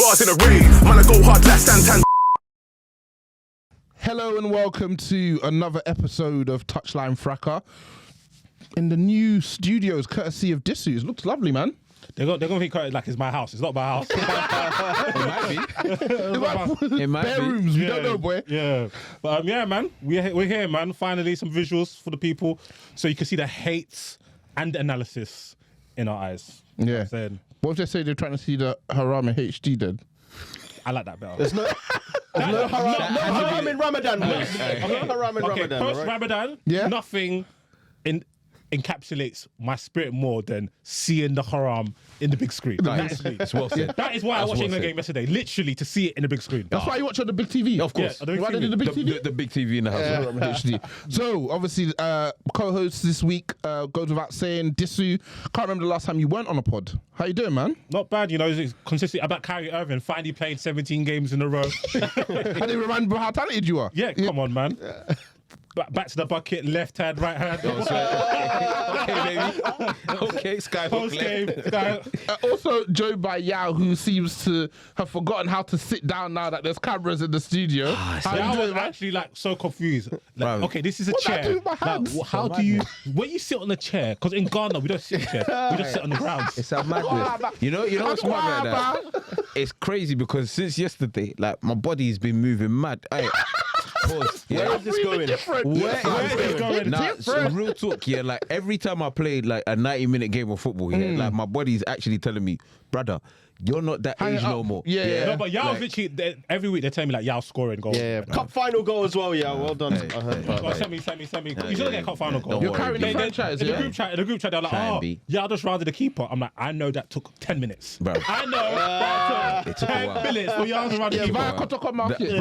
bars in a rave. Man, I go hard like Santan. Hello and welcome to another episode of Touchlinefracas in the new studios, courtesy of Disu. It looks lovely, man. They're gonna think like it's my house. It's not my house. It might be. Bare rooms, we don't know, boy. Yeah, but yeah, man, we're here, man. Finally, some visuals for the people, so you can see the hates and the analysis in our eyes. Yeah. What if they say they're trying to see the haram in HD then? I like that better. There's no haram in Ramadan, please. No haram in Ramadan. Post Ramadan, nothing encapsulates my spirit more than seeing the haram in the big screen. That's well said. That is why I watched the game yesterday, literally to see it in the big screen. That's why you watch on the big TV. Of course. Yeah, why did the big TV? The big TV in the house. HD. So obviously, co-host this week goes without saying. Disu, can't remember the last time you weren't on a pod. How you doing, man? Not bad, you know. It's consistent about Kyrie Irving finally playing 17 games in a row. I didn't remind how talented you are. Yeah, come on, man. Back to the bucket, left hand, right hand. Okay, baby. Okay, Skyhook left. Also joined by Yao, who seems to have forgotten how to sit down now that there's cameras in the studio. I was actually so confused. Okay, this is a chair. How do you, when you sit on a chair, because in Ghana we don't sit on a chair, we just sit on the ground. It's a madness. You know what's mad about that? It's crazy because since yesterday, like my body's been moving mad. Pause. Where is this going? Where is this going? Nah, so real talk, yeah. Like every time I played like a 90-minute game of football, yeah, like my body's actually telling me, brother, you're not that age no more. Yeah. No, but Yao's literally every week they're telling me like Yao's scoring goals. Yeah. Cup final goal as well, yeah. Well done. Send me. You should get a cup final goal. You're carrying the franchise, in the group chat, they're like, Yao just rounded the keeper. I'm like, I know that took 10 minutes. Bro. I know that took 10 minutes for Yao to round the keeper. Via Kotoko Market.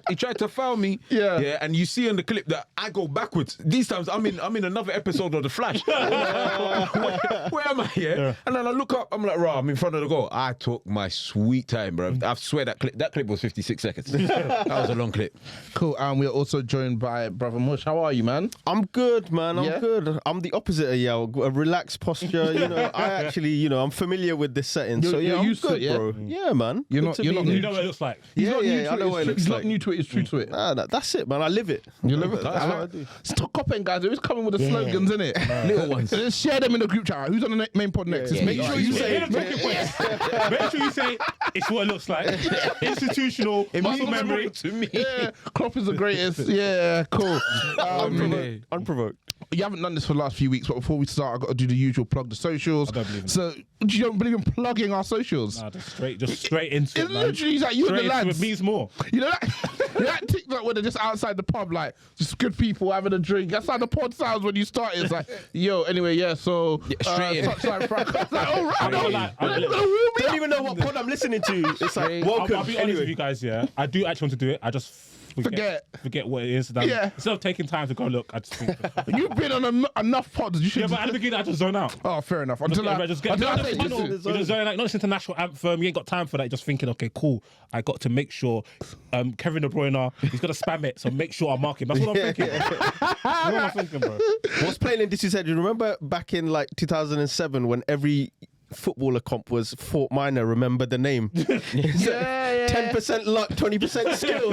He tried to foul me. Yeah. And you see in the clip that I go backwards. These times I'm in another episode of The Flash. Where am I? Yeah. And then I look up, I'm like, raw, I'm in front of the goal. I took my sweet time, bro. I swear that clip was 56 seconds. That was a long clip. Cool. And we're also joined by Brother Mush. How are you, man? I'm good, man. I'm good. I'm the opposite of Yao. A relaxed posture. You know, I actually, I'm familiar with this setting. So yeah, I'm good, bro. Yeah, man. You know what it looks like. Yeah, I know what it looks like. He's not new to it, he's true to it. Nah, that's it, man. I live it. You live it? That's what I do. Stop copying, guys. They're always coming with the slogans, innit? Little ones. So just share them in the group chat. Who's on the main pod next? Make sure you say it's what it looks like. Institutional muscle memory to me. Yeah, Klopp is the greatest. Yeah, cool. Unprovoked. You haven't done this for the last few weeks, but before we start, I've got to do the usual plug the socials. I don't believe in So, you don't believe in plugging our socials? Nah, just straight into it, It's literally like you and the lads. It means more. You know that TikTok where they're just outside the pub, like, just good people having a drink. That's how the pod sounds when you start. It's like, yo, anyway, so... straight in. Touchlinefracas. Like, all right, Don't even know what pod I'm listening to. It's like, welcome. I'll be honest with you guys, yeah. I do actually want to do it. I just forget what it is. Yeah. Instead of taking time to go look, I just think. You've been on enough pods. You should. Yeah, but at the beginning, I just zone out. Oh, fair enough. Until I say you just zone out. Not listen to national anthem. You ain't got time for that. You're just thinking, okay, cool. I got to make sure Kevin De Bruyne, he's gonna spam it, so make sure I mark him. That's what I'm thinking. That's what I'm thinking, bro. What's playing in Disu's head? You remember back in like 2007 when every footballer comp was Fort Minor, remember the name. 10% luck, 20% skill.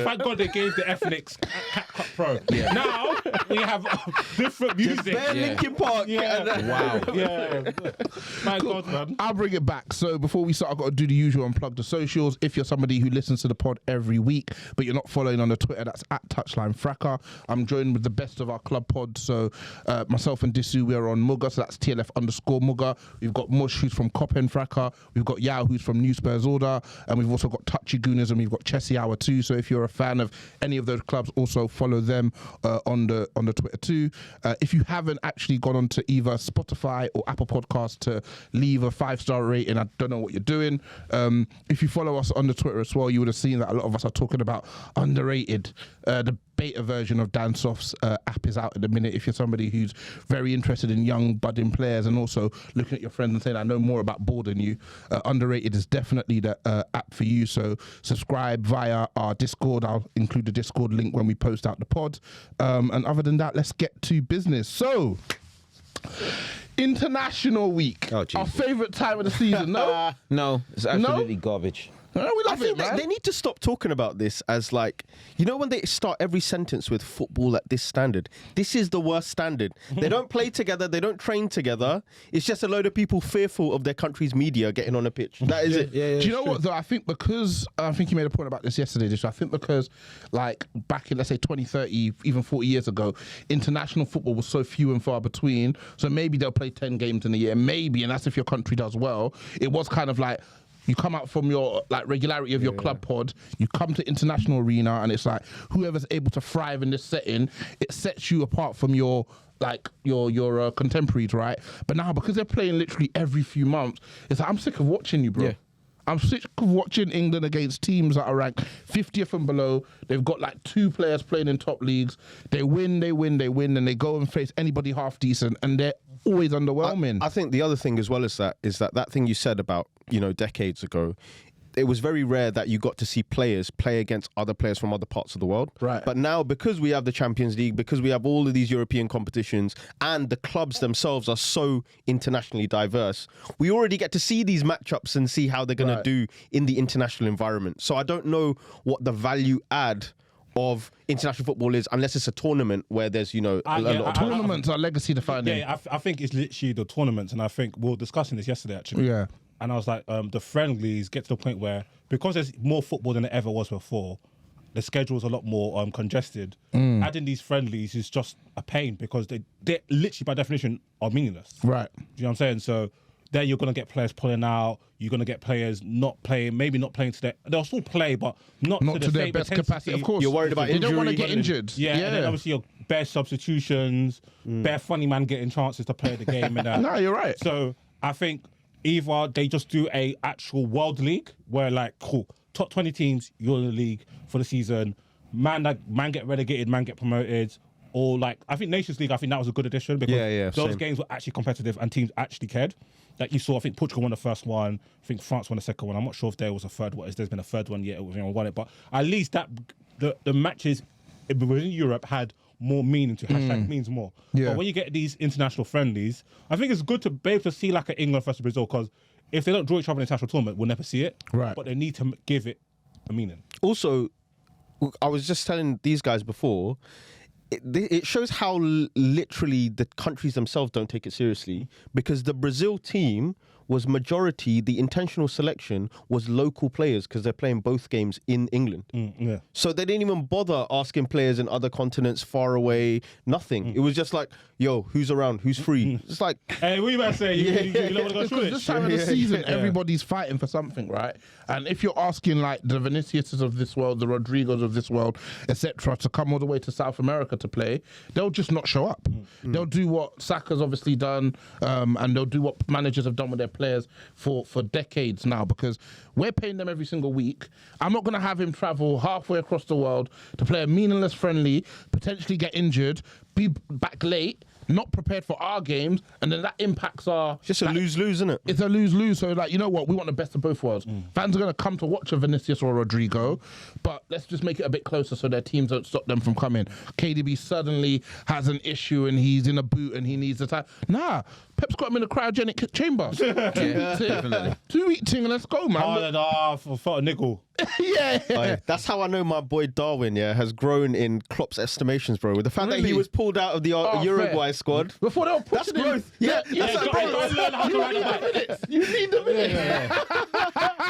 Thank God they gave the Ethnics Cut Pro. Yeah. Now we have different music. Linkin Park. Wow. Yeah. My God, man. I'll bring it back. So before we start, I've got to do the usual and plug the socials. If you're somebody who listens to the pod every week, but you're not following on the Twitter, that's at Touchlinefracas. I'm joined with the best of our club pods. So myself and Disu, we are on Mugga, so that's TLF_Mugga. We've got Mush, who's from Fracas. We've got Yao, who's from New Spurs Order, and we've also got Touchy Gooners, and we've got Chessy Hour too. So if you're a fan of any of those clubs, also follow them on the Twitter too. If you haven't actually gone onto either Spotify or Apple Podcasts to leave a 5-star rating, I don't know what you're doing. If you follow us on the Twitter as well, you would have seen that a lot of us are talking about underrated. The beta version of DanSoft's app is out at the minute. If you're somebody who's very interested in young budding players and also looking at your friends and saying, I know more about ball than you, Underrated is definitely the app for you. So subscribe via our Discord. I'll include the Discord link when we post out the pod. And other than that, let's get to business. So International week. Oh, Our Jesus. favourite time of the season. No? No, it's absolutely garbage. No, we I love think it, man. they need to stop talking about this as like, when they start every sentence with football at this standard. This is the worst standard. They don't play together. They don't train together. It's just a load of people fearful of their country's media getting on a pitch. That is it. Yeah, Do you know what, though? I think because, I think you made a point about this yesterday, Disu. I think because, like, back in, let's say, 20, 30, even 40 years ago, international football was so few and far between. So maybe they'll play 10 games in a year. Maybe, and that's if your country does well. It was kind of like, you come out from your like regularity of your club pod, you come to international arena, and it's like whoever's able to thrive in this setting, it sets you apart from your contemporaries, right? But now because they're playing literally every few months, it's like I'm sick of watching you, bro. Yeah. I'm sick of watching England against teams that are ranked 50th and below. They've got like 2 players playing in top leagues. They win, and they go and face anybody half decent, and they're always underwhelming. I think the other thing as well is that thing you said about, decades ago, it was very rare that you got to see players play against other players from other parts of the world. Right. But now, because we have the Champions League, because we have all of these European competitions, and the clubs themselves are so internationally diverse, we already get to see these matchups and see how they're going to do in the international environment. So I don't know what the value add of international football is unless it's a tournament where there's, a lot of Tournaments are legacy defining. Yeah, I think it's literally the tournaments, and I think we were discussing this yesterday actually. Yeah. And I was like, the friendlies get to the point where, because there's more football than there ever was before, the schedule's a lot more congested. Adding these friendlies is just a pain because they literally, by definition, are meaningless. Right. Do you know what I'm saying? So then you're going to get players pulling out. You're going to get players not playing, maybe not playing to their... They'll still play, but not Not to to the their same best intensity. capacity. Of course. You're worried about They don't want to injury. get injured. Yeah, and then obviously your bare substitutions, bare funny man getting chances to play the game and that. No, you're right. So I think either they just do a actual world league where like, cool, top 20 teams, you're in the league for the season. Man get relegated, man get promoted. Or like, I think Nations League, I think that was a good addition because those same. games were actually competitive and teams actually cared. Like you saw, I think Portugal won the first one. I think France won the second one. I'm not sure if there was a third one. If there's been a third one yet, everyone won it. But at least that the matches within Europe had more meaning to hashtag means more. Yeah. But when you get these international friendlies, I think it's good to be able to see like an England versus Brazil because if they don't draw each other in an international tournament, we'll never see it. Right. But they need to give it a meaning. Also, I was just telling these guys before, it shows how literally the countries themselves don't take it seriously because the Brazil team was majority, the intentional selection was local players because they're playing both games in England. Yeah. So they didn't even bother asking players in other continents far away, nothing. It was just like, yo, who's around? Who's free? It's like... Hey, what you about to say? You don't want to go Because through this it? time of the season, everybody's fighting for something, right? And if you're asking like the Viniciuses of this world, the Rodrigos of this world, etc., to come all the way to South America to play, they'll just not show up. They'll do what Saka's obviously done, and they'll do what managers have done with their players for decades now, because we're paying them every single week. I'm not going to have him travel halfway across the world to play a meaningless friendly, potentially get injured, be back late, not prepared for our games, and then that impacts our... Just a lose-lose, isn't it? It's a lose-lose. So, like, you know what? We want the best of both worlds. Fans are going to come to watch a Vinicius or Rodrigo, but let's just make it a bit closer so their teams don't stop them from coming. KDB suddenly has an issue and he's in a boot and he needs the time. Nah, Pep's got him in a cryogenic chamber. Definitely. 2 week thing, let's go, man. For a nickel. Yeah. That's how I know my boy Darwin, has grown in Klopp's estimations, bro. With the fact that he Really? was pulled out of the Uruguay squad. Before they were That's pushing him. growth. Yeah, Yeah, that's go- growth. go learn how to ride a bike. You need the minutes.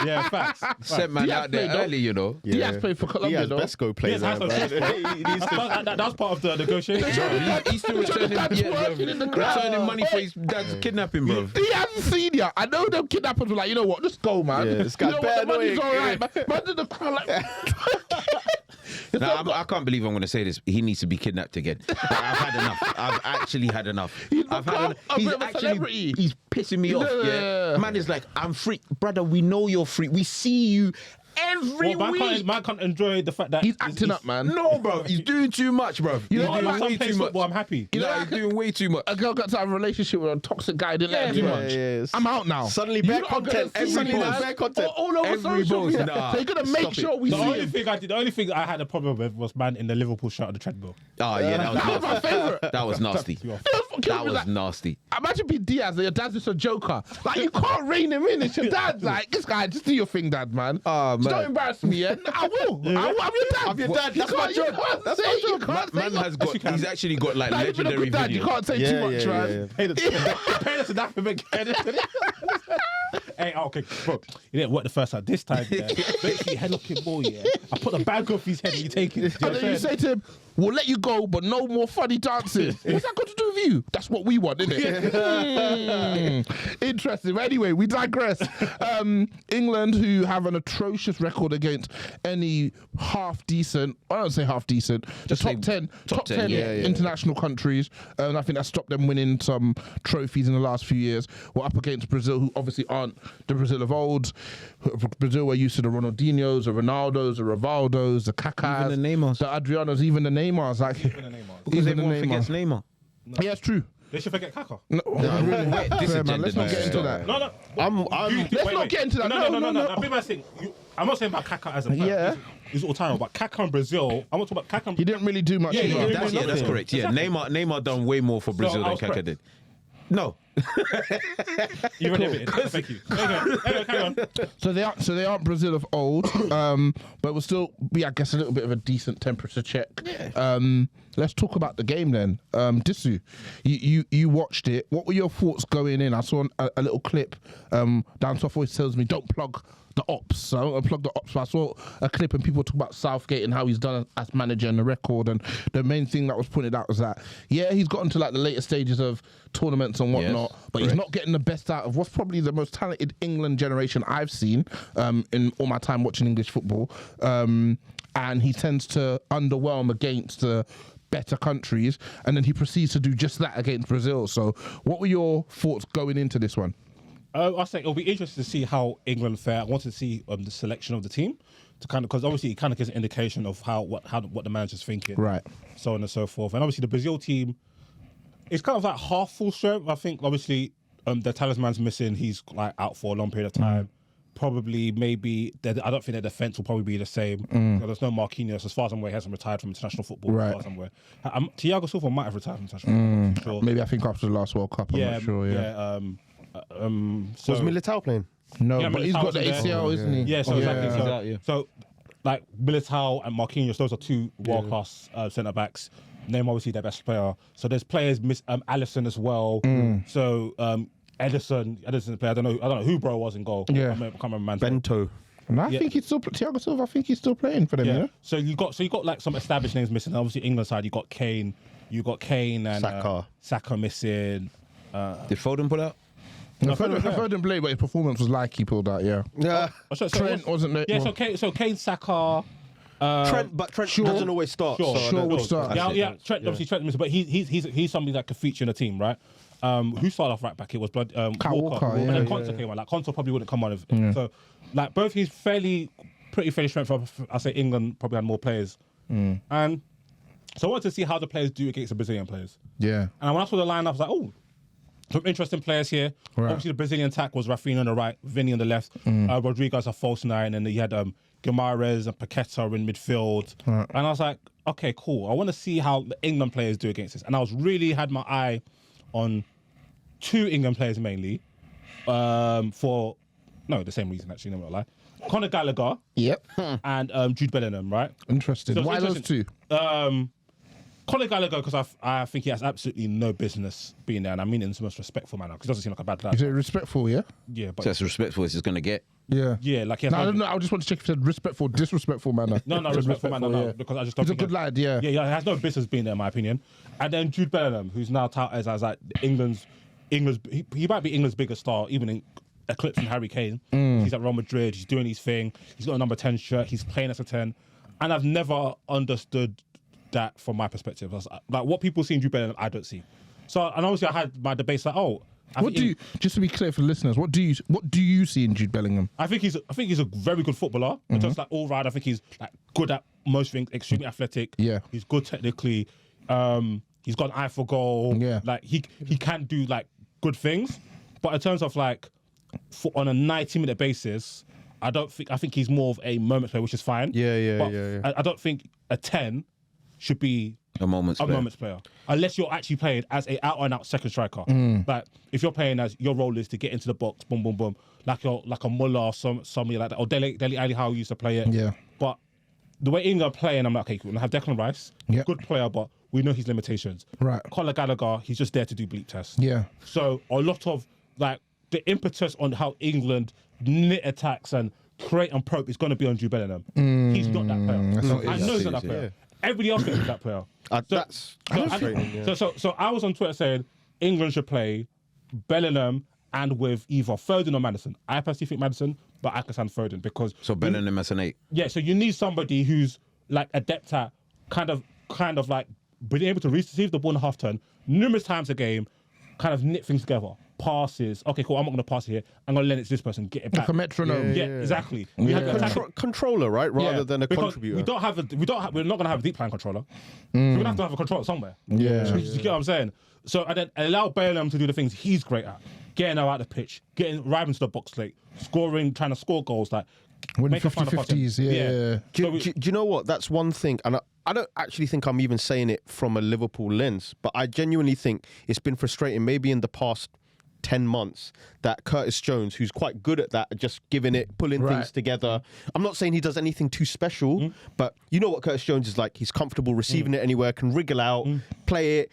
Yeah, facts. Sent man Diaz out there played, though. early, you know. Diaz played for Colombia, Diaz though. Besco plays Diaz now, has bro. to- He needs to- That's part of the negotiation. He's still returning, working in the crowd. returning money for his dad's kidnapping, bro. Diaz Senior. I know them kidnappers were like, you know what? Just go, man. Yeah, this guy's you know what? The bare money's annoying. all right, man. Man did the crowd like... No, I can't believe I'm going to say this. He needs to be kidnapped again. I've had enough. I've actually had enough. I've had enough. a bit of a celebrity. He's pissing me off. Yeah. Man is like, I'm free. Brother, we know you're free. We see you every week. Man can't enjoy the fact that He's acting up, man. No, bro, he's doing too much, bro. You know, He's doing like, way too much. I'm happy. You know, He's doing way too much. A girl got to have a relationship with a toxic guy, didn't let her do much. yes. I'm out now. Suddenly You bare lot are gonna content. see Suddenly me, there's man. bare content. All over Every social post, media. nah. So you're gonna make Stop sure it. we The see only him. thing I had a problem with was man in the Liverpool shot on the treadmill. Oh, yeah, that was That was my nasty. favourite. That was nasty. That was nasty. Imagine being Diaz and your dad's just a joker. Like, you can't rein him in. It's your dad. Like, this guy, just do your thing, dad, man. Oh, Just man. don't embarrass me, yeah? I will. I'm your dad. I'm your dad. You That's my can't- you job. can't That's say- my you job. can't say Man much. has got, he's actually got like Like, you've been a legendary good dad. You videos. can't say too much, man. Pay us enough again. Hey, okay, bro. You didn't work the first time. This time, yeah. Basically, head looking more, yeah. I put the bag off his head and you take it. And then you say to him, we'll let you go, but no more funny dancing. What's that got to do with you? That's what we want, isn't it? Interesting. But anyway, we digress. England, who have an atrocious record against any half decent, I don't say half decent, Just the say top 10 yeah. international countries. And I think that stopped them winning some trophies in the last few years. We're up against Brazil, who obviously aren't the Brazil of old. Brazil were used to the Ronaldinhos, the Ronaldos, the Rivaldos, the Kakas, Even the Neymars. the Adrianos, even the Neymars. Like, Because even the everyone forgets Neymar. Yeah, it's true. They should forget Kaka. No, really. wait, this Fair, agenda man. Let's not needs get to into stop. that. No. Let's not get into that. No. Big man thing. I'm not saying about Kaka as a player. Yeah. He's all time, but Kaka in Brazil. I'm not talking about Kaka. He didn't really do much. Yeah, either. yeah, That's correct. Yeah, Neymar done way more for Brazil I than was Kaka correct. did. No. You inhibited. Thank you. Anyway, carry on. So they aren't Brazil of old, but we'll still be, I guess, a little bit of a decent temperature check. Let's talk about the game then. Disu, you watched it. What were your thoughts going in? I saw a little clip. Down South always tells me don't plug the ops. So I don't wanna plug the ops. But I saw a clip and people talk about Southgate and how he's done as manager and the record. And the main thing that was pointed out was that, yeah, he's gotten to like the later stages of tournaments and whatnot, but he's not getting the best out of what's probably the most talented England generation I've seen in all my time watching English football. And he tends to underwhelm against the better countries, and then he proceeds to do just that against Brazil. So what were your thoughts going into this one? I think it'll be interesting to see how England fare. I want to see the selection of the team to kind of, because obviously it kind of gives an indication of what the manager's thinking, Right. So on and so forth. And obviously the Brazil team, it's kind of like half full strength. I think obviously the talisman's missing. He's like out for a long period of time. Probably, maybe, I don't think their defence will probably be the same. So there's no Marquinhos. As far as I'm aware, he hasn't retired from international football. Right. As far as I'm aware. Thiago Silva might have retired from international football. Sure. Maybe I think after the last World Cup, I'm not sure. Yeah. So, Was Militao playing? No, Yeah, but he's Militao got the wasn't there. ACL, isn't he? Yeah, so exactly. So, He's out, yeah. so like Militao and Marquinhos, those are two world-class centre backs. Name obviously their best player. So there's players, Alisson as well. So Edison's player. I don't know who bro was in goal. Yeah. I can't remember man's name. Bento. And I think he's still Thiago Silva. I think he's still playing for them. Yeah. Yeah. So you got like some established names missing. Obviously England side, you got Kane and Saka missing. Did Foden pull out? I've heard him play, but his performance was like he pulled out. Yeah. Yeah. Trent wasn't there. Yeah. So Kane, Saka. Trent doesn't always start. Sure, so I Shaw don't- would start. Yeah. Trent obviously missing, but he's somebody that could feature in the team, right? Who started off right back? It was Kyle Walker, and then yeah, Conte came on. Like Conte probably wouldn't come on. So like both he's pretty strength. I say England probably had more players, and so I wanted to see how the players do against the Brazilian players. Yeah. And when I saw the lineup, I was like, oh, some interesting players here. Right. Obviously, the Brazilian attack was Rafinha on the right, Vinny on the left, Rodriguez a false nine, and then you had Guimaraes and Paqueta in midfield. Right. And I was like, okay, cool. I want to see how the England players do against this. And I was really had my eye on two England players mainly, for the same reason actually. No, I'm not lie. Conor Gallagher Yep. and Jude Bellingham, right? Interesting. So it's Why those two? interesting. Conor Gallagher, because I think he has absolutely no business being there, and I mean it in the most respectful manner, because he doesn't seem like a bad Is player. it respectful? Yeah. Yeah, but So that's respectful as it's going to get. Yeah. yeah, like he has No, I no, don't know. I just want to check if you said respectful, disrespectful manner. no, Said respectful man, no, yeah. because I just don't He's a think good lad. Yeah. Yeah, he has no business being there, in my opinion. And then Jude Bellingham, who's now touted as like England's, he might be England's biggest star, even in eclipsing Harry Kane. He's at Real Madrid. He's doing his thing. He's got a number 10 shirt. He's playing as a 10, and I've never understood that from my perspective. Like what people see in Jude Bellingham, I don't see. So, and obviously I had my debates like, oh, Just to be clear for the listeners, what do you see in Jude Bellingham? I think he's a very good footballer. Just like all round, I think he's like good at most things, extremely athletic. Yeah. He's good technically. He's got an eye for goal. Yeah. Like he can do like good things. But in terms of like on a 90-minute basis, I think he's more of a moment player, which is fine. Yeah. I don't think a 10 should be A moment's player. Unless you're actually playing as a out-and-out second striker. Like, if you're playing as your role is to get into the box, boom, boom, boom, like a Muller or somebody like that, or Dele Alli, how he used to play it. Yeah. But the way England are playing, I'm like, okay, we'll have Declan Rice, good player, but we know his limitations. Right. Conor Gallagher, he's just there to do bleep tests. Yeah. So a lot of, like, the impetus on how England knit attacks and create and probe is going to be on Jude Bellingham. He's not that player. I know he's not that player. Everybody else is that player. So I was on Twitter saying England should play Bellingham and with either Foden or Maddison. I personally think Maddison, but I can stand Foden because... So Bellingham as an 8. Yeah, so you need somebody who's like adept at kind of like being able to receive the ball in a half turn numerous times a game, kind of knit things together. Passes. Okay, cool. I'm not going to pass it here. I'm going to lend it to this person. Get it back. Like a metronome. Yeah, exactly. Controller, right? Rather than a contributor. We're not going to have a deep line controller. We're going to have a controller somewhere. Yeah. You get what I'm saying? So and then allow Bellingham to do the things he's great at. Getting out of the pitch, arriving to the box late, scoring, trying to score goals, like winning 50-50s. Yeah. Do you know what? That's one thing, and I don't actually think I'm even saying it from a Liverpool lens, but I genuinely think it's been frustrating, maybe in the past 10 months, that Curtis Jones, who's quite good at that, just giving it, pulling things together. I'm not saying he does anything too special, but you know what Curtis Jones is like. He's comfortable receiving it anywhere, can wriggle out, play it,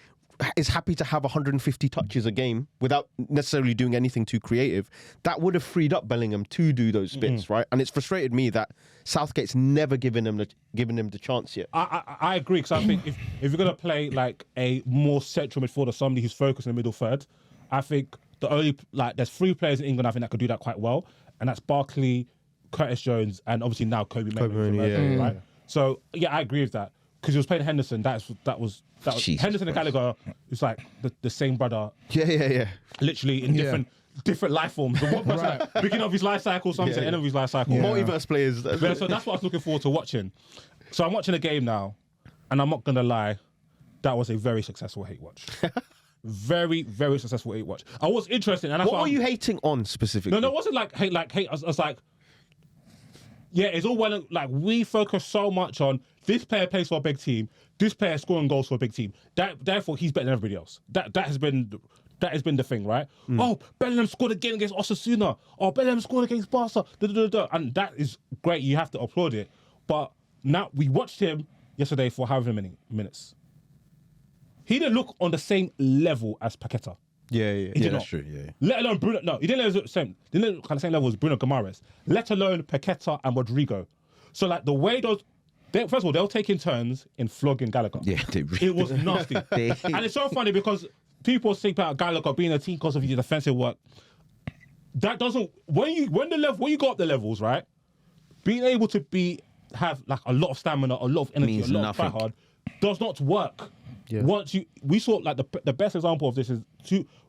is happy to have 150 touches a game without necessarily doing anything too creative. That would have freed up Bellingham to do those bits, right? And it's frustrated me that Southgate's never given him the chance yet. I agree, because I think if you're going to play like a more central midfielder, somebody who's focused in the middle third, I think there's 3 players in England I think that could do that quite well, and that's Barkley, Curtis Jones, and obviously now Kobe Mainoo, right? So yeah, I agree with that, because he was playing Henderson. That was Henderson and Gallagher. It's like the same brother. Yeah. Literally in different life forms. The one person beginning of his life cycle, some say end of his life cycle. Multiverse players. Yeah, so that's what I was looking forward to watching. So I'm watching a game now, and I'm not gonna lie, that was a very successful hate watch. Very, very successful hate watch. I was interested, and that's what were you hating on specifically? No, it wasn't like hate. I was like, yeah, it's all well. Like, we focus so much on this player plays for a big team, this player scoring goals for a big team. Therefore, he's better than everybody else. That has been the thing, right? Oh, Bellingham scored again against Osasuna. Oh, Bellingham scored against Barca. And that is great. You have to applaud it. But now we watched him yesterday for however many minutes. He didn't look on the same level as Paqueta. Yeah, that's true. Yeah. Let alone Bruno. No, he didn't look on the same level as Bruno Guimaraes. Let alone Paqueta and Rodrigo. So like the way first of all, they were taking turns in flogging Gallagher. Yeah, it was nasty. And it's so funny because people think about Gallagher being a team because of his defensive work. That doesn't when you go up the levels, right? Being able to have like a lot of stamina, a lot of energy, means a lot nothing. of try hard does not work. Yeah. We saw like the best example of this is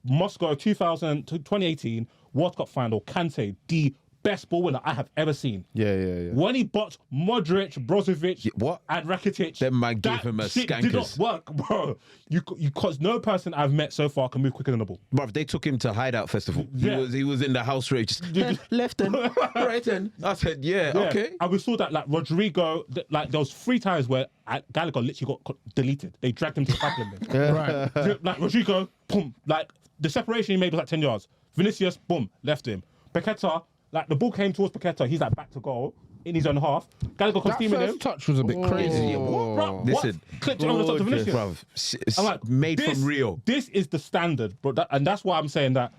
Moscow 2018 World Cup final. Kante, the best ball winner I have ever seen. Yeah. When he bought Modric, Brozovic, and Rakitic, that man gave him a shit skankers. did not work, bro. Because no person I've met so far can move quicker than the ball. Bro, they took him to Hideout Festival. Yeah. He was in the house rave, just left and right and I said, yeah, okay. And we saw that like Rodrigo, like there was 3 times where Gallagher literally got deleted. They dragged him to the tackling bin. Right. Like Rodrigo, boom, like the separation he made was like 10 yards. Vinicius, boom, left him. Paqueta, like the ball came towards Paqueta, he's like back to goal in his own half. Gallagher That steaming him. first touch was a bit crazy. Yeah, Bro, listen, what? Clipped it over the top to Vinicius. Bruv, it's I'm like, made from Rio. This is the standard, bro. And that's why I'm saying that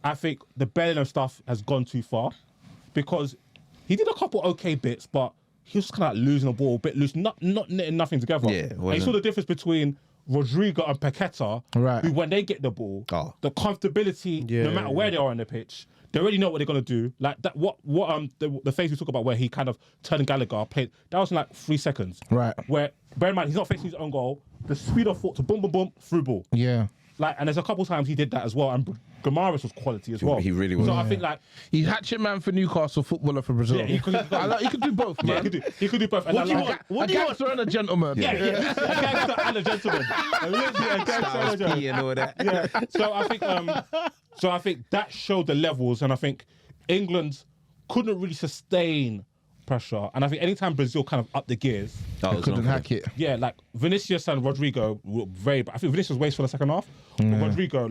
I think the Bellingham stuff has gone too far, because he did a couple okay bits, but he was kind of like losing the ball a bit loose, not knitting nothing together. Yeah, and you saw the difference between Rodrigo and Paqueta, right, who when they get the ball, the comfortability, no matter where they are on the pitch, they already know what they're gonna do. Like that, the phase we talk about where he kind of turned Gallagher, played that was in like 3 seconds. Right. Where bear in mind he's not facing his own goal. The speed of thought to boom, boom, boom, through ball. Yeah. like, and there's a couple times he did that as well, and Gamaris was quality as well. He really was. So I think like He's hatchet man for Newcastle, footballer for Brazil. yeah, he Could do both, man. he could do both. And What do you like, want? A What do you want? gangster and a gentleman. Yeah, a gangster and a gentleman. Literally a gangster and a Styles gentleman. P and all that. Yeah. So I think that showed the levels, and I think England couldn't really sustain pressure. And I think anytime Brazil kind of upped the gears, Couldn't hack it. yeah, like Vinicius and Rodrigo were very. I think Vinicius was wasteful in the second half. But Rodrigo,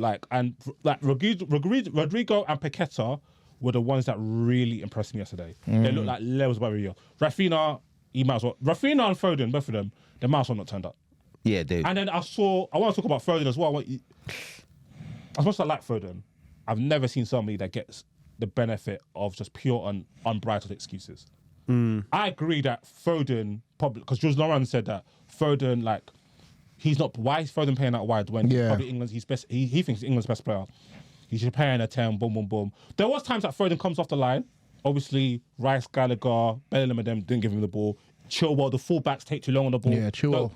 Rodrigo and Paqueta were the ones that really impressed me yesterday. They looked like levels above Rio. Rafinha, Rafinha and Foden, both of them, they might as well not turned up. Yeah, Dave. And then I want to talk about Foden as well. As much as I like Foden, I've never seen somebody that gets the benefit of just pure and unbridled excuses. I agree that Foden, probably, because Jules Laurent said that Foden, like, he's not, why is Foden playing out wide when probably England's, he's best, he thinks he's England's best player. He's just playing a 10, boom, boom, boom. There was times that Foden comes off the line. Obviously, Rice, Gallagher, Bellingham and them didn't give him the ball. Chilwell, the fullbacks take too long on the ball. Yeah, Chilwell,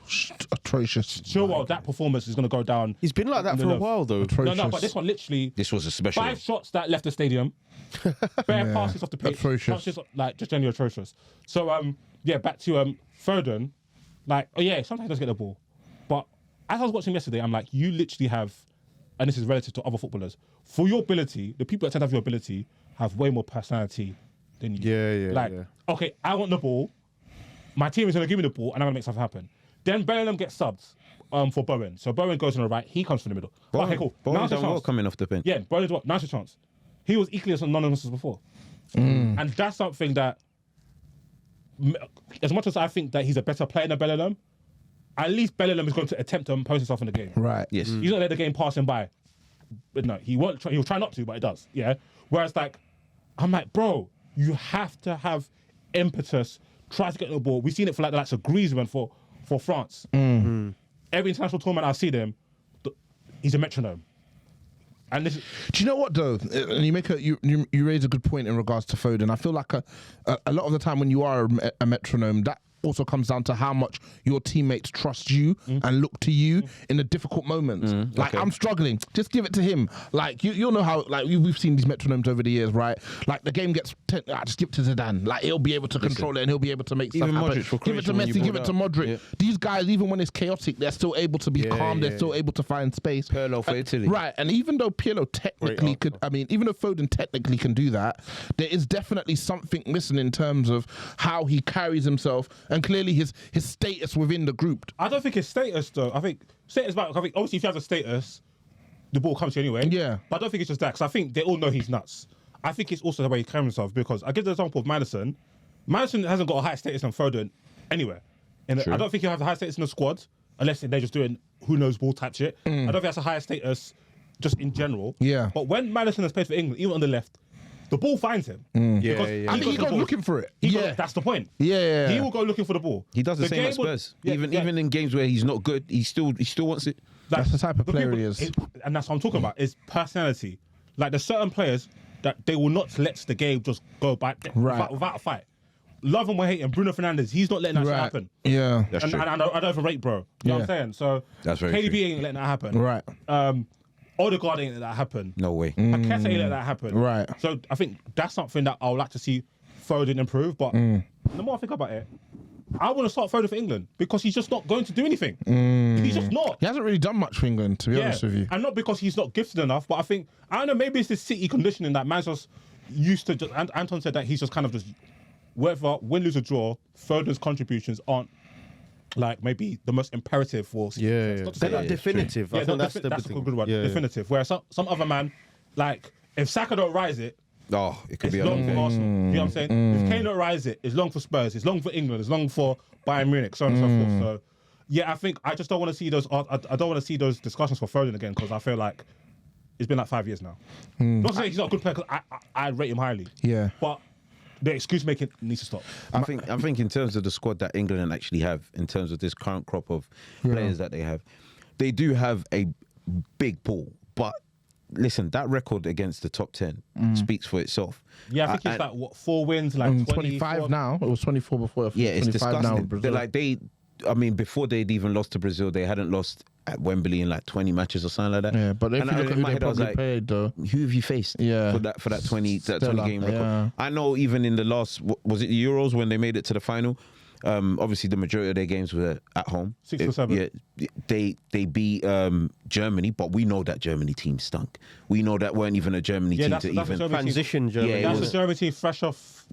atrocious. Chilwell, that performance is going to go down. He's been like that in the for a nerves. while, though. No, but this one literally, This was a special 5 shots that left the stadium, bare passes off the pitch, Atrocious. passes, like, just genuinely atrocious. So, yeah, back to Foden, like, sometimes he does get the ball. But as I was watching yesterday, I'm like, you literally have, and this is relative to other footballers, for your ability, the people that tend to have your ability have way more personality than you. Yeah. Okay, I want the ball, my team is going to give me the ball, and I'm going to make something happen. Then Bellingham gets subbed for Bowen. So Bowen goes on the right, he comes from the middle. Okay, cool. Bowen Now's the done well chance. coming off the bench. Yeah, Bowen's what? Now's your chance. He was equally as anonymous as before. And that's something that, as much as I think that he's a better player than Bellingham, at least Bellingham is going to attempt to impose himself in the game. Right. Yes. He's not let the game pass him by. But no, he won't. He'll try not to, but it does. Yeah. Whereas, like, I'm like, bro, you have to have impetus. Try to get the ball. We've seen it for like the likes of Griezmann for France. Every international tournament I've seen him, he's a metronome. And this is, Do you know what though? And you raise a good point in regards to Foden. I feel like a lot of the time when you are a metronome, that also comes down to how much your teammates trust you and look to you in the difficult moments. Like, I'm struggling, just give it to him. Like, you'll know how, like, we've seen these metronomes over the years, right? Like, the game gets just give it to Zidane. Like, he'll be able to control it and he'll be able to make stuff Even happen. Modric for Give it to Croatia when you Messi, give brought it to up. Modric. Yeah. These guys, even when it's chaotic, they're still able to be calm. They're still able to find space. Pirlo for Italy. Right, and even though Pirlo technically could, even though Foden technically can do that, there is definitely something missing in terms of how he carries himself and clearly his status within the group. I don't think it's status though. I think status about. I think obviously if you have a status, the ball comes to you anyway. Yeah. But I don't think it's just that because I think they all know he's nuts. I think it's also the way he carries himself because I give the example of Maddison. Maddison hasn't got a high status than Foden anywhere. And I don't think you have the high status in the squad unless they're just doing who knows ball type shit. I don't think that's a higher status just in general. Yeah. But when Maddison has played for England, even on the left, the ball finds him. I think he goes looking for it. That's the point. Yeah. He will go looking for the ball. He does the same game at Spurs. would- Even in games where he's not good, he still wants it. That's the type of player he is. And that's what I'm talking about, is personality. Like, there's certain players that they will not let the game just go by without a fight. Love him or hate him, Bruno Fernandes, he's not letting that shit happen. Yeah. That's And true. I don't overrate, bro. You know what I'm saying? So, That's very KDB true. ain't letting that happen. Right. Odegaard ain't letting that happen. No way. Paqueta ain't letting that happen. Right. So, I think that's something that I would like to see Foden improve. But the more I think about it, I want to start Foden for England because he's just not going to do anything. He's just not. He hasn't really done much for England, to be honest with you. And not because he's not gifted enough, but I don't know, maybe it's this City conditioning that man's just used to just, and Anton said that he's just kind of just, whether win, lose or draw, Foden's contributions aren't like maybe the most imperative for City. Yeah. Not to They're say not that- definitive. I Yeah, think not that's that's the a good word. Yeah. Definitive. Whereas some other man, like, if Saka don't rise it, Oh, it could it's be a long long for day. Arsenal. You know what I'm saying? If Kane don't rise it, it's long for Spurs, it's long for England, it's long for Bayern Munich, so on and so forth. So, yeah, I think I just don't want to see those. I don't want to see those discussions for Foden again because I feel like it's been like 5 years now. Not to say he's not a good player because I rate him highly. Yeah. But the excuse making needs to stop. I think in terms of the squad that England actually have, in terms of this current crop of players that they have, they do have a big pool. But listen, that record against the top 10 speaks for itself. Yeah, I think it's and- like what 4 wins, like 25 now. It was 24 before. Yeah, it's 25 now. disgusting. with Brazil. They're like before they'd even lost to Brazil, they hadn't lost at Wembley in like 20 matches or something like that. Yeah, but if And you look at in who my they head, I was probably like, paid, though. who have you faced Yeah. for that 20 game record? Yeah. I know even in the last, was it the Euros when they made it to the final? Obviously, the majority of their games were at home. 6 or 7. Yeah, they beat Germany, but we know that Germany team stunk. We know that weren't even a Germany team that's to a even Germany Transition Germany. Yeah, it That's was- a Germany team fresh off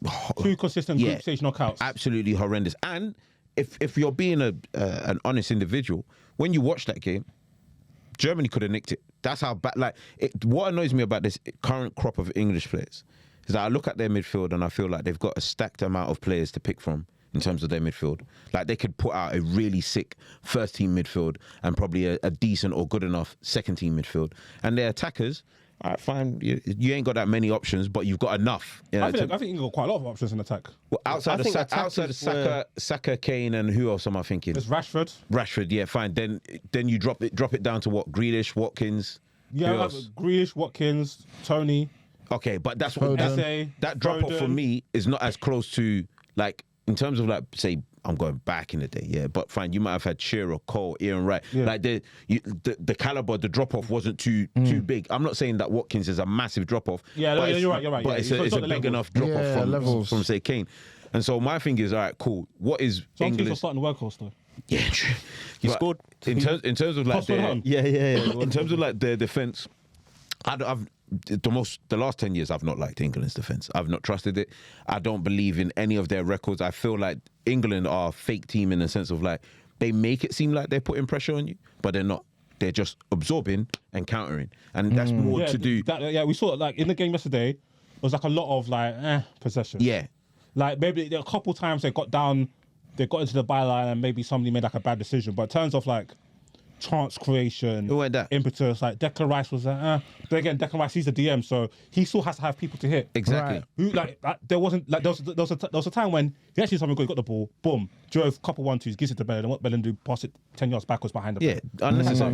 2 consistent Yeah. group stage knockouts. absolutely horrendous. And if you're being an honest individual, when you watch that game, Germany could have nicked it. That's how bad. Like, what annoys me about this current crop of English players is that I look at their midfield and I feel like they've got a stacked amount of players to pick from in terms of their midfield. Like, they could put out a really sick first team midfield and probably a decent or good enough second team midfield. And their attackers, all right, fine, you ain't got that many options, but you've got enough. You know, I think England got quite a lot of options in attack. well, outside I of think outside of attackers Saka, Kane, and who else am I thinking? There's Rashford. Rashford, yeah, fine. Then you drop it down to what? Grealish, Watkins. Yeah, who like else? Grealish, Watkins, Tony. Okay, but that's Foden. that drop off for Foden. me is not as close to, like, in terms of, like, say, I'm going back in the day, yeah, but fine, you might have had Shearer, Cole, Ian Wright. Yeah. Like, the caliber, the drop off wasn't too big. I'm not saying that Watkins is a massive drop off. Yeah, but you're right. But Yeah, it's it's a not the big levels. enough drop Yeah, off levels. from say Kane. And so my thing is, all right, cool. What is Some teams are England? starting the workhorse though. Yeah, true. He But scored. in terms of like Cost one their, home. Yeah. in terms of like their defense, the last 10 years I've not liked England's defense. I've not trusted it. I don't believe in any of their records. I feel like England are a fake team in the sense of, like, they make it seem like they're putting pressure on you, but they're not. They're just absorbing and countering, and that's more to do. We saw it like in the game yesterday. It was like a lot of like possession. Yeah, Like maybe a couple times they got into the byline and maybe somebody made like a bad decision. But in terms of like chance creation, Who went that? impetus, like Declan Rice was like, But again, Declan Rice, he's a DM, so he still has to have people to hit. exactly. Right. Who like there wasn't like there was a time when he actually something good, he got the ball, boom, drove couple 1-2s, gives it to Bellingham. What Bellingham do? Pass it 10 yards backwards behind the Yeah, unnecessary.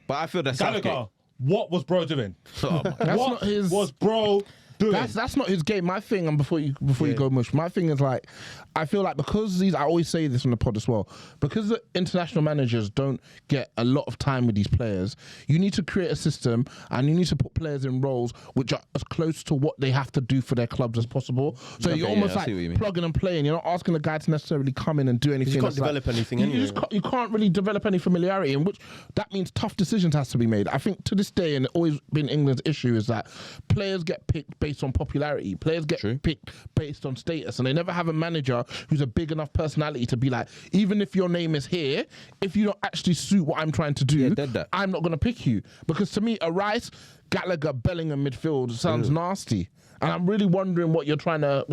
But I feel that Southgate. Gallagher, what was bro doing? Oh, my- That's what not his- was bro doing? That's not his game. My thing, and before you go mush, my thing is like, I feel like because I always say this on the pod as well, because the international managers don't get a lot of time with these players, you need to create a system and you need to put players in roles which are as close to what they have to do for their clubs as possible. So Okay, you're yeah, almost I see what you mean. like plugging and playing. You're not asking the guy to necessarily come in and do anything. You can't that's like- develop anything you anyway. just can't, you can't really develop any familiarity, in which that means tough decisions has to be made. I think to this day, and it's always been England's issue, is that players get picked based on popularity. Players get picked based on status, and they never have a manager who's a big enough personality to be like, even if your name is here, if you don't actually suit what I'm trying to do, dead that. I'm not going to pick you. Because to me, a Rice, Gallagher, Bellingham midfield sounds nasty. And I'm really wondering what you're trying to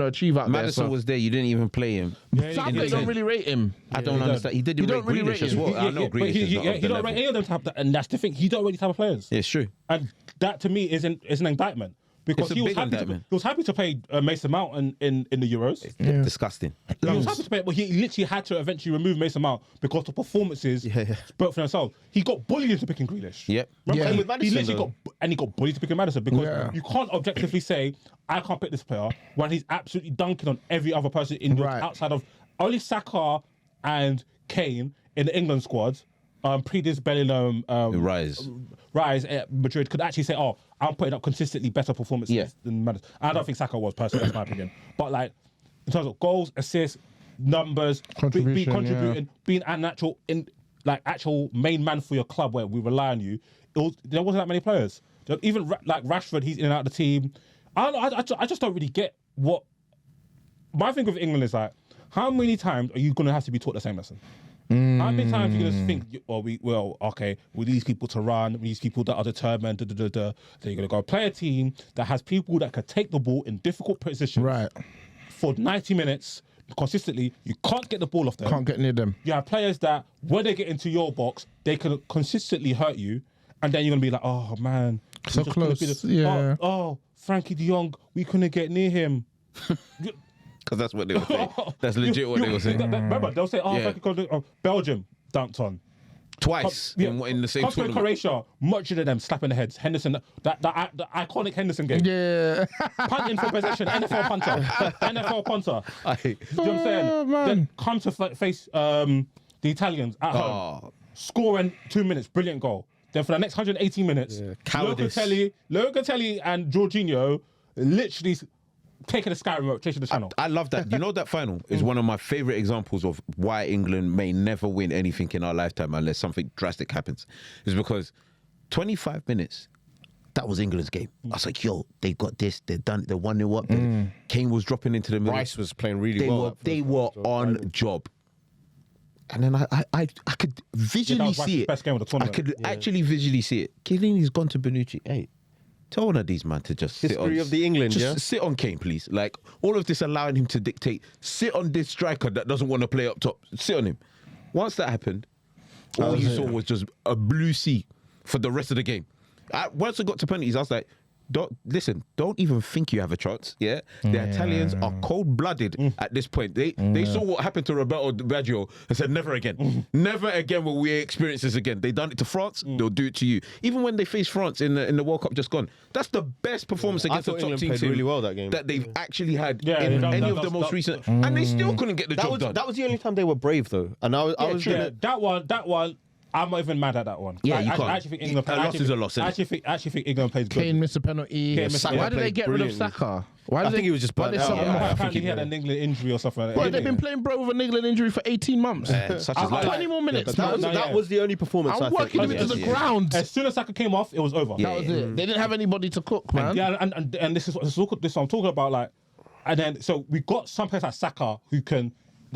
achieve out Madison there. was there. You didn't even play him. Southgate don't really rate him. I don't understand. He didn't You rate don't really Grealish rate as him. well. I know but Grealish is not he of the don't level. rate any of them type, and that's the thing. He don't really type of players. Yeah, it's true. And that to me is an indictment because It's a he was big happy indictment. he was happy to pay Mason Mount in the Euros. Disgusting. He was happy to pay, but he literally had to eventually remove Mason Mount because the performances spoke for themselves. He got bullied into picking Grealish. Yep. Remember? Yeah. He, With Maddison, he literally though. got bullied to picking Madison because Yeah. you can't objectively say I can't pick this player when he's absolutely dunking on every other person in Right. outside of only Saka and Kane in the England squad. Pre this Bellingham rise at Madrid could actually say, "Oh, I'm putting up consistently better performances than Madison." I don't think Saka was personally, that's my opinion. But like in terms of goals, assists, numbers, contributing, being an actual main man for your club where we rely on you, there wasn't that many players. Even like Rashford, he's in and out of the team. I just don't really get what. My thing with England is like, how many times are you going to have to be taught the same lesson? How many times are you going to think, we need these people to run, we need these people that are determined, Then you're going to go play a team that has people that can take the ball in difficult positions Right. for 90 minutes consistently. You can't get the ball off them. Can't get near them. You have players that, when they get into your box, they can consistently hurt you, and then you're going to be like, oh, man. So we just couldn't close, be yeah. Oh, Frankie de Jong, we couldn't get near him. Because that's what they were saying. That's legit what they were saying. Remember, they'll say, Yeah. Frankie, Belgium dunked on. Twice in the same Comes from tournament. Croatia, much of them slapping the heads. Henderson, the iconic Henderson game. Yeah. Punting for possession, NFL punter. NFL punter. You know what I'm saying? Oh, man. Then come to face the Italians at home. Oh, scoring 2 minutes, brilliant goal. Then for the next 118 minutes, Locatelli and Jorginho literally taking the sky remote, chasing the channel. I love that. You know, that final is one of my favourite examples of why England may never win anything in our lifetime unless something drastic happens. Is because 25 minutes, that was England's game. I was like, yo, they got this, they're done, they're 1-0 up. Kane was dropping into the middle. Rice was playing really well. They were on job. And then I could visually see it. Best game of the tournament. I could actually visually see it. Chiellini's gone to Bonucci. Hey, tell one of these man to just sit on. History of the England, just sit on Kane, please. Like, all of this allowing him to dictate. Sit on this striker that doesn't want to play up top. Sit on him. Once that happened, all you saw was just a blue sea for the rest of the game. Once it got to penalties, I was like, don't even think you have a chance. Yeah, the Italians are cold-blooded at this point. They saw what happened to Roberto Baggio and said, never again. Never again will we experience this again. They done it to France, they'll do it to you. Even when they faced France in the World Cup just gone, that's the best performance against the top England team played really well that game. that they've actually had in any of the most recent, and they still couldn't get the job done. That was the only time they were brave, though. And I was gonna. That one. I'm not even mad at that one. Yeah, you I can't. actually think England. A loss is a loss, I innit? actually think England plays good. Kane missed a penalty. Why did they get rid of Saka? I think he was just burnt out. Apparently he had an England injury or something like that. Well, they've been playing bro with an England injury for 18 months. Such as life. 20 more minutes. That was the only performance. I'm working him into the ground. As soon as Saka came off, it was over. That was it. They didn't have anybody to cook, man. Yeah, and this is what I'm talking about. Like, and then so we got some players like Saka who can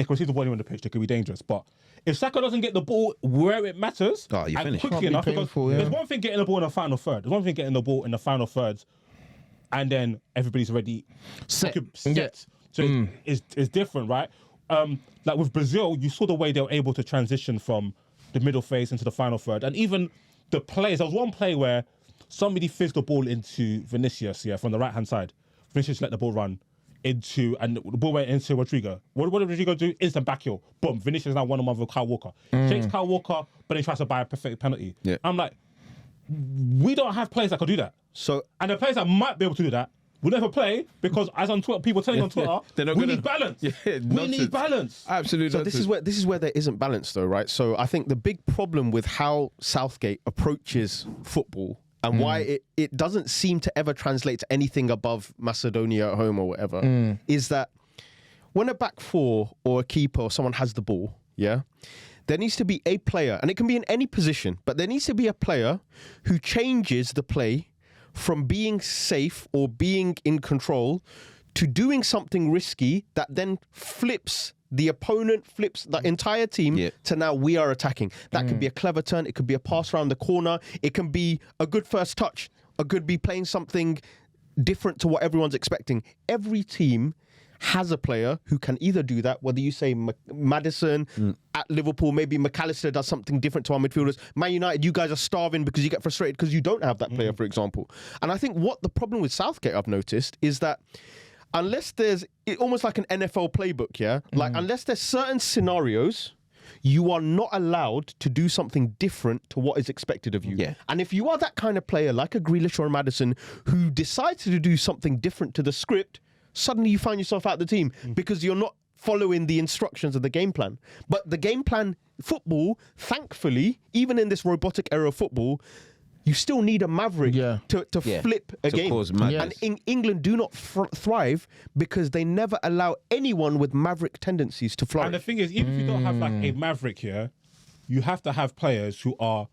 receive the ball on the pitch. They could be dangerous, but if Saka doesn't get the ball where it matters you're and finished. quickly enough, painful, because there's one thing getting the ball in the final third. There's one thing getting the ball in the final thirds, and then everybody's already Set. So it's different, right? Like with Brazil, you saw the way they were able to transition from the middle phase into the final third, and even the plays. There was one play where somebody fizzed the ball into Vinicius, from the right hand side. Vinicius let the ball run into, and the ball went into Rodrigo. What did Rodrigo do? Instant back heel. Boom. Vinicius is now 1-on-1 with Kyle Walker. Shakes Kyle Walker, but then he tries to buy a perfect penalty. Yeah. I'm like, we don't have players that could do that. And the players that might be able to do that will never play because, as on Twitter, people telling on Twitter, we need balance. We need balance. Absolutely. So this is where there isn't balance, though, right? So I think the big problem with how Southgate approaches football and why it doesn't seem to ever translate to anything above Macedonia at home or whatever is that when a back four or a keeper or someone has the ball, there needs to be a player, and it can be in any position, but there needs to be a player who changes the play from being safe or being in control to doing something risky that then flips the opponent, flips the entire team to now we are attacking. That could be a clever turn. It could be a pass around the corner. It can be a good first touch. It could be playing something different to what everyone's expecting. Every team has a player who can either do that, whether you say Maddison at Liverpool, maybe McAllister does something different to our midfielders. Man United, you guys are starving because you get frustrated because you don't have that player, for example. And I think what the problem with Southgate I've noticed is that unless there's almost like an NFL playbook, like unless there's certain scenarios, you are not allowed to do something different to what is expected of you. Yeah. And if you are that kind of player, like a Grealish or a Maddison, who decides to do something different to the script, suddenly you find yourself out of the team because you're not following the instructions of the game plan. But the game plan, football, thankfully, even in this robotic era of football, you still need a maverick to flip a game. And England do not thrive because they never allow anyone with maverick tendencies to flourish. And the thing is, even if you don't have like a maverick here, you have to have players who are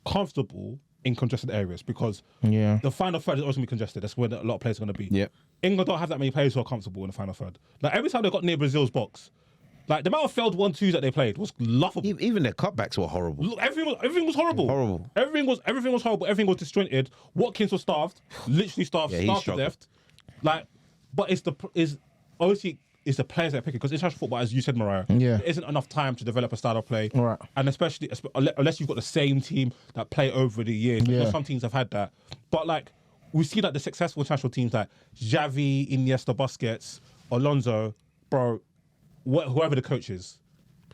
comfortable in congested areas because the final third is always going to be congested. That's where a lot of players are going to be. Yeah. England don't have that many players who are comfortable in the final third. Like every time they got near Brazil's box, like the amount of failed 1-2s that they played was laughable. Even their cutbacks were horrible. Look, everything was horrible. Horrible. Everything was horrible. Everything was disjointed. Watkins was starved, literally starved, starved to death. Like, but obviously it's the players that pick it because international football, as you said, Morayo, there isn't enough time to develop a style of play. Right. And especially unless you've got the same team that play over the years. Because some teams have had that. But like we see like the successful international teams like Xavi, Iniesta, Busquets, Alonso, bro. Whoever the coach is,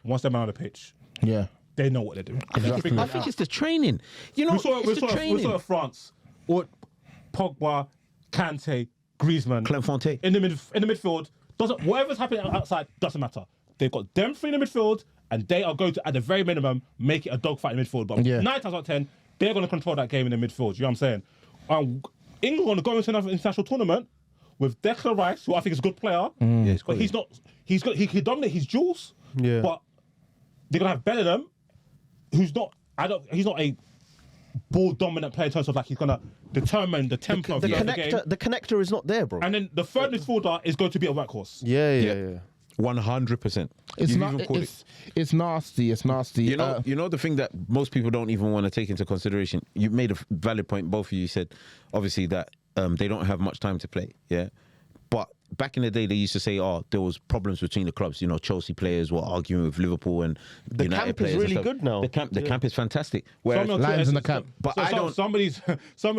once they're on the pitch, they know what they're doing. I think it's the training. You know, we saw France, or Pogba, Kante, Griezmann, Clemente in the midfield. Whatever's happening outside doesn't matter. They've got them three in the midfield, and they are going to, at the very minimum, make it a dogfight in midfield. But 9 times out of 10, they're going to control that game in the midfield. You know what I'm saying? England are going to go into another international tournament with Declan Rice, who I think is a good player, but he's not. He can dominate his duels, but they're going to have Bellingham, who's not. He's not a ball dominant player in terms of like he's going to determine the tempo of the game. The connector is not there, bro. And then the third midfielder is going to be a workhorse. Yeah. 100%. It's nasty. It's nasty. You know the thing that most people don't even want to take into consideration. You made a valid point. Both of you said, obviously, that they don't have much time to play. Yeah, but back in the day, they used to say, there was problems between the clubs. You know, Chelsea players were arguing with Liverpool, and the United camp players is really good now. The camp is fantastic. Whereas Lions in the camp. But I don't. Somebody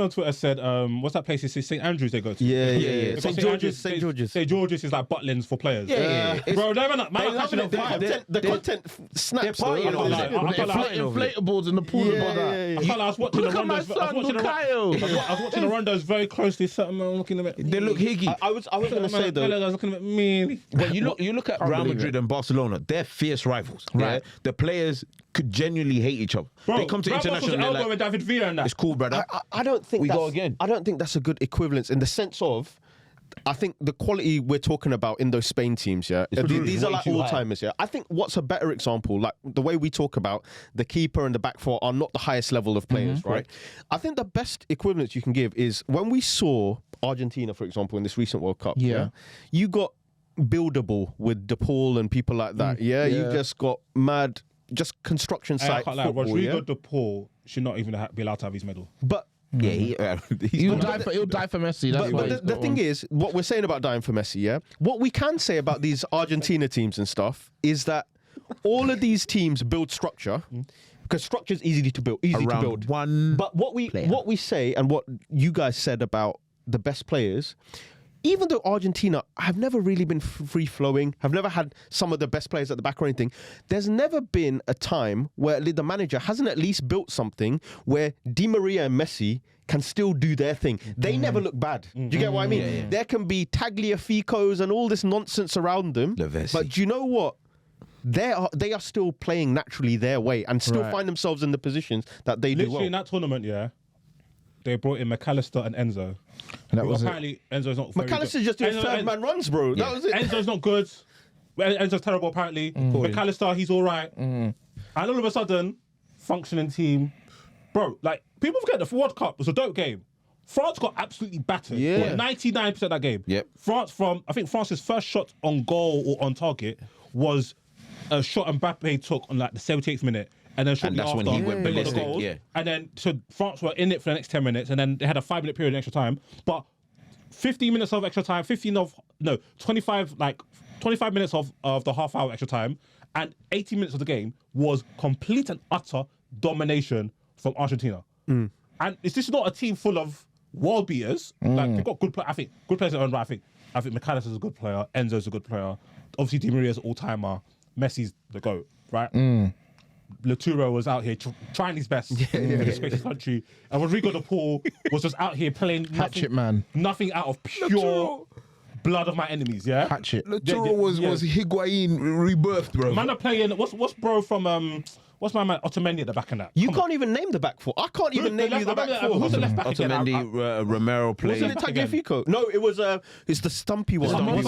on Twitter said, "What's that place? It's St Andrews they go to." Yeah. St George's. St George's is like Butlins for players. Yeah. Bro, man, catching up vibe. The content snaps. They're partying over there. Inflatables in the pool. I was watching the Rondos. I was watching the Rondos very closely. Something looking at me. They look higgy. I was going to say though. I was looking at me. But you look at Real Madrid and Barcelona. They're fierce rivals. Right. Yeah? The players could genuinely hate each other. Bro, they come to international. Elbow Like, with David Villa and that. it's cool, brother. I don't think We that's, go again. I don't think that's a good equivalence in the sense of. I think the quality we're talking about in those Spain teams, these are like all-timers, I think what's a better example, like the way we talk about the keeper and the back four are not the highest level of players, right? I think the best equivalence you can give is when we saw Argentina, for example, in this recent World Cup, you got buildable with DePaul and people like that, You just got mad, just construction site football, Rodrigo DePaul should not even be allowed to have his medal. But He'll die for Messi. That's why but the thing is, what we're saying about dying for Messi, what we can say about these Argentina teams and stuff is that all of these teams build structure because structure is easy to build. One but what we say and what you guys said about the best players. Even though Argentina have never really been free-flowing, have never had some of the best players at the back or anything, there's never been a time where the manager hasn't at least built something where Di Maria and Messi can still do their thing. They never look bad. Do you get what I mean? Yeah. There can be Tagliaficos and all this nonsense around them. But do you know what? They are still playing naturally their way and still find themselves in the positions that they do well. Literally in that tournament, they brought in McAllister and Enzo. And that was apparently Enzo's not very McAllister's good. just doing third man runs, bro. That was it. Enzo's not good. Enzo's terrible apparently. McAllister, he's all right. And all of a sudden, functioning team. Bro, like, people forget the World Cup was a dope game. France got absolutely battered. 99% of that game. Yep. I think France's first shot on goal or on target was a shot Mbappe took on like the 78th minute. And then shortly that's after, when he went they got the ballistic, goals. And then, so France were in it for the next 10 minutes, and then they had a 5-minute period in extra time. But 15 minutes of extra time, 25 minutes of the half-hour extra time, and 80 minutes of the game was complete and utter domination from Argentina. And this is not a team full of world beaters. Like, they've got good players. I think good players in their own right. I think McAllister's a good player. Enzo's a good player. Obviously, Di Maria's an all-timer. Messi's the GOAT, right? Laturo was out here trying his best to disgrace his country, and Rodrigo DePaul was just out here playing nothing out of pure blood of my enemies. Hatchet. Laturo was Higuain rebirthed, bro. Man are playing. What's bro from what's my man Otamendi at the back of that? You can't even name the back four. I can't even name you the back four. Who's the left back again? Otamendi, Romero played. Wasn't it Tagliafico? No, it was it's the stumpy one. Acuna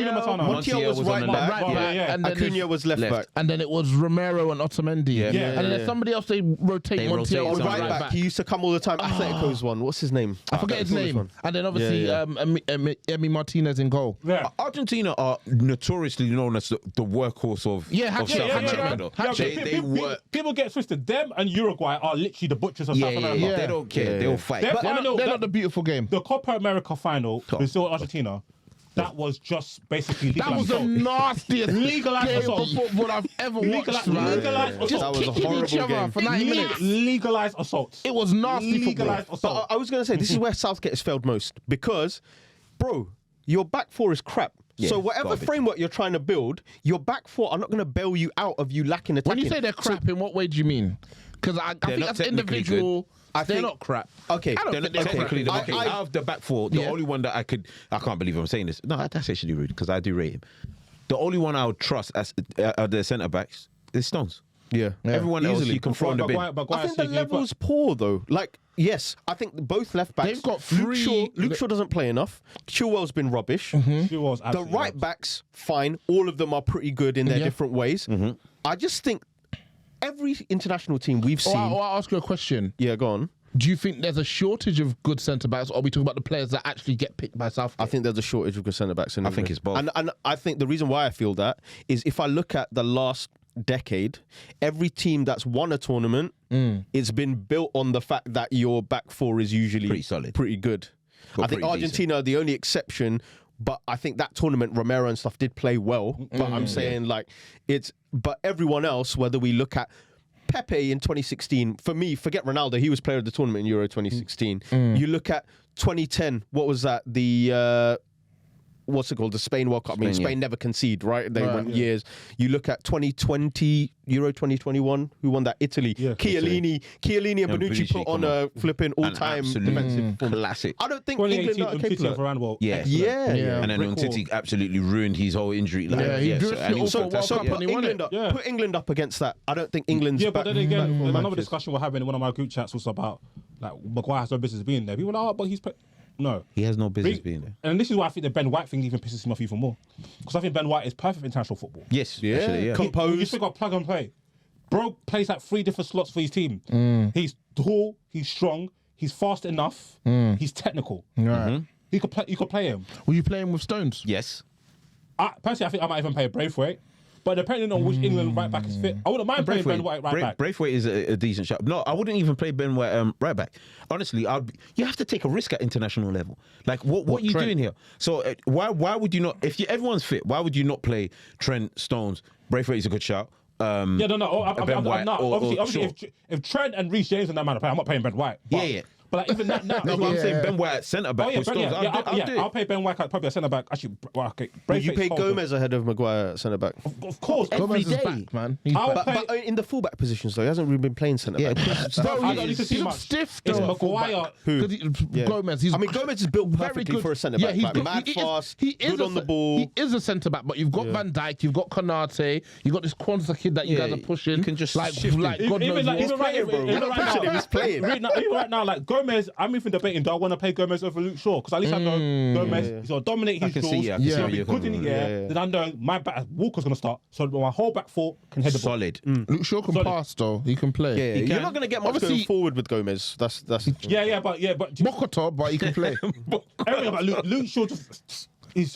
Montiel was right back. And Acuna was left back. And then it was Romero and Otamendi. And then there's somebody else they rotate Montiel right back. He used to come all the time. Atletico's one. What's his name? I forget his name. And then obviously Emi Martinez in goal. Argentina are notoriously known as the workhorse of They work. People get twisted. Them and Uruguay are literally the butchers of South America. They don't care. They'll fight. They're not the beautiful game. The Copa America final, Brazil Argentina, that was just basically legalized. That was the nastiest legalized game assault. of football I've ever watched. Legalized assault. Just kicking each other for 90 minutes. Legalized assault. It was nasty legalized football. assault. But I was going to say, this is where Southgate has failed most because, bro, your back four is crap. So whatever framework you're trying to build, your back four are not going to bail you out of you lacking attacking. When you say they're crap, in what way do you mean? Because I think not as individual, they're not crap. Okay, They're not technically out of the back four. The only one that I can't believe I'm saying this. No, that's actually rude because I do rate him. the only one I would trust as the centre backs is Stones. Yeah. Everyone else you can throw in the bin. I think the level's poor though. Like, yes, I think both left backs. They've got three. Luke Shaw doesn't play enough. Chilwell's been rubbish. The right backs, fine. All of them are pretty good in their different ways. I just think every international team we've seen. I'll ask you a question. Yeah, go on. Do you think there's a shortage of good centre backs, or are we talking about the players that actually get picked by Southgate? I think there's a shortage of good centre backs. I think it's both. And I think the reason why I feel that is if I look at the last decade, every team that's won a tournament, it's been built on the fact that your back four is usually pretty solid, pretty good. I think Argentina are the only exception, but I think that tournament Romero and stuff did play well. But I'm saying like but everyone else, whether we look at Pepe in 2016, for me, forget Ronaldo, he was player of the tournament in Euro 2016. You look at 2010, what was that? The what's it called? The Spain World Cup. Spain never concede, right? They went years. You look at 2020, Euro 2021, who won that? Italy. Yeah, Chiellini and Bonucci put on a flipping all-time defensive classic. I don't think England are capable. Yeah. And then Umtiti absolutely ruined his whole injury. Put England up against that. I don't think England's but then again, another discussion we're having in one of my group chats was about like Maguire has no business being there. People are like, but he's... No. He has no business being there. And this is why I think the Ben White thing even pisses him off even more. Because I think Ben White is perfect for international football. Yes. Yeah. Composed. You still got plug and play. Bro plays like 3 different slots for his team. He's tall, he's strong, he's fast enough, he's technical. Right. You could play him. Will you play him with Stones? Yes. Personally, I think I might even play Braithwaite. But depending on which England right back is fit, I wouldn't mind playing Ben White right back. Braithwaite is a decent shot. No, I wouldn't even play Ben White right back. Honestly, you have to take a risk at international level. Like, what are you doing here? So why would you not? If everyone's fit, why would you not play Trent, Stones? Braithwaite is a good shout. I'm not. Obviously, if Trent and Reece James and that man are playing, I'm not playing Ben White. But like, even that now, no, but I'm saying Ben White at centre back. I'll play Ben White probably at centre back. Actually, okay. Would you pay Gomez ahead of Maguire at centre back? Of course, every day, back, man. But in the fullback positions though, he hasn't really been playing centre back. He looks stiff. It's Maguire. Gomez. Gomez is built perfectly for a centre back. He's mad fast, good on the ball. He is a centre back, but you've got Van Dijk, you've got Konate, you've got this Kwanzaa kid that you guys are pushing. You can just shift like God knows what. He's playing. Even right now, like Gomez, I'm even debating, do I want to play Gomez over Luke Shaw? Because at least I know Gomez, he's going to dominate his draws, he's going to be good in the air. Then I know my back, Walker's going to start, so my whole back four can head the ball. Solid. Luke Shaw can pass though, he can play. You're not going to get much going forward with Gomez. That's but Mokoto, but he can play. Everything about Luke Shaw just... He's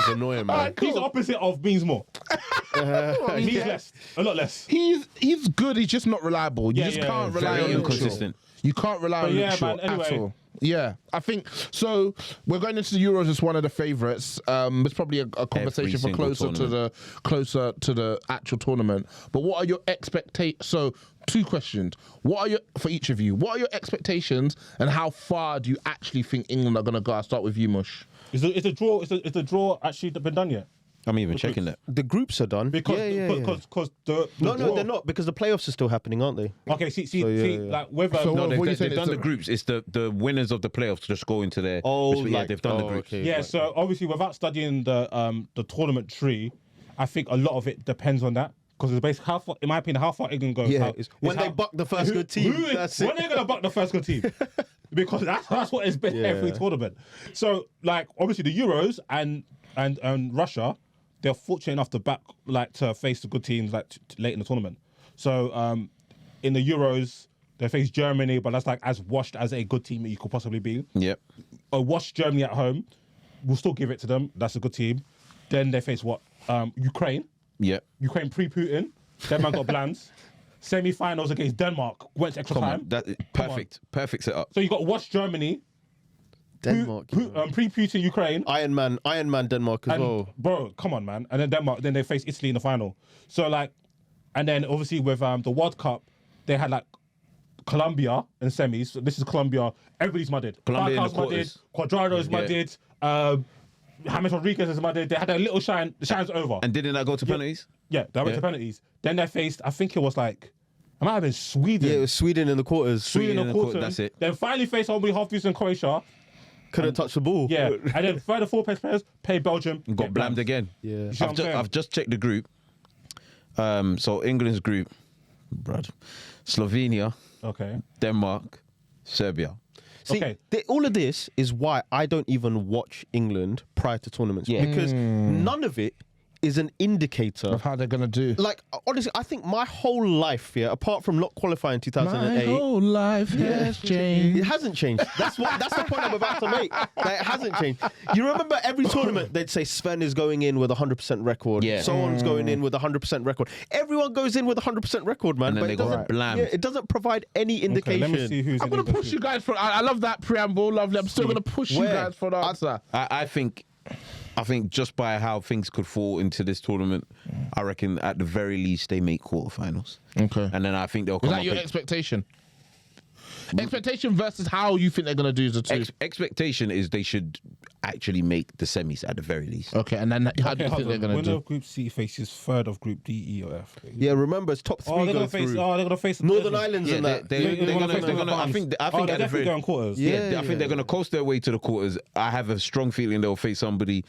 annoying, man. He's the opposite of Beansmore. He's less, a lot less. He's good, he's just not reliable. You just can't rely on inconsistent. You can't rely on Luke Shaw at all. Yeah, I think so. We're going into the Euros as one of the favourites. It's probably a conversation for closer to the actual tournament. But what are your expectations? So, 2 questions. For each of you? What are your expectations, and how far do you actually think England are going to go? I'll start with you, Mush. Is the draw actually been done yet? I'm even checking that. The groups are done. Because No, they're not, because the playoffs are still happening, aren't they? Okay, like whether they've done the groups. It's the winners of the playoffs just go into their. They've done the groups. Okay, yeah, so obviously without studying the tournament tree, I think a lot of it depends on that. Because it's basically how far, in my opinion, how far England goes. Yeah, when they buck the first good team. When they're going to buck the first good team. Because that's what it's been every tournament. So, like, obviously the Euros and Russia, they're fortunate enough to face the good teams late in the tournament. So, in the Euros, they face Germany, but that's like as washed as a good team that you could possibly be. Yep. A washed Germany at home, we'll still give it to them. That's a good team. Then they face Ukraine. Yeah. Ukraine pre-Putin. That man got blands. Semi-finals against Denmark. Went to extra time. Perfect setup. So you got watch Germany. Denmark. Pre-Putin Ukraine. Iron Man Denmark as well. Bro, come on, man. And then Denmark. Then they face Italy in the final. So and then obviously with the World Cup, they had Colombia in semis. So this is Colombia. Everybody's mudded. Colombia in the quarters. Cuadrado's mudded. James Rodriguez is mudded. They had a little shine. The shine's over. And didn't that go to penalties? Yeah, they went to penalties. Then they faced, I think it was it might have been Sweden. Yeah, it was Sweden in the quarters. Sweden in the quarters. That's it. Then finally faced only half decent Croatia. Couldn't touch the ball. Yeah, and then further 4 players play Belgium. Got get blamed again. Yeah. You see what I'm saying? I've just checked the group. So England's group, Brad, Slovenia, Okay. Denmark, Serbia. See, Okay. all of this is why I don't even watch England prior to tournaments Yeah. because none of it is an indicator Of how they're gonna do. Like, honestly, I think my whole life, apart from not qualifying in 2008, My whole life has changed. it hasn't changed. That's the point I'm about to make. That it hasn't changed. You remember every tournament they'd say Sven is going in with a 100% record. Yeah. So on's going in with a 100% record. Everyone goes in with a 100% record, man. And then but they it got doesn't. blamed. Yeah, it doesn't provide any Okay, indication. let me see who's I'm in gonna England's push you group. guys for. I love that preamble. Lovely. I'm still gonna push you Where? guys for the answer. I think just by how things could fall into this tournament, I reckon at the very least they make quarterfinals. Okay. And then I think they'll Is come that up your with- expectation? Expectation versus how you think they're gonna do is the two. expectation is they should actually make the semis at the very least. Okay, and then how do you think they're gonna Winner do? of Group C faces third of Group D, E, or F. Yeah, remember it's top 3 Oh, they're go gonna face. through. Oh, they're gonna face Northern Islands and that. they're gonna. I think they're at the definitely very. going quarters. I think they're gonna coast their way to the quarters. I have a strong feeling they'll face somebody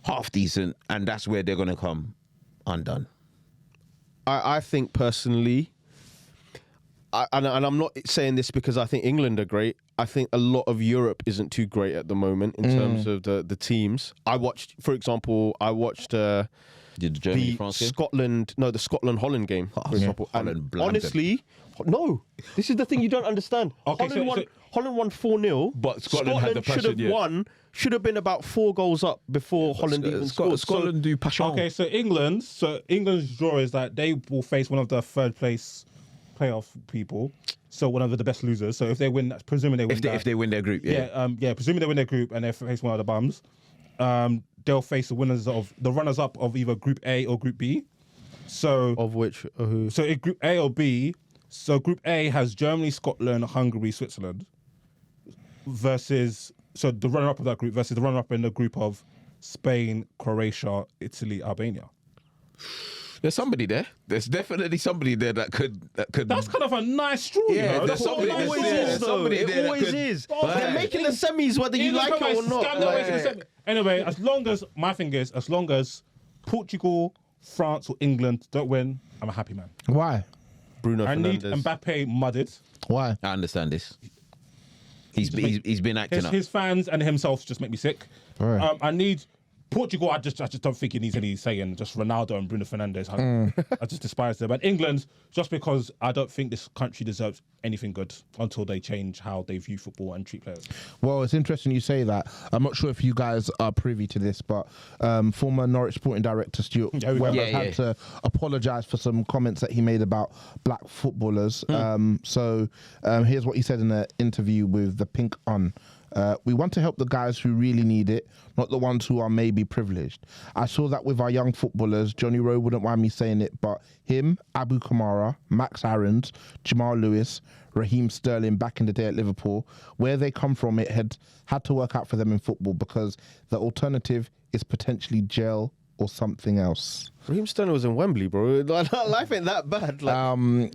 half decent, and that's where they're gonna come undone. I think personally, and I'm not saying this because I think England are great. I think a lot of Europe isn't too great at the moment in terms of the teams. For example, I watched Did Germany, the France game? the Scotland-Holland game, for example. Holland And blamed honestly, no, this is the thing you don't understand. Okay, Holland won 4-0, But Scotland had the passion, should have been about 4 goals up before Holland even scored. Scotland do passion. Okay, so England's draw is that they will face one of the third place playoff people. So one of the best losers. So if they win, presuming they win, If they win their group, presuming they win their group and they face one of the bums, they'll face the runners-up of either Group A or Group B. So Of which, who? So in Group A or B, so Group A has Germany, Scotland, Hungary, Switzerland versus, so the runner-up of that group versus the runner-up in the group of Spain, Croatia, Italy, Albania. There's somebody there. There's definitely somebody there that could. That's kind of a nice straw, Yeah, you know? there's That's somebody- a nice Always there's straw. is, though. somebody It there that always could- is. Right. They're making the semis whether you Even like come it or and not. stand away from the Like, semi. Anyway, as long as Portugal, France, or England don't win, I'm a happy man. Why? Bruno I need Fernandes. Mbappe mudded. Why? I understand this. He's been acting up. His fans and himself just make me sick. Right. I need Portugal. I just don't think he needs any saying. Just Ronaldo and Bruno Fernandes. I just despise them. And England, just because I don't think this country deserves anything good until they change how they view football and treat players. Well, it's interesting you say that. I'm not sure if you guys are privy to this, but former Norwich Sporting director Stuart Yeah, we got Webber that. had to apologise for some comments that he made about black footballers. So here's what he said in an interview with The Pink On. We want to help the guys who really need it, not the ones who are maybe privileged. I saw that with our young footballers. Johnny Rowe wouldn't mind me saying it, but him, Abu Kamara, Max Aarons, Jamal Lewis, Raheem Sterling back in the day at Liverpool, where they come from, it had to work out for them in football because the alternative is potentially jail or something else. Raheem Sterling was in Wembley, bro. Life ain't that bad. Like,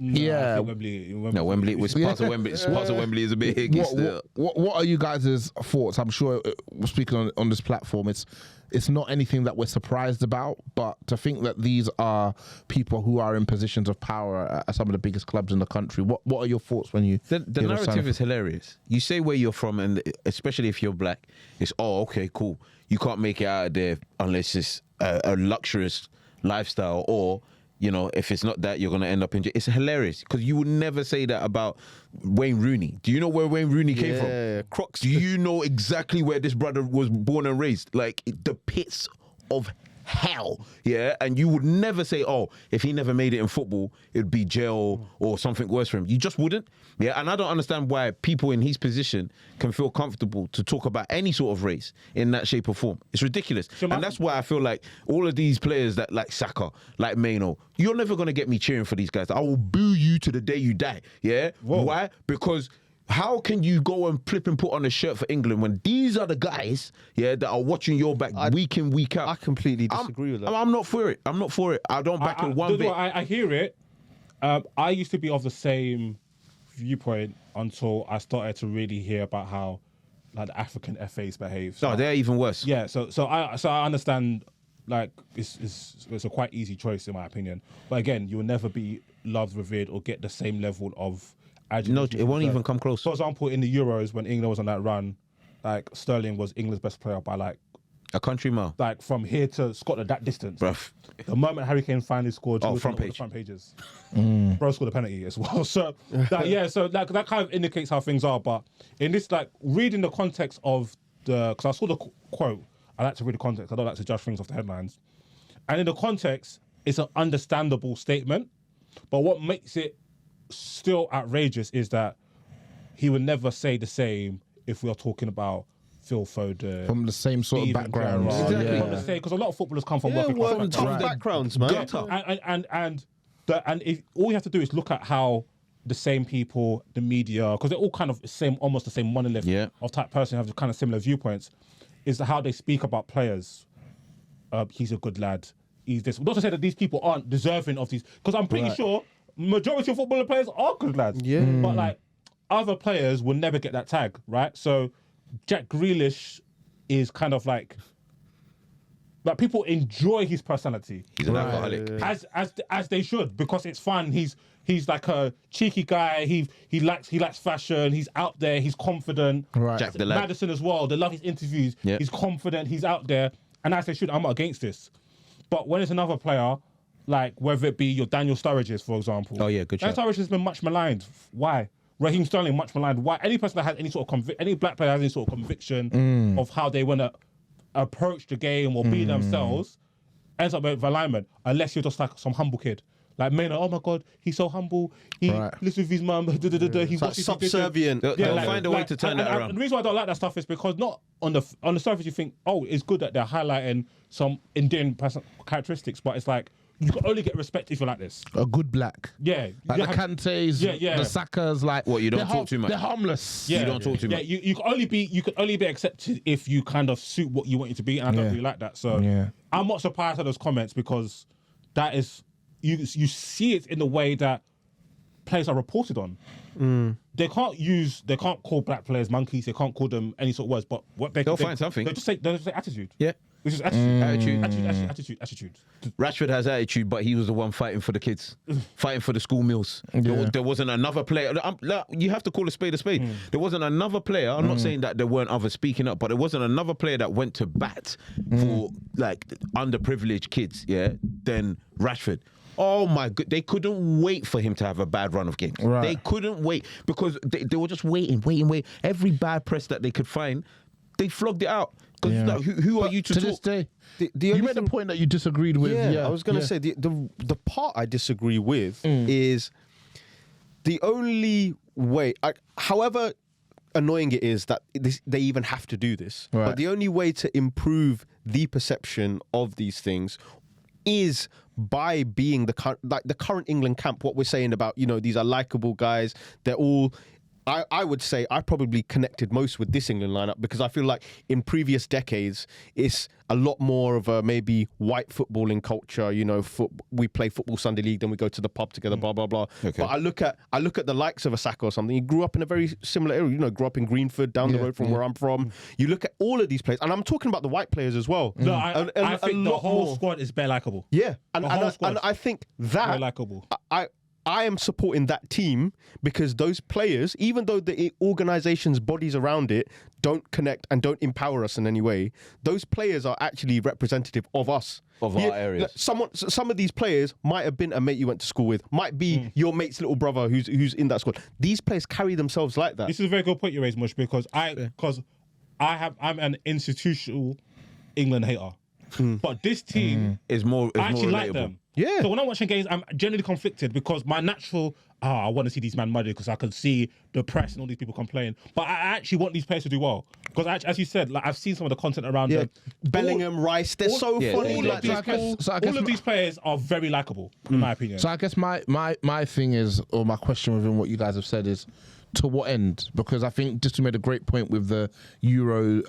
Yeah. I think Wembley No, Wembley was parts of Wembley. Parts of Wembley is a bit higgy still. What are you guys' thoughts? I'm sure we're speaking on this platform. It's not anything that we're surprised about, but to think that these are people who are in positions of power at some of the biggest clubs in the country. What are your thoughts when you The hear those narrative kind of- is hilarious. You say where you're from, and especially if you're black, it's okay, cool. You can't make it out of there unless it's a luxurious lifestyle, or if it's not that, you're gonna end up in jail. It's hilarious because you would never say that about Wayne Rooney. Do you know where Wayne Rooney came from? Crocs. Do you know exactly where this brother was born and raised? Like the pits of hell, yeah. And you would never say, if he never made it in football, it'd be jail or something worse for him. You just wouldn't, yeah. And I don't understand why people in his position can feel comfortable to talk about any sort of race in that shape or form. It's ridiculous, and that's why I feel like all of these players that like Saka, like Maino, you're never gonna get me cheering for these guys. I will boo you to the day you die, yeah. Whoa. Why? Because how can you go and flip and put on a shirt for England when these are the guys, that are watching your back week in, week out? I completely disagree with that. I'm not for it. I'm not for it. I don't back it one bit. I hear it. I used to be of the same viewpoint until I started to really hear about how like the African FAs behave. No, they're even worse. Yeah, so I understand. Like it's a quite easy choice in my opinion, but again, you will never be loved, revered, or get the same level of adulation. No, it won't even come close. For example, in the Euros when England was on that run, like Sterling was England's best player by like a country mile. Like from here to Scotland, that distance. Bruv. The moment Harry Kane finally scored, front page. the front pages. Bro scored a penalty as well. So that kind of indicates how things are. But in this, like reading the context of because I saw the quote. I like to read the context. I don't like to judge things off the headlines. And in the context, it's an understandable statement. But what makes it still outrageous is that he would never say the same if we are talking about Phil Foden. From the same sort of Steven background. Gerrard. Exactly. From the same, because a lot of footballers come from working class Tough backgrounds. backgrounds, man. And if all you have to do is look at how the same people, the media, because they're all kind of almost the same monolith of type person, have kind of similar viewpoints, is how they speak about players. He's a good lad. He's this. Not to say that these people aren't deserving of these, because I'm pretty sure majority of footballer players are good lads. Yeah. But like other players will never get that tag, right? So Jack Grealish is kind of like people enjoy his personality. He's an alcoholic. As they should, because it's fun. He's like a cheeky guy. He likes fashion. He's out there. He's confident. Right. Jack the lad. Madison as well. They love his interviews. Yeah. He's confident. He's out there. And as they should, I'm not against this. But when it's another player, like whether it be your Daniel Sturridge, for example. Oh, yeah, good Daniel shout. Sturridge has been much maligned. Why? Raheem Sterling much maligned. Why? Any person that has any sort of any black player has any sort of conviction of how they want to approach the game or be themselves ends up with alignment, unless you're just like some humble kid. Like Maynard, oh my God, he's so humble. He lives with his mum. He's Like subservient. They'll find a way to turn that around. And the reason why I don't like that stuff is because not on the surface you think, oh, it's good that they're highlighting some endearing characteristics, but it's like you can only get respect if you're like this. A good black. Yeah, Like the Kantes, the Sakas, like What, you don't they're talk too much? They're harmless. Yeah, You don't talk too much. Yeah, you can only be accepted if you kind of suit what you want you to be, and I don't really like that. So I'm not surprised at those comments because that is you see it in the way that players are reported on. They can't call black players monkeys. They can't call them any sort of words. But what they'll find something. They'll just say attitude. Yeah. Which is attitude. Attitude. Attitude. Rashford has attitude, but he was the one fighting for the kids, fighting for the school meals. There wasn't another player. You have to call a spade a spade. There wasn't another player. I'm not saying that there weren't others speaking up, but there wasn't another player that went to bat for like underprivileged kids. Yeah, than Rashford. Oh my God, they couldn't wait for him to have a bad run of games. Right. They couldn't wait because they were just waiting. Every bad press that they could find, they flogged it out. Because like, who are you to talk? This day, The you only made a thing- point that you disagreed with. I was going to say the part I disagree with is the only way. However annoying it is that they even have to do this, Right. but the only way to improve the perception of these things is by being the current England camp. What we're saying about these are likable guys. They're all. I would say I probably connected most with this England lineup because I feel like in previous decades it's a lot more of a maybe white footballing culture. We play football Sunday league, then we go to the pub together, blah blah blah. Okay. But I look at the likes of a Saka or something. He grew up in a very similar area. Grew up in Greenford, down the road from where I'm from. You look at all of these players, and I'm talking about the white players as well. No, I think the lot whole more. squad is bare likable. Yeah, and The whole squad. I think Very that likable. I am supporting that team because those players, even though the organization's bodies around it don't connect and don't empower us in any way, those players are actually representative of us. Of our areas. Some of these players might have been a mate you went to school with, might be your mate's little brother who's in that squad. These players carry themselves like that. This is a very good point you raised, Mush, because I'm an institutional England hater. But this team Is more. I actually like relatable. them. Yeah. So when I'm watching games, I'm generally conflicted because my natural, I want to see these men muddy because I can see the press and all these people complain. But I actually want these players to do well because, as you said, like I've seen some of the content around them. Bellingham, Rice, they're so funny. All of these players are very likable, in my opinion. So I guess my thing is, or my question within what you guys have said is, to what end? Because I think Disu made a great point with the Euro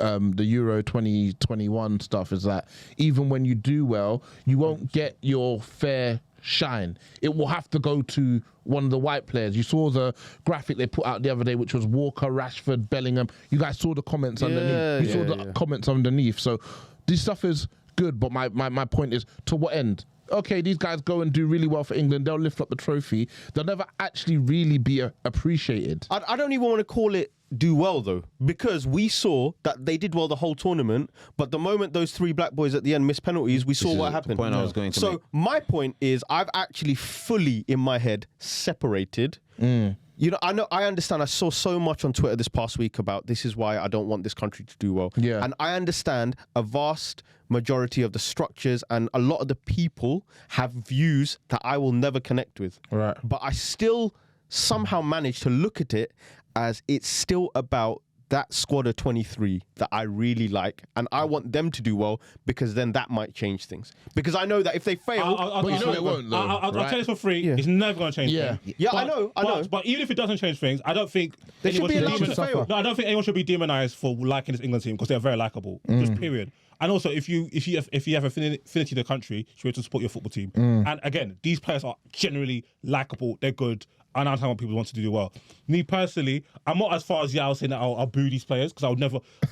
2021 stuff. Is that even when you do well, you won't get your fair shine, it will have to go to one of the white players. You saw the graphic they put out the other day, which was Walker, Rashford, Bellingham. You guys saw the comments underneath. You saw the comments underneath. So this stuff is good, but my point is, to what end? Okay, these guys go and do really well for England. They'll lift up the trophy. They'll never actually really be appreciated. I don't even want to call it do well, though, because we saw that they did well the whole tournament, but the moment those 3 black boys at the end missed penalties, we saw what happened. The point I was going to make. So my point is, I've actually fully, in my head, separated. You know, I understand. I saw so much on Twitter this past week about this is why I don't want this country to do well. Yeah. And I understand a vast majority of the structures and a lot of the people have views that I will never connect with. Right. But I still somehow manage to look at it as it's still about that squad of 23 that I really like, and I want them to do well, because then that might change things. Because I know that if they fail, but you know it won't, though, I'll right? tell you for free, it's never going to change things. Yeah, I know. But even if it doesn't change things, I don't think They should anyone be allowed to demonize- fail. No, I don't think anyone should be demonized for liking this England team, because they're very likable. Just period. And also, if you have affinity to the country, you should be able to support your football team. And again, these players are generally likable. They're good. I understand what people want to do well. Me personally, I'm not as far as Yao saying that I'll boo these players, because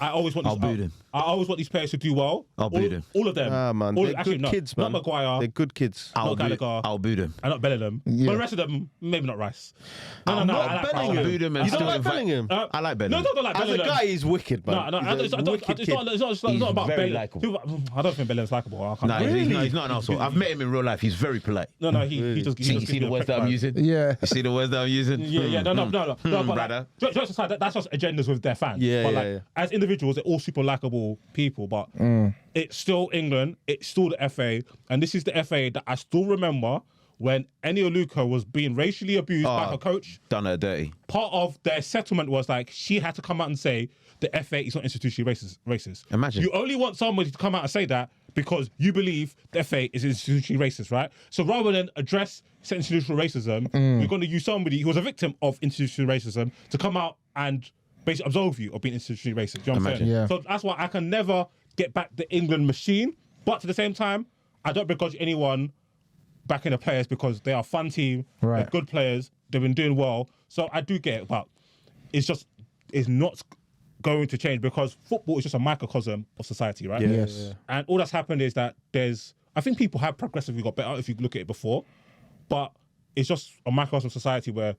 I always want. I'll boo them. I always want these players to do well. I'll boo them. All of them. Ah, man, they're good kids, man. Not Maguire. They're good kids. Not Gallagher. I'll boo them. And not Bellingham. But the rest of them, maybe not Rice. No, not I like Bellingham. I'll boo them and You don't still like invite- Bellingham? I like Bellingham. No, don't like As a Bellingham. guy, he's wicked, man. No, He's a wicked kid. it's not He's about very Bellingham. likeable. I don't think Bellingham's likable. I can't- Nah, he's not an asshole. I've met him in real life. He's very polite. No, he does. You see the words that I'm using? Yeah. You see the words that I'm using? Yeah, no. But brother. like, jokes aside, that's just agendas with their fans. Yeah, but yeah, like, yeah. as individuals, they're all super likable people. But it's still England. It's still the FA, and this is the FA that I still remember when Eni Oluka was being racially abused by her coach. Done her dirty. Part of their settlement was like she had to come out and say the FA is not institutionally racist. Imagine. You only want somebody to come out and say that because you believe the FA is institutionally racist, right? So rather than address institutional racism, you're going to use somebody who was a victim of institutional racism to come out and basically absolve you of being institutionally racist. Do you know what I'm saying? Yeah. So that's why I can never get back the England machine. But at the same time, I don't begrudge anyone backing the players because they are a fun team, Right. they're good players, they've been doing well. So I do get it, but it's not going to change because football is just a microcosm of society, right? Yes. And all that's happened is that I think people have progressively got better if you look at it before, but it's just a microcosm of society where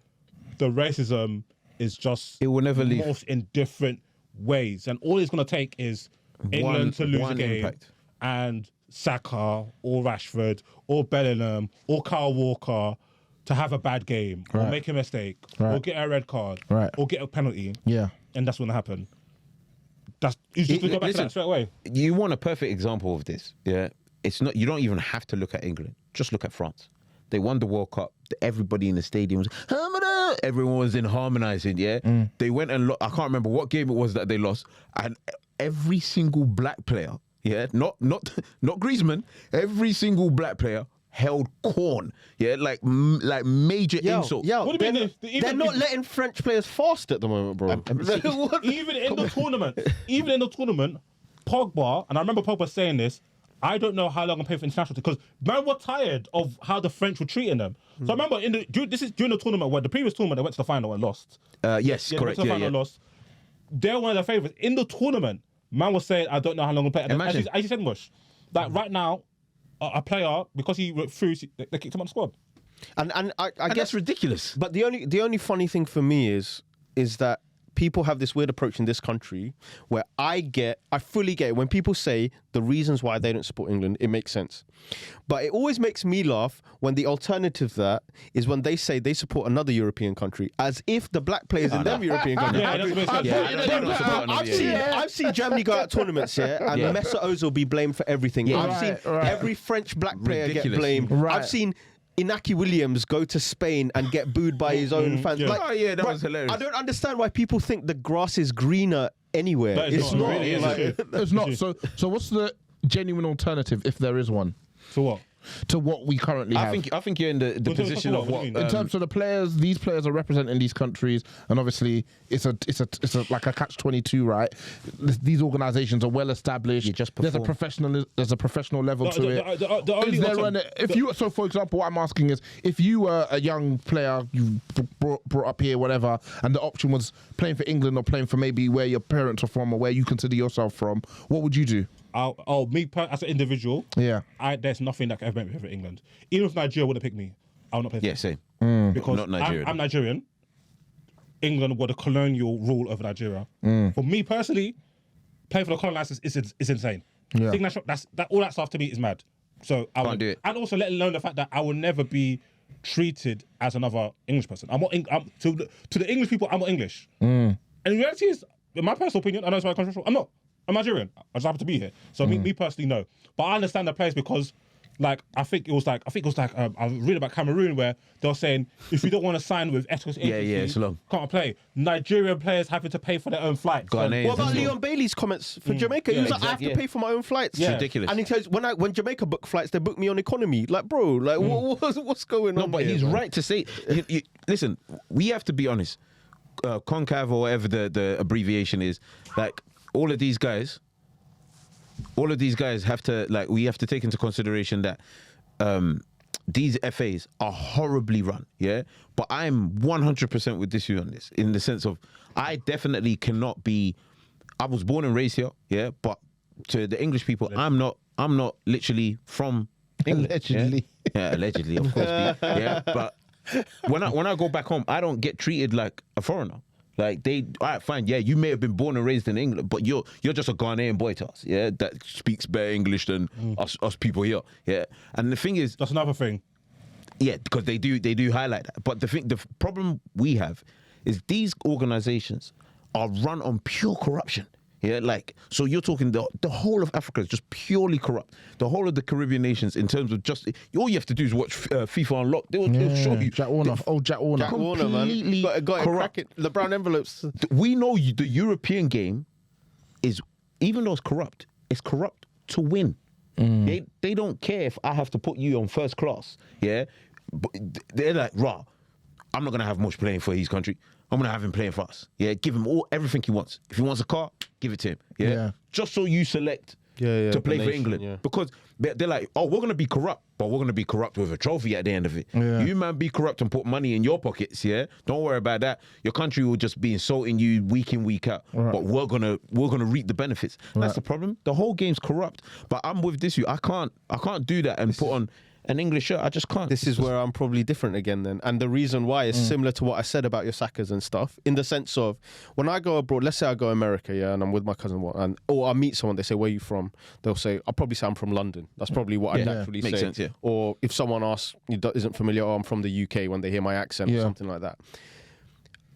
the racism is just It will never leave. morphed in different ways. And all it's going to take is England to lose a one game impact. and Saka or Rashford or Bellingham or Kyle Walker to have a bad game or make a mistake or get a red card or get a penalty. Yeah. And that's going to happen. You just go back to Listen, that straight away. You want a perfect example of this, yeah? It's not. You don't even have to look at England. Just look at France. They won the World Cup. Everybody in the stadium was, everyone was in harmonizing, yeah? They went and I can't remember what game it was that they lost. And every single black player, yeah, not Griezmann, every single black player held corn, yeah, like major insults. What do you mean? They're not letting French players fast at the moment, bro. Even in the tournament, Pogba, and I remember Pogba saying this, I don't know how long I'm paying for international because man were tired of how the French were treating them. So I remember this is during the tournament where the previous tournament they went to the final and lost. Yes, They went correct. to the final and lost. They're one of their favourites. In the tournament, man was saying, I don't know how long I'm playing. Imagine. As you said, Mush, like right now, a player, because he refused, they kicked him out of the squad. And I And guess that's ridiculous. But the only funny thing for me is that people have this weird approach in this country where I fully get it. When people say the reasons why they don't support England, it makes sense. But it always makes me laugh when the alternative to that is when they say they support another European country, as if the black players in them European countries. Yeah, that's what it says. I've seen Germany go out tournaments here, and Mesut Ozil be blamed for everything. Yeah. I've seen every French black player Ridiculous. get blamed. Right. I've seen Inaki Williams go to Spain and get booed by his own fans. Yeah. Oh, yeah, that was hilarious. I don't understand why people think the grass is greener anywhere. That is It's not. not. Really, is like- it? It's not. So what's the genuine alternative if there is one? So what? to what we currently have. I think you're in the position of what in terms of the players, these players are representing these countries, and obviously it's a like a catch-22, right? These organisations are well established. There's a professional level to it. So for example, what I'm asking is, if you were a young player, you brought up here, whatever, and the option was playing for England or playing for maybe where your parents are from or where you consider yourself from, what would you do? As an individual, there's nothing that can ever make me play for England. Even if Nigeria would have picked me, I would not play for same. Because not Nigerian. I'm Nigerian. England were the colonial rule over Nigeria. For me personally, playing for the colonizers is insane. Yeah. All that stuff to me is mad. So I would do it. And also let alone the fact that I will never be treated as another English person. To the English people, I'm not English. And the reality is, in my personal opinion, I know it's very controversial, I'm not. I'm Nigerian. I just happen to be here. So me personally, no. But I understand the players because, like, I think it was like I read about Cameroon where they were saying if you don't want to sign with Ethos agency, it's long. Can't play. Nigerian players having to pay for their own flights. What about Leon Bailey's comments for Jamaica? He was like, I have to pay for my own flights. Yeah. Ridiculous. And he says when Jamaica book flights, they book me on economy. Like, bro, like what's going on? No, but here, he's man? right to say. Listen, we have to be honest. CONCAV or whatever the abbreviation is, like all of these guys have to, like, we have to take into consideration that these FAs are horribly run, yeah? But I'm 100% with Disu on this, in the sense of I definitely cannot be, I was born and raised here, yeah? But to the English people, I'm not literally from England. Allegedly. Yeah, allegedly, of course. Yeah, but when I go back home, I don't get treated like a foreigner. Like all right, fine, yeah, you may have been born and raised in England, but you're just a Ghanaian boy to us, yeah, that speaks better English than us people here, yeah. And the thing is, That's another thing. yeah, because they do highlight that. But the problem we have is these organisations are run on pure corruption. Yeah, like, so you're talking the whole of Africa is just purely corrupt. The whole of the Caribbean nations, in terms of just, all you have to do is watch FIFA Unlocked. They'll show you. Jack Warner. Jack Warner. Jack Warner, man. Completely Got corrupt. the brown envelopes. We know the European game is, even though it's corrupt to win. They don't care if I have to put you on first class. Yeah, but they're like, rah, I'm not gonna have much playing for his country. I'm gonna have him playing for us. Yeah, give him everything he wants. If he wants a car, give it to him. Yeah, just so you select to play for England, because they're like, oh, we're gonna be corrupt, but we're gonna be corrupt with a trophy at the end of it. You man be corrupt and put money in your pockets. Yeah, don't worry about that. Your country will just be insulting you week in, week out. But we're gonna reap the benefits. That's the problem. The whole game's corrupt. But I'm with this. I can't do that and put on an English shirt. I just can't. This is where I'm probably different again then. And the reason why is similar to what I said about your Sakas and stuff, in the sense of when I go abroad, let's say I go to America, yeah, and I'm with my cousin, or I meet someone, they say, where are you from? They'll say, I'll probably say I'm from London. That's probably what I'd actually Makes say. sense, yeah. Or if someone asks, isn't familiar, I'm from the UK, when they hear my accent or something like that.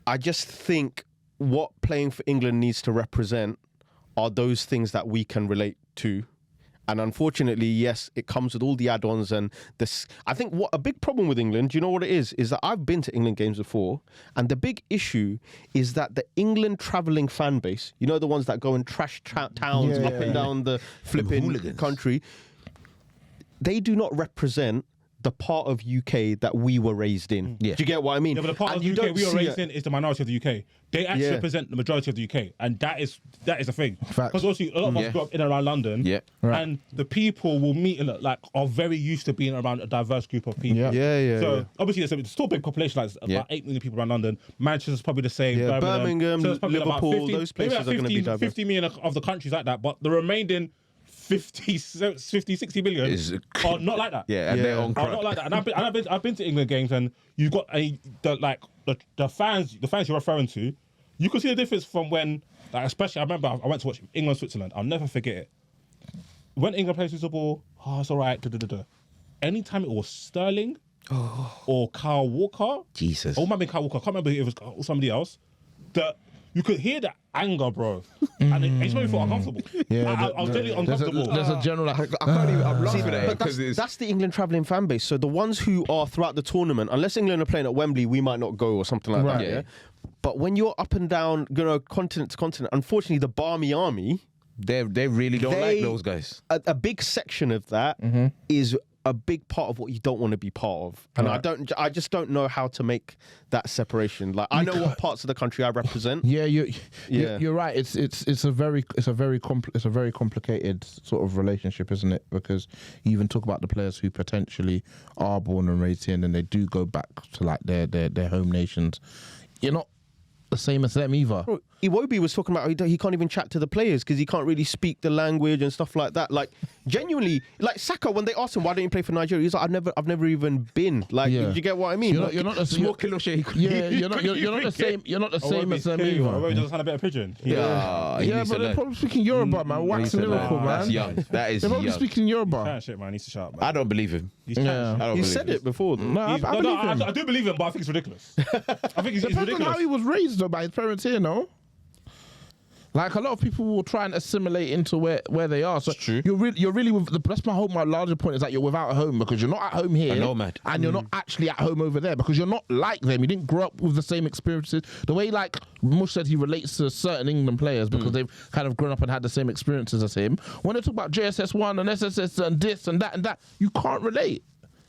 I just think what playing for England needs to represent are those things that we can relate to. And unfortunately, yes, it comes with all the add-ons and this. I think what a big problem with England, do you know what it is? Is that I've been to England games before, and the big issue is that the England travelling fan base, you know, the ones that go and trash towns up and down the flipping country, they do not represent the part of UK that we were raised in. Do you get what I mean? Yeah, but the part of the UK we were raised in is the minority of the UK. They actually represent the majority of the UK, and that is a thing. Because obviously a lot of us grew up in and around London, and the people will meet are very used to being around a diverse group of people. So obviously there's still a big population, like about 8 million people around London. Manchester's probably the same. Birmingham, so Liverpool, those places are going to be diverse. 50 million of the countries like that, but the remaining 50, 60 million are not like that. They're on are not like that. And I've been to England games, and you've got the fans you're referring to. You can see the difference from when, like, especially I remember I went to watch England Switzerland. I'll never forget it. When England plays the ball, it's all right. Anytime it was Sterling or Kyle Walker, Jesus, or maybe Kyle Walker, I can't remember if it was somebody else. You could hear the anger, bro, and it just made me feel uncomfortable. I was really uncomfortable. There's a general. I can't even. I'm laughing at it But that's the England travelling fan base. So the ones who are throughout the tournament, unless England are playing at Wembley, we might not go or something like that. Yeah. But when you're up and down, continent to continent, unfortunately, the Barmy Army, they really don't like those guys. A big section of that is a big part of what you don't want to be part of, and I just don't know how to make that separation. Like I know what parts of the country I represent. Yeah, you're right. It's a very complicated sort of relationship, isn't it? Because you even talk about the players who potentially are born and raised here, and then they do go back to like their home nations. You're not the same as them either. Bro, Iwobi was talking about he can't even chat to the players because he can't really speak the language and stuff like that. Like genuinely, like Saka, when they asked him why don't you play for Nigeria, he's like, I've never even been. Like, you get what I mean? You're not a Small kilo shake. Yeah, you're not the same. You're not the same as them either. Iwobi doesn't have a bit of pigeon. Yeah, but they're probably speaking Yoruba, man. Wax lyrical, man. That's young. That is They're probably young. speaking Yoruba. Chat shit, man. He needs to shut up. Man. I don't believe him. He's chatting shit. I don't He believe said him. it before. Though. No, I believe him. I do believe him, but I think it's ridiculous. I think it's Depends on ridiculous. how he was raised though by his parents here, no? Like a lot of people will try and assimilate into where they are. So true. You're really that's my larger point is that you're without a home because you're not at home here. A nomad. And you're not actually at home over there because you're not like them. You didn't grow up with the same experiences. The way like Mush said he relates to certain England players because they've kind of grown up and had the same experiences as him. When they talk about JSS1 and SSS and this and that, you can't relate.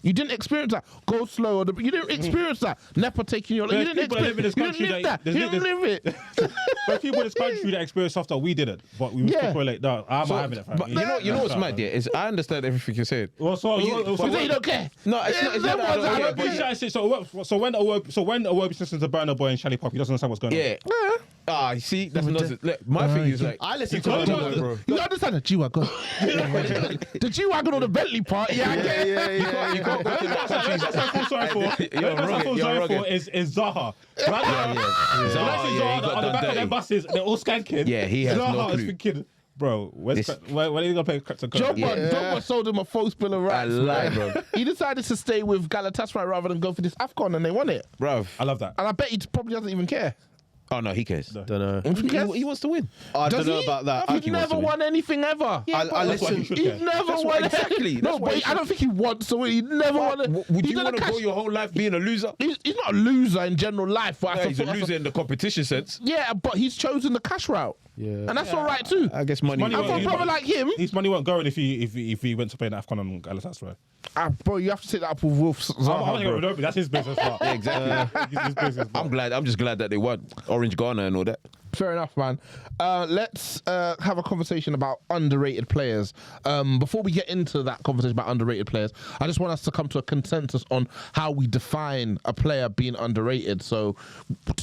You didn't experience that. Go slow. You didn't experience that. Nepa taking your... You didn't experience that. You didn't live it. But people in this country that experience stuff that we didn't, but we Yeah. still relate. No, I'm not having it, fam. But you know what's mad, yeah? Is I understand everything you're saying. Well, so You say you don't care. No, it's not. It's not. that I don't care, but So when Iwobi listens to Burna Boy and Shelly Pop, he doesn't understand what's going on. yeah. You see, that's nonsense. Look, my thing is like, I listen to can't Burna do Boy, it. bro. You understand the G-Wagon? The G-Wagon or the Bentley part? Yeah, I get it. you can't go to that country. That's what I feel sorry for. You're That's what I feel sorry rugged. for is Zaha. Right? Zaha, Zaha, yeah, he got on the done back of their dirty. buses, they're all skanking. Yeah, he has no Zaha is clue. thinking, bro, when are you going to play Crypto? Drogba sold him a false bill of rights. I lie, man. bro. He decided to stay with Galatasaray rather than go for this AFCON and they won it. Bruv. I love that. And I bet he probably doesn't even care. Oh, no, he cares. Don't know. He wants to win. I Does don't know he? about that. He's never won anything ever. I That's why listen. he should He's care. never That's won why- exactly. No, That's why but he I don't think he wants to win. He never won it. Would He's you done want a to cash- go your whole life being a loser? He's not a loser in general life. But Yeah, he's a loser in the competition sense. Yeah, but he's chosen the cash route. Yeah. And that's all right too. I guess money. Money And for a He- brother like him, His money won't go in if he went to play in AFCON on Galatasaray. bro, you have to take that up with Wolf I'm Zaha, not going bro. to go. That's his business part. Yeah, exactly. His business part. I'm just glad that they won. Orange Ghana and all that. Fair enough, man. Let's have a conversation about underrated players. Before we get into that conversation about underrated players, I just want us to come to a consensus on how we define a player being underrated. So,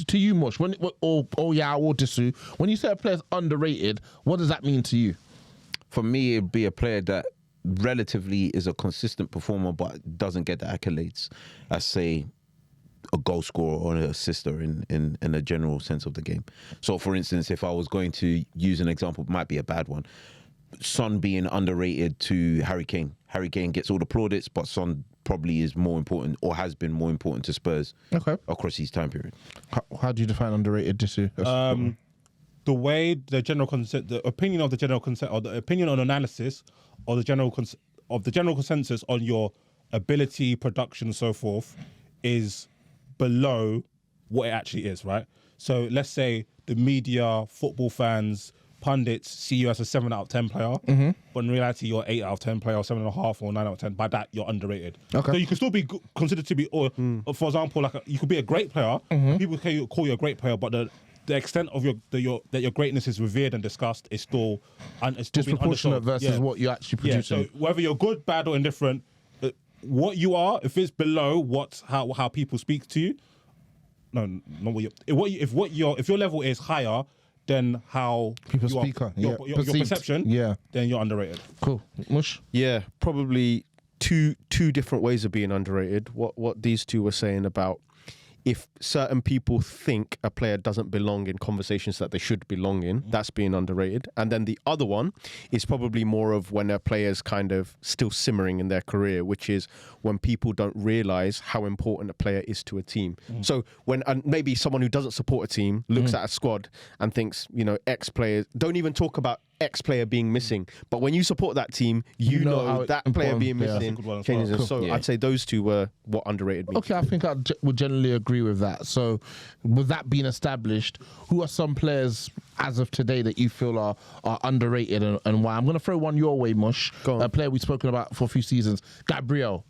to you, Mush, or Disu, when you say a player's underrated, what does that mean to you? For me, it'd be a player that relatively is a consistent performer but doesn't get the accolades as, say, a goal scorer or an assister in a general sense of the game. So, for instance, if I was going to use an example, it might be a bad one. Son being underrated to Harry Kane. Harry Kane gets all the plaudits, but Son probably is more important or has been more important to Spurs across his time period. How do you define underrated, Disu? The way the general consent, the opinion of the general consent, or the opinion on analysis, or the general consensus on your ability, production, and so forth, is below what it actually is, right? So let's say the media, football fans, pundits see you as a 7 out of 10 player, but in reality you're 8 out of 10 player, or 7.5 or 9 out of 10. By that, you're underrated. Okay. So you can still be considered to be, or for example, like you could be a great player. People can call you a great player, but the extent of your greatness is revered and discussed is still it's still being Disproportionate undersold. versus what you actually Yeah, produce. so whether you're good, bad, or indifferent, what you are, if it's below how people speak to you, if your level is higher than how People you speak are, on, your perceived. perception, then you're underrated. Cool. Mush? Yeah, probably two different ways of being underrated. What these two were saying about if certain people think a player doesn't belong in conversations that they should belong in, that's being underrated. And then the other one is probably more of when a player's kind of still simmering in their career, which is when people don't realise how important a player is to a team. So when maybe someone who doesn't support a team looks at a squad and thinks, X players, don't even talk about X player being missing. But when you support that team, you know how know that player important- being yeah. missing That's a good one as changes. well. And so Yeah. I'd say those two were what underrated me. Okay, I think I would generally agree with that. So, with that being established, who are some players as of today that you feel are underrated and why? I'm going to throw one your way, Mush. Go on. A player we've spoken about for a few seasons, Gabriel.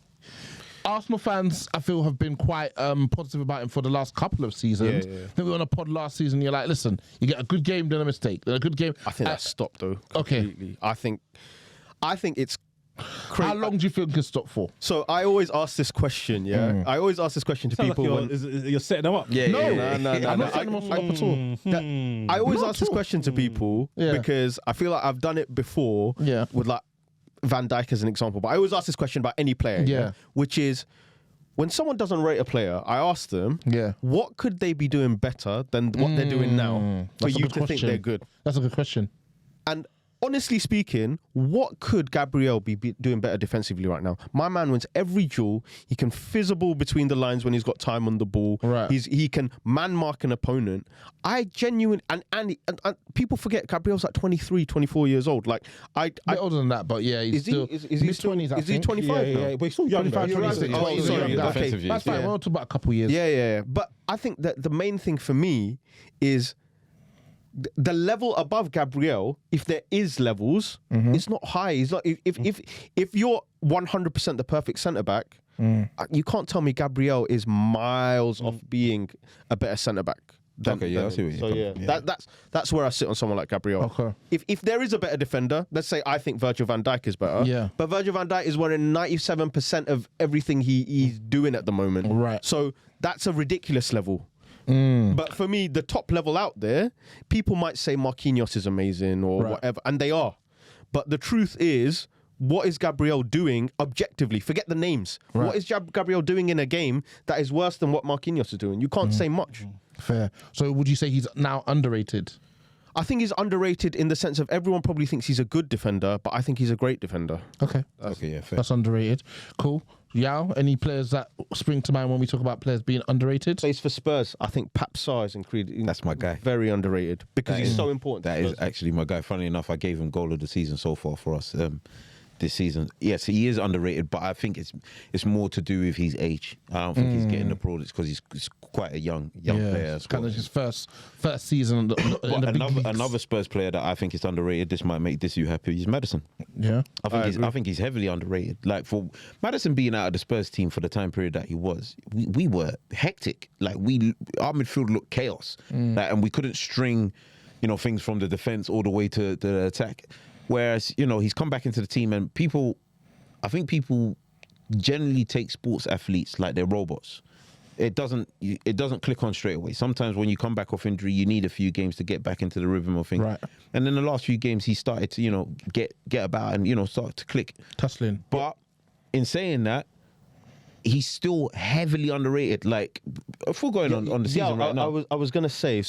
Arsenal fans, I feel, have been quite positive about him for the last couple of seasons. Yeah. I think we were on a pod last season. You're like, listen, you get a good game, then a mistake. Then a good game. I think that's stopped though. Okay. Completely. I think it's How long do you think it can stop for? So I always ask this question, yeah. I always ask this question to Sounds people like you're setting them up. Yeah, No, yeah, yeah. I'm not setting them off at all. I always Not ask this at all. question to people Yeah. because I feel like I've done it before Yeah. with like Van Dijk as an example. But I always ask this question about any player, Yeah. which is when someone doesn't rate a player, I ask them, Yeah. what could they be doing better than what they're doing now for That's a you good to think question. they're good? That's a good question. And honestly speaking, what could Gabriel be doing better defensively right now? My man wins every duel. He can fizzle between the lines when he's got time on the ball. Right. He can man mark an opponent. I genuinely and people forget Gabriel's like 23, 24 years old. Like A bit older than that, but yeah, he's is he still is he mid-20s, I is he think. 25 now? Yeah, but he's still young. 25, though. 26. Oh, Well, sorry, yeah, okay. defensive years, That's fine. yeah. We'll talk about a couple years. Yeah. But I think that the main thing for me is the level above Gabriel, if there is levels, it's not high. It's not if you're 100% the perfect centre back, you can't tell me Gabriel is miles off being a better centre back. Okay, yeah, I see what you're So coming yeah, from, yeah. that's where I sit on someone like Gabriel. Okay. If there is a better defender, let's say I think Virgil van Dijk is better. Yeah. But Virgil van Dijk is wearing 97% of everything he's doing at the moment. Right. So that's a ridiculous level. But for me, the top level out there, people might say Marquinhos is amazing or Right. whatever, and they are. But the truth is, what is Gabriel doing objectively? Forget the names. Right. What is Gabriel doing in a game that is worse than what Marquinhos is doing? You can't say much. Fair. So would you say he's now underrated? I think he's underrated in the sense of everyone probably thinks he's a good defender, but I think he's a great defender. Okay. Okay, yeah, fair. That's underrated. Cool. Yao, any players that spring to mind when we talk about players being underrated? Plays for Spurs. I think Pap Sarr is incredible. That's my guy. Very underrated because That he's is- so important. to That is Spurs. actually my guy. Funny enough, I gave him goal of the season so far for us this season. Yes, he is underrated, but I think it's more to do with his age. I don't think he's getting the plaudits because he's quite a young player. It's kind of his first season in the But big leagues. another Spurs player that I think is underrated. This might make Disu happy. He's Maddison. Yeah. I think he's heavily underrated. Like for Maddison being out of the Spurs team for the time period that he was, we were hectic. Like our midfield looked chaos, like, and we couldn't string, things from the defense all the way to the attack. Whereas he's come back into the team, and I think people generally take sports athletes like they're robots. It doesn't click on straight away. Sometimes when you come back off injury, you need a few games to get back into the rhythm of things. Right. And then the last few games, he started to get about and start to click. Tussling. But in saying that, he's still heavily underrated. Like before going on the season right now. I was gonna say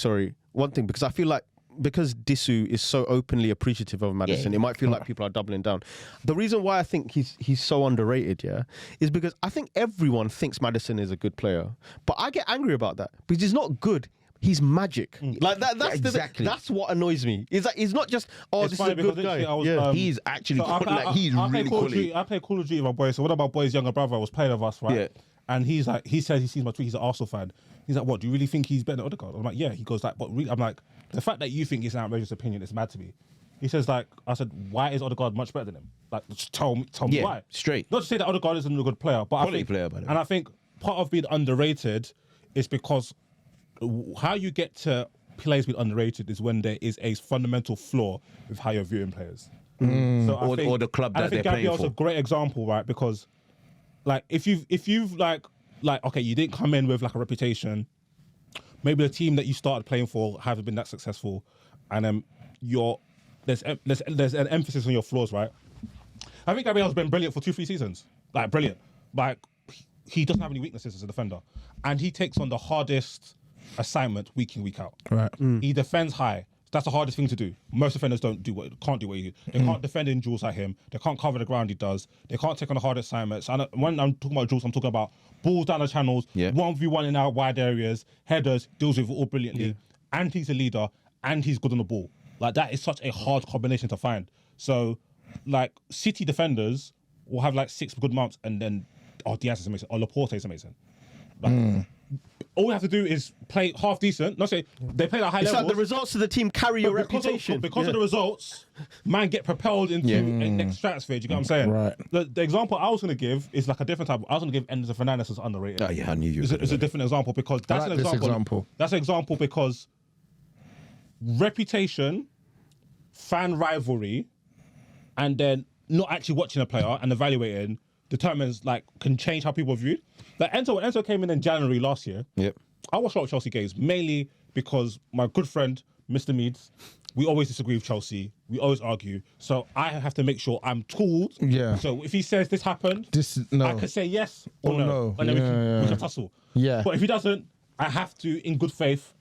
one thing because I feel like because Disu is so openly appreciative of Maddison, Yeah. it might feel like people are doubling down. The reason why I think he's so underrated, is because I think everyone thinks Maddison is a good player, but I get angry about that because he's not good. He's magic. Like that. That's exactly. That's what annoys me. Is that he's not just It's this is funny a good because guy. literally I was, He's actually So he's I play really Call of quality. Duty. I play Call of Duty with my boys. So one of my boys' younger brother was playing with us, right? Yeah. And he says he sees my tweet. He's an Arsenal fan. He's like, "What? Do you really think he's better than Odegaard?" I'm like, "Yeah." He goes like, "But really?" I'm like, "The fact that you think it's an outrageous opinion is mad to me." He says like, I said, "Why is Odegaard much better than him?" Like, just tell me Yeah, why. straight. Not to say that Odegaard isn't a good player, but Quality I think, player, by the way. and I think part of being underrated is because how you get to players being underrated is when there is a fundamental flaw with how you're viewing players. So I Or the club and that I think they're playing Gabriel's for. a great example, right? Because like if you've like okay, you didn't come in with like a reputation. Maybe the team that you started playing for haven't been that successful, and there's an emphasis on your flaws, right? I think Gabriel's been brilliant for 2-3 seasons, like brilliant. Like he doesn't have any weaknesses as a defender, and he takes on the hardest assignment week in, week out. Right. He defends high. That's the hardest thing to do. Most defenders can't do what he. They can't defend in duels like him. They can't cover the ground he does. They can't take on the hard assignments. And when I'm talking about duels, I'm talking about balls down the channels, 1v1 in our wide areas, headers, deals with it all brilliantly. And he's a leader, and he's good on the ball. Like that is such a hard combination to find. So, like City defenders will have like 6 good months, and then Diaz is amazing, or Laporte is amazing. Like, all we have to do is play half decent. Not say they play at high It's levels. like the results of the team carry your reputation. Because of the results, man get propelled into a next stratosphere. Do you get what I'm saying? Right. The example I was going to give is like a different type. I was going to give Enzo Fernandez as underrated. Oh yeah, I knew you. It's a different example because that's like an this example. example. That's an example because reputation, fan rivalry, and then not actually watching a player and evaluating determines can change how people view. Like when Enzo came in January last year. Yep. I watched a lot of Chelsea games mainly because my good friend Mr. Meads, we always disagree with Chelsea. We always argue. So I have to make sure I'm tooled. Yeah. So if he says this happened, I could say yes or no. And then we can tussle. Yeah. But if he doesn't, I have to, in good faith,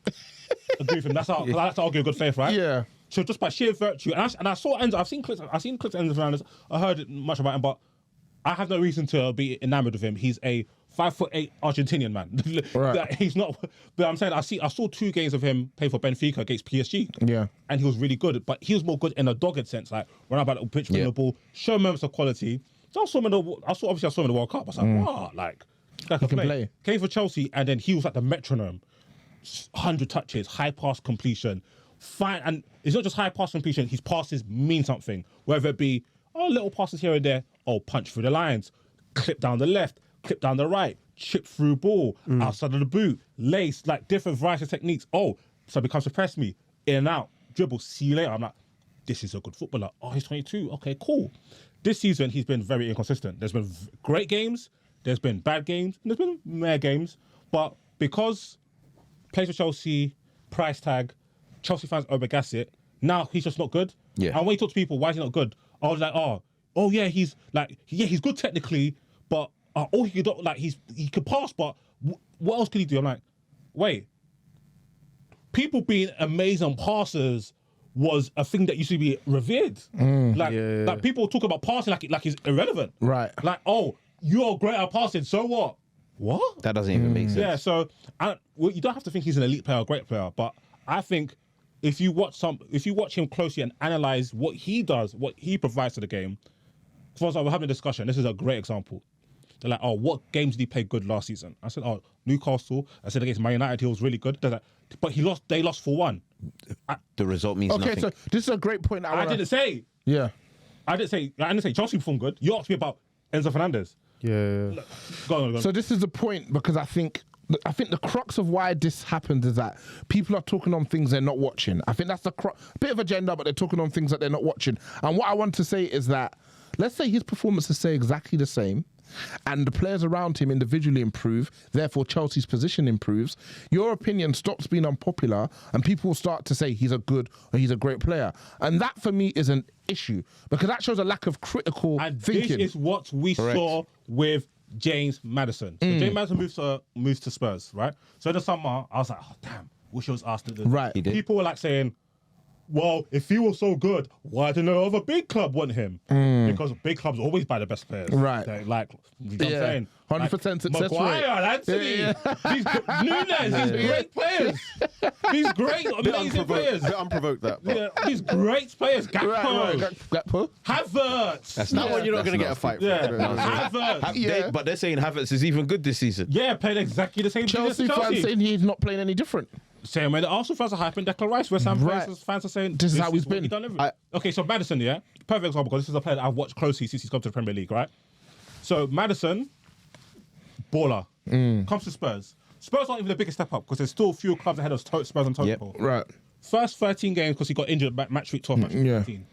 agree with him. That's how, 'cause I have to argue in good faith, right? Yeah. So just by sheer virtue, and I saw Enzo, I've seen clips of Enzo Fernandez. I heard much about him, but I have no reason to be enamored of him. He's a 5'8" Argentinian man. Right. He's not. But I'm saying I saw 2 games of him play for Benfica against PSG. Yeah. And he was really good, but he was more good in a dogged sense, like run about the pitch, win the ball, show moments of quality. So I saw him in the World Cup. I was like, wow, that can play. Came for Chelsea, and then he was like the metronome. 100 touches, high pass completion, fine. And it's not just high pass completion. His passes mean something, whether it be little passes here and there, punch through the lines, clip down the left, clip down the right, chip through ball, outside of the boot, lace, like different variety of techniques. Somebody comes to press me, in and out, dribble, see you later. I'm like, this is a good footballer. He's 22. Okay, cool. This season, he's been very inconsistent. There's been great games, there's been bad games, and there's been meh games. But because plays for Chelsea, price tag, Chelsea fans overgas it, now he's just not good. Yeah. And when you talk to people, why is he not good? I was like, he's good technically, but all he could do, he could pass, but what else could he do? I'm like, wait, people being amazing passers was a thing that used to be revered. Like people talk about passing like it's irrelevant. Right. Like, you're great at passing, so what? What? That doesn't even make sense. Yeah, so you don't have to think he's an elite player or great player, but I think if you watch him closely and analyze what he does, what he provides to the game. For example, we're having a discussion. This is a great example. They're like, what games did he play good last season? I said, Newcastle. I said against Man United, he was really good. They're like, but they lost 4-1. The result means nothing. Okay, so this is a great point. I didn't say. Yeah. I didn't say Chelsea performed good. You asked me about Enzo Fernandez. Yeah. Go on. So this is the point, because I think the crux of why this happens is that people are talking on things they're not watching. I think that's a bit of agenda, but they're talking on things that they're not watching. And what I want to say is that, let's say his performances stay exactly the same, and the players around him individually improve, therefore Chelsea's position improves, your opinion stops being unpopular, and people will start to say he's a good or he's a great player. And that for me is an issue, because that shows a lack of critical thinking. This is what we saw with James Maddison. So James Maddison moves to Spurs, right? So in the summer, I was like, damn, wish he was asked. Right. He did. People were like saying, well, if he was so good, why didn't no other big club want him? Because big clubs always buy the best players. Right. You know what I'm saying? 100% success rate. Maguire, Anthony, Nunes, these great players. These great, amazing players. Bit unprovoked that. But. Yeah, these great players. Gakpo, Gakpo? Havertz. That's That one you're not going to get a fight for. Havertz. But they're saying Havertz is even good this season. Yeah, played exactly the same Chelsea as fans saying he's not playing any different. Same way the Arsenal fans are hyping Declan Rice. West Ham fans are saying this is how he's what been. He done okay, so Maddison, yeah, perfect example, because this is a player that I've watched closely since he's come to the Premier League, right? So Maddison, baller, comes to Spurs. Spurs aren't even the biggest step up because there's still few clubs ahead of Spurs and Tottenham. Right. First 13 games because he got injured match week 12, match week 13.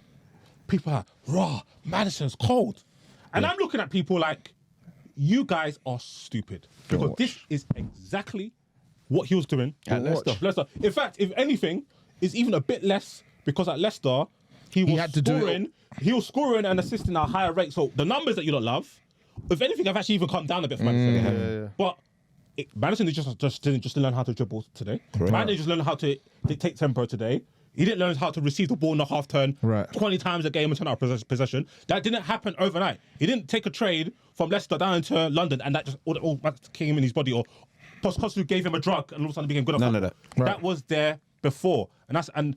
People are like, Maddison's cold. And I'm looking at people like, you guys are stupid. Because this is exactly what he was doing At Leicester. In fact, if anything, it's even a bit less because at Leicester, he was scoring and assisting at a higher rate. So the numbers that you don't love, if anything, have actually even come down a bit for Maddison. But Maddison didn't learn how to dribble today. Maddison just learned how to dictate tempo today. He didn't learn how to receive the ball in the half turn 20 times a game and turn out possession. That didn't happen overnight. He didn't take a trade from Leicester down into London and that just all came in his body, or Postecoglou gave him a drug and all of a sudden became good. None of that. That was there before, and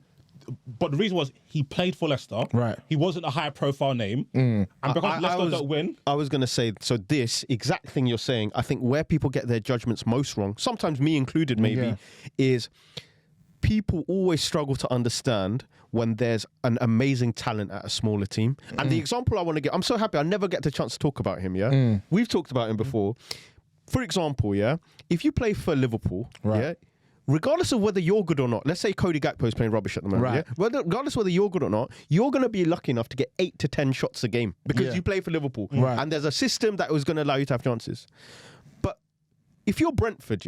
but the reason was he played for Leicester. Right. He wasn't a high-profile name, and because Leicester don't win. I was going to say, so this exact thing you're saying, I think where people get their judgments most wrong, sometimes me included maybe, is people always struggle to understand when there's an amazing talent at a smaller team. And the example I want to get, I'm so happy I never get the chance to talk about him, We've talked about him before. For example, if you play for Liverpool, regardless of whether you're good or not, let's say Cody Gakpo is playing rubbish at the moment, regardless of whether you're good or not, you're going to be lucky enough to get 8 to 10 shots a game because you play for Liverpool. And there's a system that was going to allow you to have chances. But if you're Brentford,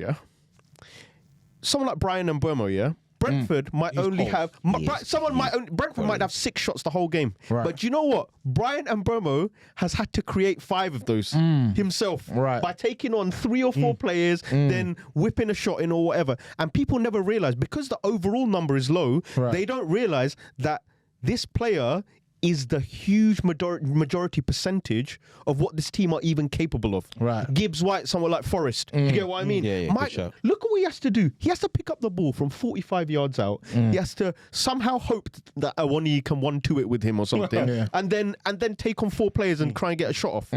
someone like Brian and Mbeumo, Brentford might only have Brentford might have 6 shots the whole game. But do you know what? Brian and Mbeumo has had to create 5 of those himself by taking on 3 or 4 players, then whipping a shot in or whatever. And people never realise, because the overall number is low, they don't realise that this player is the huge majority percentage of what this team are even capable of. Gibbs White, someone like Forrest. You get what I mean? Mike, look at what he has to do. He has to pick up the ball from 45 yards out. He has to somehow hope that Awoniyi can 1-2 it with him or something. And then take on 4 players and try and get a shot off.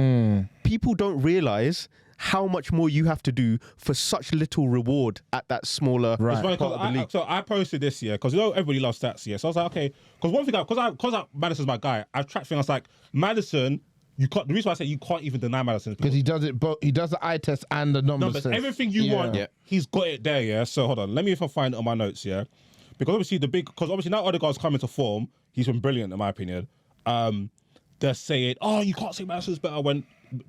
People don't realise how much more you have to do for such little reward at that smaller part of the league. So I posted this year because everybody loves stats. So I was like, okay, because one thing, because Maddison's my guy, I tracked things like Maddison. The reason why I say you can't even deny Maddison because he does it. He does the eye test and the numbers. Everything you want, he's got it there. So hold on, let me if I find it on my notes. Because obviously now Odegaard's coming to form. He's been brilliant in my opinion. They're saying, oh, you can't say Maddison's better when.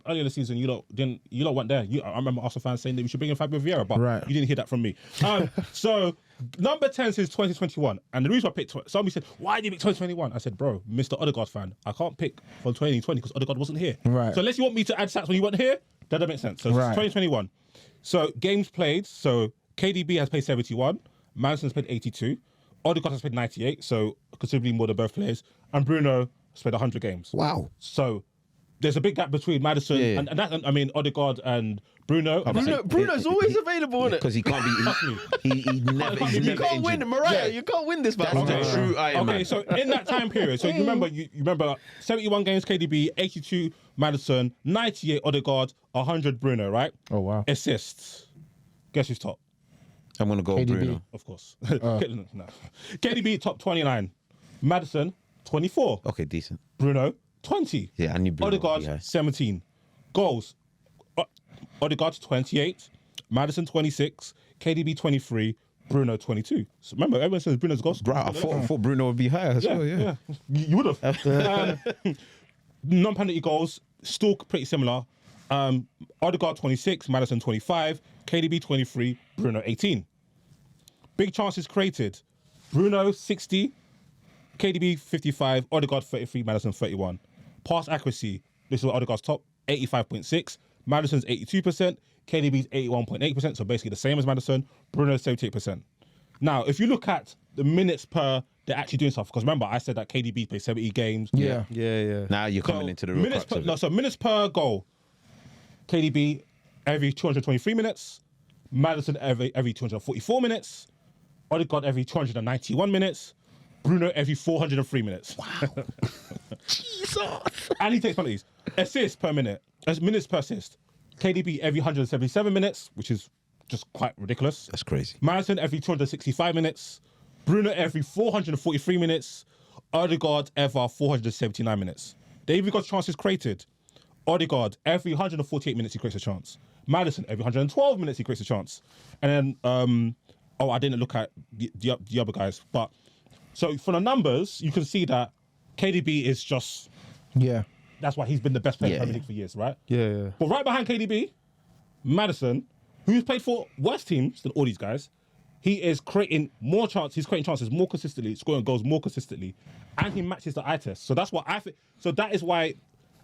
Earlier in the season, you lot weren't there. I remember Arsenal fans saying that we should bring in Fabio Vieira, but you didn't hear that from me. So number 10 since 2021, and the reason I picked somebody said, "Why did you pick 2021?" I said, "Bro, Mr. Odegaard fan, I can't pick from 2020 because Odegaard wasn't here. So unless you want me to add stats when you weren't here, that doesn't make sense." So 2021. So games played. So KDB has played 71, Maddison's played 82, Odegaard has played 98, so considerably more than both players, and Bruno has played 100 games. Wow. So there's a big gap between Maddison and that. I mean, Odegaard and Bruno. Bruno's always available, isn't it? Because he can't be. He never. You can't win, Morayo. You can't win this battle. That's the true Iron Man. So in that time period, so you remember 71 games KDB, 82 Maddison, 98 Odegaard, 100 Bruno, right? Oh wow. Assists. Guess who's top? I'm gonna go KDB. Bruno. Of course. No. KDB top 29, Maddison 24. Okay, decent. Bruno 20. Yeah, I knew Bruno. Odegaard 17. Goals. Odegaard 28. Maddison 26. KDB 23. Bruno 22. So remember, everyone says Bruno's goals. Right, I thought Bruno would be higher as well. Yeah. You would have. Non-penalty goals still pretty similar. Odegaard 26. Maddison 25. KDB 23. Bruno 18. Big chances created. Bruno 60. KDB 55. Odegaard 33. Maddison 31. Pass accuracy, this is what Odegaard's top, 85.6. Maddison's 82%. KDB's 81.8%, so basically the same as Maddison. Bruno's 78%. Now, if you look at the minutes per, they're actually doing stuff, because remember, I said that KDB plays 70 games. Yeah. Now you're coming into the real crux of it. So minutes per goal. KDB every 223 minutes. Maddison every 244 minutes. Odegaard every 291 minutes. Bruno every 403 minutes. Wow. Jesus. And he takes penalties. Assists per minute. Minutes per assist. KDB every 177 minutes, which is just quite ridiculous. That's crazy. Maddison every 265 minutes. Bruno every 443 minutes. Odegaard ever 479 minutes. They even got chances created. Odegaard every 148 minutes he creates a chance. Maddison every 112 minutes he creates a chance. And then, I didn't look at the other guys, but so from the numbers, you can see that KDB is just... Yeah. That's why he's been the best player in the Premier League for years, right? Yeah. But right behind KDB, Maddison, who's played for worse teams than all these guys, he is creating more chances. He's creating chances more consistently, scoring goals more consistently, and he matches the eye test. So that's what I think. So that is why...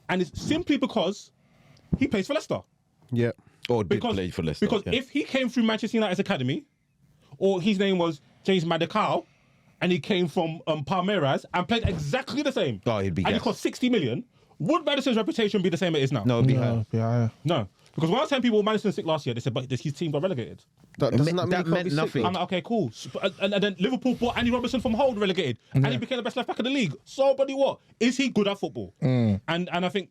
And it's simply because he plays for Leicester. Yeah. Or did play for Leicester. Because if he came through Manchester United's academy, or his name was James Madekau, and he came from Palmeiras and played exactly the same. Oh, he'd be and gassed. he cost 60 million. Would Maddison's reputation be the same it is now? No, it'd be higher. Yeah. No. Because when I was telling people Manchester sick last year, they said, but his team got relegated. Doesn't that mean meant nothing. I'm like, okay, cool. And then Liverpool bought Andy Robertson from Hull relegated, and he became the best left back in the league. So, buddy, what? Is he good at football? And I think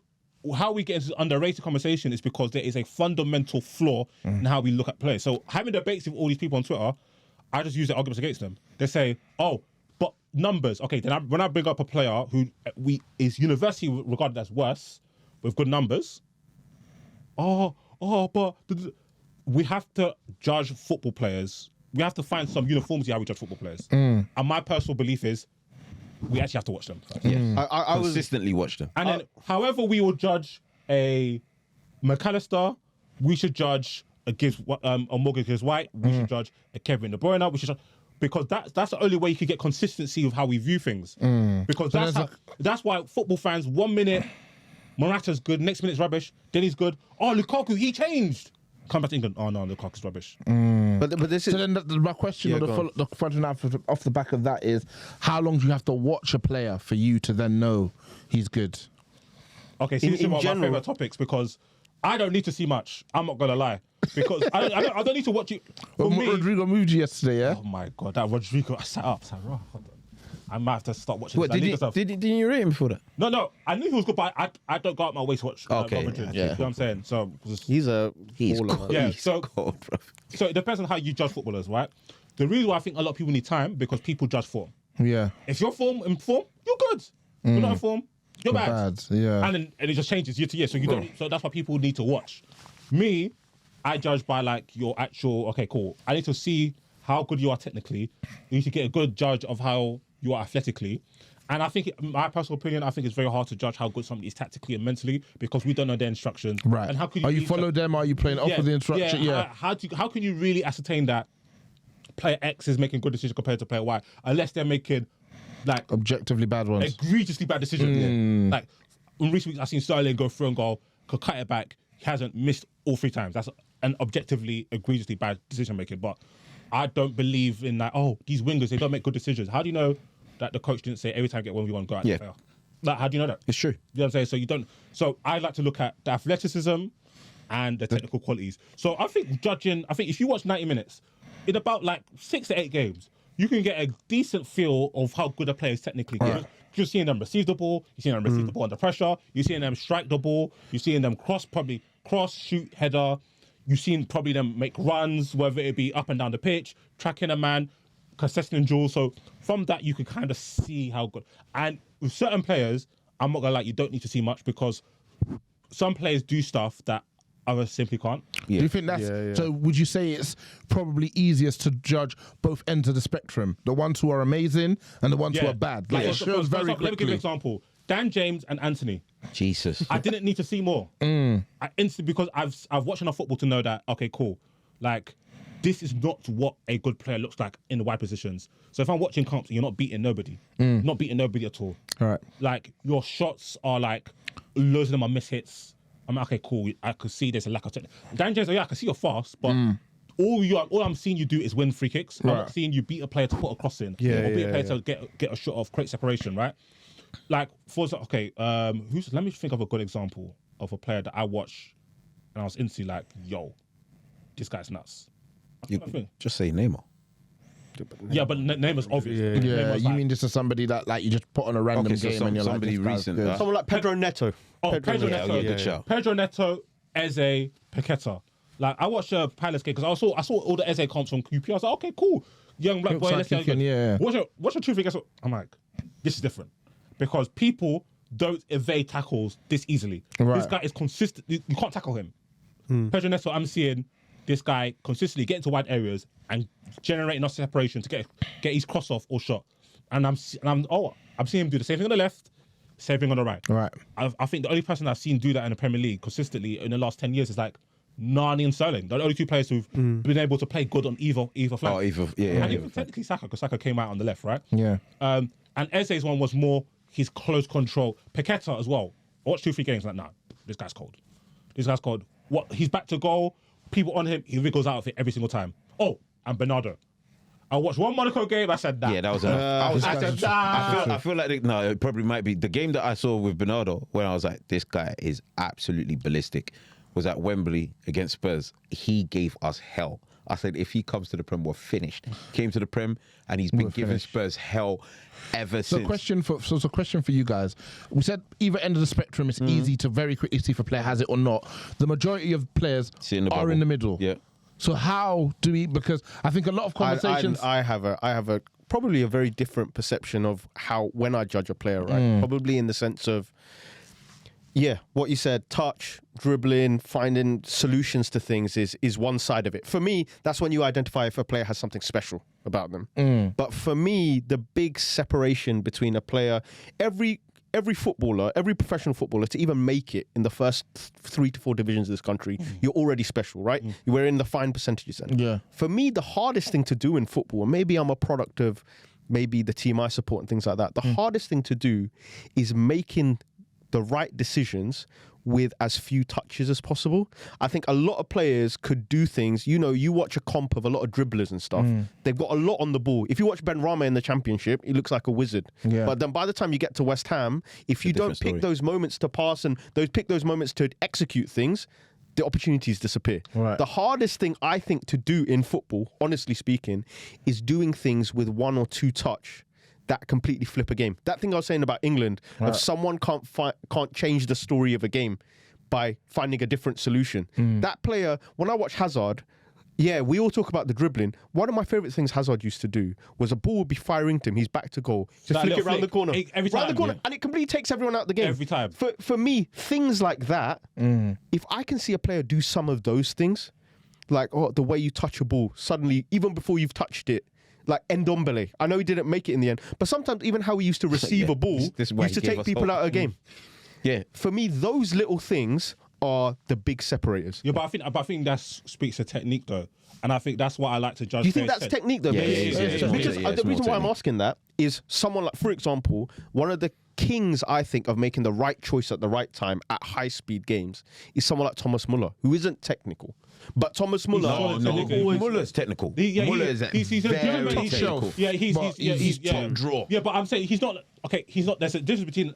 how we get into this underrated conversation is because there is a fundamental flaw in how we look at players. So having debates with all these people on Twitter, I just use the arguments against them. They say, oh, but numbers. Okay, then when I bring up a player who is universally regarded as worse with good numbers, but we have to judge football players. We have to find some uniformity how we judge football players. And my personal belief is we actually have to watch them. I consistently watch them. And then, however we will judge a McAllister, we should judge a Morgan Gibbs White. We should judge a Kevin De Bruyne. We should because that's the only way you can get consistency with how we view things. Because that's why football fans 1 minute Morata's good, next minute's rubbish, then he's good. Oh, Lukaku, he changed. Come back to England. Oh no, Lukaku's rubbish. But this is So then my question, the question off the back of that is, how long do you have to watch a player for you to then know he's good? Okay, so this is one of my favourite topics because I don't need to see much. I'm not gonna lie because I don't need to watch it. For me, Rodrigo moved you yesterday, yeah? oh my god, that Rodrigo! I sat up. Hold on. I might have to start watching. What, this. didn't you rate him before that? No. I knew he was good, but I don't go out my way to watch. Okay, Real Madrid. yeah. You know what I'm saying? So he's cold. yeah. He's So cold, bro. so it depends on how you judge footballers, right? The reason why I think a lot of people need time because people judge form. Yeah. If you're in form, you're good. You're not in form, you're bad. Yeah. And it just changes year to year. So you don't. So that's why people need to watch. Me, I judge by like your actual. Okay, cool. I need to see how good you are technically. You need to get a good judge of how you are athletically. And I think, my personal opinion, I think it's very hard to judge how good somebody is tactically and mentally because we don't know their instructions. Right. And how can you Are you follow them? Are you playing off of the instruction? Yeah. How can you really ascertain that player X is making good decisions compared to player Y unless they're making like Objectively bad ones. egregiously bad decisions? Like in recent weeks, I've seen Sterling go through and goal, could cut it back. He hasn't missed all 3 times. That's an objectively egregiously bad decision making. But I don't believe in that. Oh, these wingers, they don't make good decisions. How do you know that the coach didn't say every time you get 1v1 go out the player? Like, how do you know that? It's true. You know what I'm saying? So you don't. So I like to look at the athleticism and the technical qualities. So I think if you watch 90 minutes, in about like 6 to 8 games, you can get a decent feel of how good a player is technically. Right. You're seeing them receive the ball, you're seeing them receive the ball under pressure, you're seeing them strike the ball, you're seeing them cross, shoot, header. You've seen probably them make runs, whether it be up and down the pitch, tracking a man, contesting duels. So from that, you can kind of see how good. And with certain players, I'm not gonna lie, you don't need to see much because some players do stuff that others simply can't. Do you think that's so? Would you say it's probably easiest to judge both ends of the spectrum, the ones who are amazing and the ones who are bad? Like it shows very quickly. Let me give you an example. Dan James and Anthony. Jesus. I didn't need to see more. I instantly, because I've watched enough football to know that, okay, cool. Like, this is not what a good player looks like in the wide positions. So if I'm watching comps, you're not beating nobody. Not beating nobody at all. All right. Like, your shots are like, loads of them are miss hits. I'm like, okay, cool. I could see there's a lack of technique. Dan James, I can see you're fast, but all I'm seeing you do is win free kicks. I'm not seeing you beat a player to put a cross in. Or beat a player to get a shot off, create separation, right? Like, for example, okay, let me think of a good example of a player that I watch and I was instantly like, yo, this guy's nuts. Just say Neymar. Yeah, but Neymar's obvious. Yeah, Neymar's you like, mean this is somebody that like you just put on a random game and you're like, somebody this guy's recent. good. someone like Pedro Neto. Pedro Neto. Good shout. Pedro Neto, Eze, Paqueta. Like, I watched Palace game because I saw all the Eze comps on QP. I was like, okay, cool. Young black boy, like let's see how he can, he goes. What's your truth against? I'm like, this is different. Because people don't evade tackles this easily. Right. This guy is consistent. You can't tackle him. Pedro Neto, I'm seeing this guy consistently get into wide areas and generate enough separation to get his cross off or shot. And I'm seeing him do the same thing on the left, same thing on the right. Right. I think the only person I've seen do that in the Premier League consistently in the last 10 years is like Nani and Sterling. They're the only 2 players who've been able to play good on either flank. Oh, either, And even technically Saka, because Saka came out on the left, right? Yeah. And Eze's one was more his close control. Paqueta as well. I watched 2-3 games like, nah, this guy's cold. This guy's cold. What? He's back to goal. People on him, he wriggles out of it every single time. Oh, and Bernardo. I watched one Monaco game, I said that. Yeah, that was enough. I said that. I feel like it probably might be the game that I saw with Bernardo when I was like, this guy is absolutely ballistic. was at Wembley against Spurs. He gave us hell. I said, if he comes to the Prem, we're finished. Came to the Prem, and he's been giving Spurs hell ever since. Question for you guys. We said either end of the spectrum, it's easy to very quickly see if a player has it or not. The majority of players are in the middle. Yeah. So how do we? Because I think a lot of conversations. I have a probably a very different perception of how when I judge a player, right? Probably in the sense of, yeah, what you said, touch, dribbling, finding solutions to things is one side of it. For me, that's when you identify if a player has something special about them. But for me, the big separation between a player, every footballer, every professional footballer, to even make it in the first 3 to 4 divisions of this country, you're already special, right? We're in the fine percentages then. Yeah. For me, the hardest thing to do in football, and maybe I'm a product of maybe the team I support and things like that, the hardest thing to do is making the right decisions with as few touches as possible. I think a lot of players could do things, you watch a comp of a lot of dribblers and stuff, they've got a lot on the ball. If you watch Ben Rama in the Championship, he looks like a wizard. Yeah. But then by the time you get to West Ham, if you don't pick those moments to pass and pick those moments to execute things, the opportunities disappear. Right. The hardest thing I think to do in football, honestly speaking, is doing things with 1 or 2 touch that completely flip a game. That thing I was saying about England, of someone can't change the story of a game by finding a different solution. That player, when I watch Hazard, yeah, we all talk about the dribbling. One of my favourite things Hazard used to do was a ball would be firing to him, he's back to goal, just That flick it little round the flick, corner. every round time, the corner, yeah. and it completely takes everyone out of the game. Every time. For me, things like that, if I can see a player do some of those things, like the way you touch a ball, suddenly, even before you've touched it, like Ndombele. I know he didn't make it in the end, but sometimes even how he used to receive a ball this is why used to he gave take us people hope. out of a game. Yeah. For me, those little things are the big separators. Yeah, but I think that speaks to technique though, and I think that's what I like to judge. Do you think players' that's technique though? Yeah, Because yeah, the it's reason more why I'm technique. asking that is someone like, for example, one of the kings, I think, of making the right choice at the right time at high-speed games is someone like Thomas Muller, who isn't technical. But Thomas Muller... Muller's technical. Muller is he's very a technical. shelf. Yeah, he's top draw. Yeah, but I'm saying he's not. Okay, he's not. There's a difference between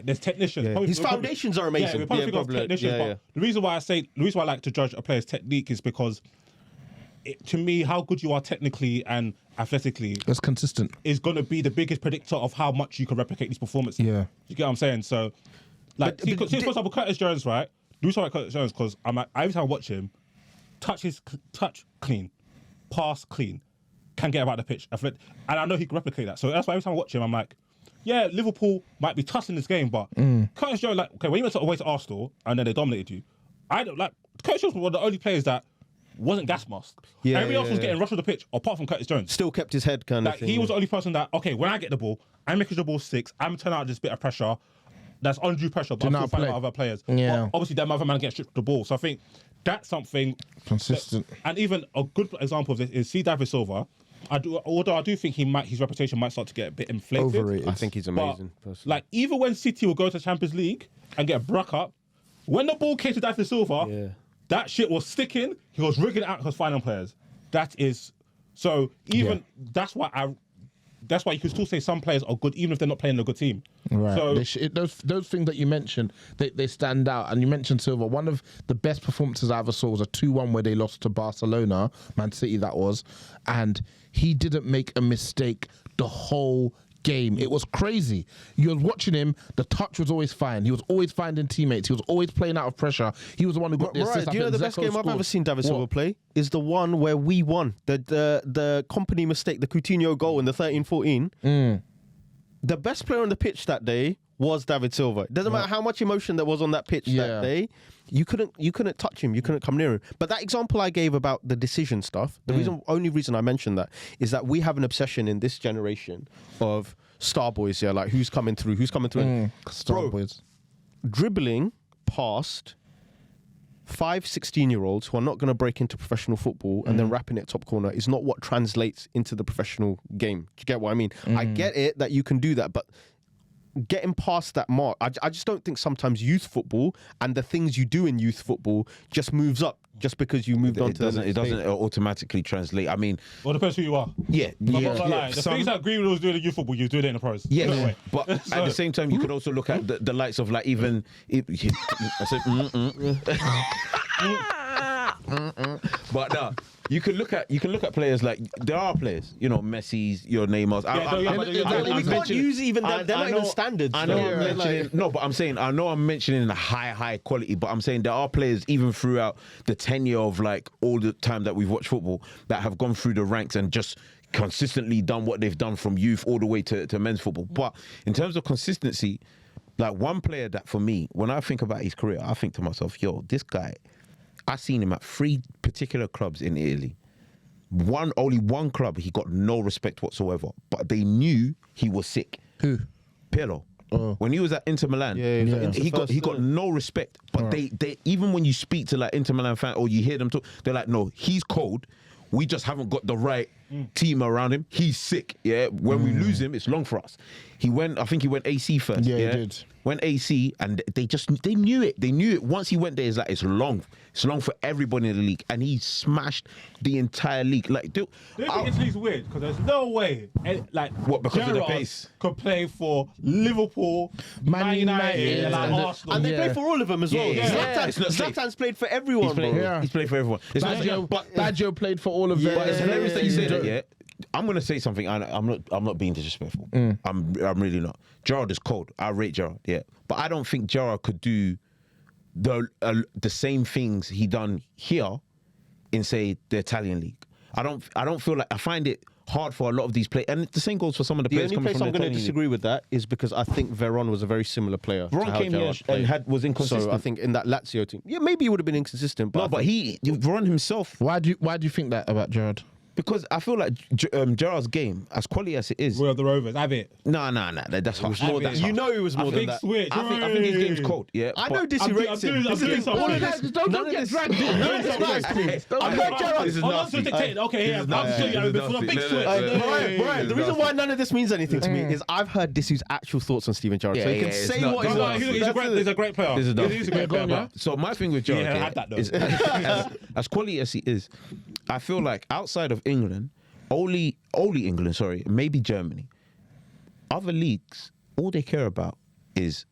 there's technicians. Yeah. His foundations are amazing. Yeah, we probably think of technicians, but the reason why I like to judge a player's technique is because, to me, how good you are technically and athletically That's consistent. is going to be the biggest predictor of how much you can replicate these performances. Yeah. You get what I'm saying? So, like, see, for example, Curtis Jones, right? Do something like Curtis Jones because every time I watch him, touch clean, pass clean, can get about the pitch, and I know he can replicate that. So that's why every time I watch him, I'm like, yeah, Liverpool might be tussling this game, but Curtis Jones, like, okay, when you went away to Arsenal and then they dominated you, I don't like Curtis Jones was one of the only players that wasn't gas masked. Yeah, Everybody else was yeah. getting rushed on the pitch, apart from Curtis Jones. Still kept his head kind of Like thing. he was the only person that, okay, when I get the ball, I'm making the ball 6, I'm turning out this bit of pressure. That's undue pressure, but I'm still fighting other players. Yeah. But obviously, that other man gets stripped the ball. So I think that's something Consistent. and even a good example of this is David Silva. Although I do think his reputation might start to get a bit inflated. Overrated. I think he's amazing. But, personally. like, even when City will go to Champions League and get Bruck up, when the ball came to David Silva, that shit was sticking. He was rigging it out because final players. That is so. Even that's why you can still say some players are good even if they're not playing a good team. Right. So Those things that you mentioned, they stand out. And you mentioned Silva. One of the best performances I ever saw was a 2-1 where they lost to Barcelona, Man City that was, and he didn't make a mistake the whole game. It was crazy. You was watching him, the touch was always fine. He was always finding teammates. He was always playing out of pressure. He was the one who got the assist. Right, do you know the best game I've ever seen David Silva play is the one where we won. The company mistake, the Coutinho goal in the 13-14. The best player on the pitch that day was David Silva. It doesn't matter how much emotion there was on that pitch that day. You couldn't touch him. You couldn't come near him. But that example I gave about the decision stuff, only reason I mentioned that is that we have an obsession in this generation of star boys. Yeah, like who's coming through. Star boys. Dribbling past 16-year-olds who are not going to break into professional football and then wrapping it top corner is not what translates into the professional game. Do you get what I mean? I get it that you can do that, but getting past that mark, I just don't think sometimes youth football and the things you do in youth football just moves up. just because you moved on to the next it doesn't stage. automatically translate. I mean, Well, it depends who you are. yeah, I'm not gonna yeah. lie. The things that Greenwood was doing in youth football, you do it in the pros. Yeah, Put it away. but at the same time, you could also look at the likes of like even. I said, but no, you can look at players like there are players, you know, Messi's, your Neymar's. We can't use even them. They're not even standards. I know so, I'm mentioning no, but I'm saying I know I'm mentioning the high quality, but I'm saying there are players even throughout the tenure of like all the time that we've watched football that have gone through the ranks and just consistently done what they've done from youth all the way to men's football. But in terms of consistency, like one player that for me, when I think about his career, I think to myself, yo, this guy, I seen him at 3 particular clubs in Italy. Only one club, he got no respect whatsoever. But they knew he was sick. Who? Pirlo. When he was at Inter Milan, he got no respect. But they even when you speak to like Inter Milan fans or you hear them talk, they're like, no, he's cold. We just haven't got the right team around him. He's sick. Yeah. When we lose him, it's long for us. I think he went AC first. Yeah, he did. Went AC and they knew it. They knew it. Once he went there, it's like it's long. It's long for everybody in the league. And he smashed the entire league. Like, dude, Italy's weird because there's no way like What, because of the Gerrard pace? could play for Liverpool, Man United, and like Arsenal. And they play for all of them as well. Yeah. It's not safe. Zlatan's played for everyone, bro. He's played for everyone. It's not safe, but Baggio played for all of them. But it's hilarious that you say that, yeah. I'm gonna say something. I'm not being disrespectful. I'm really not. Gerrard is cold. I rate Gerrard, yeah. But I don't think Gerrard could do the same things he done here in say the Italian league. I don't feel like I find it hard for a lot of these players, and the same goes for some of the The players only coming place from I'm the going to Italian disagree with that is because I think Veron was a very similar player. Veron came here and was inconsistent. So I think in that Lazio team, yeah, maybe he would have been inconsistent. But No, but Veron himself. Why do you think that about Gerrard? Because I feel like Gerrard's game, as quality as it is, We're the Rovers. Have it. no, that's harsh. you know he was more than Big that. switch. I think his game's cold. Yeah, I know but- Disu rates him. I'm doing something. Don't get dragged in. None of this matters. I'm not Gerrard. This is I'm not nasty. dictating. Okay, yeah, I'm nasty. showing you This is before a big nasty. switch. Brian, the reason why none of this means anything to me is I've heard Disu's actual thoughts on Steven Gerrard. So he can say not- what he no, wants. He's a great player. This is dumb. He's a great player. but- So my thing with Gerrard Yeah, I had that though. is as quality as he is, I feel like outside of England, only England, sorry, maybe Germany, other leagues, all they care about is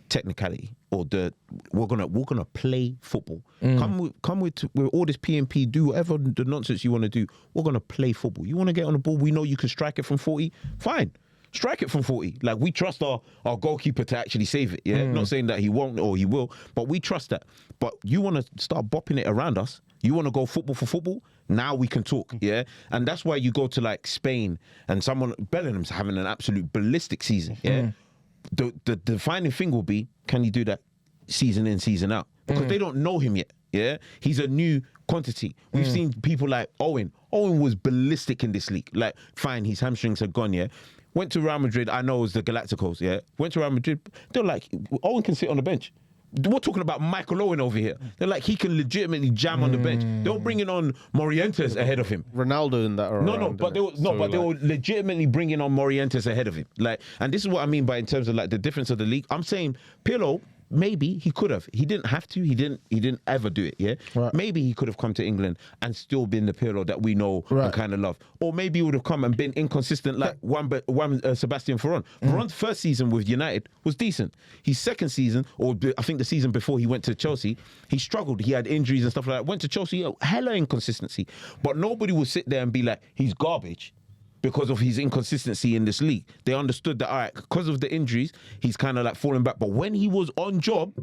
technicality or we're gonna play football. Come with all this PMP, do whatever the nonsense you want to do. We're gonna play football. You want to get on the ball? We know you can strike it from 40. Fine. Strike it from 40. Like, we trust our goalkeeper to actually save it. Yeah, not saying that he won't or he will, but we trust that. But you want to start bopping it around us. You want to go football for football. Now we can talk. Yeah, and that's why you go to like Spain and Bellingham's having an absolute ballistic season. Yeah, the defining thing will be, can you do that season in, season out? Because they don't know him yet. Yeah, he's a new quantity. We've seen people like Owen. Owen was ballistic in this league. Like, fine, his hamstrings are gone. Yeah. Went to Real Madrid, I know it was the Galacticos, yeah? Went to Real Madrid, they're like, Owen can sit on the bench. We're talking about Michael Owen over here. They're like, he can legitimately jam on the bench. They were bringing on Morientes ahead of him. Ronaldo and that are around, But they were legitimately bringing on Morientes ahead of him. Like, and this is what I mean by in terms of like the difference of the league. I'm saying Pirlo, maybe he could have. He didn't have to. He didn't ever do it. Yeah. Right. Maybe he could have come to England and still been the Pirlo that we know and kind of love. Or maybe he would have come and been inconsistent like one Sebastian Veron. Veron's first season with United was decent. His second season, or I think the season before he went to Chelsea, he struggled. He had injuries and stuff like that. Went to Chelsea, hella inconsistency. But nobody would sit there and be like, he's garbage, because of his inconsistency in this league. They understood that, all right, because of the injuries, he's kind of like falling back. But when he was on job,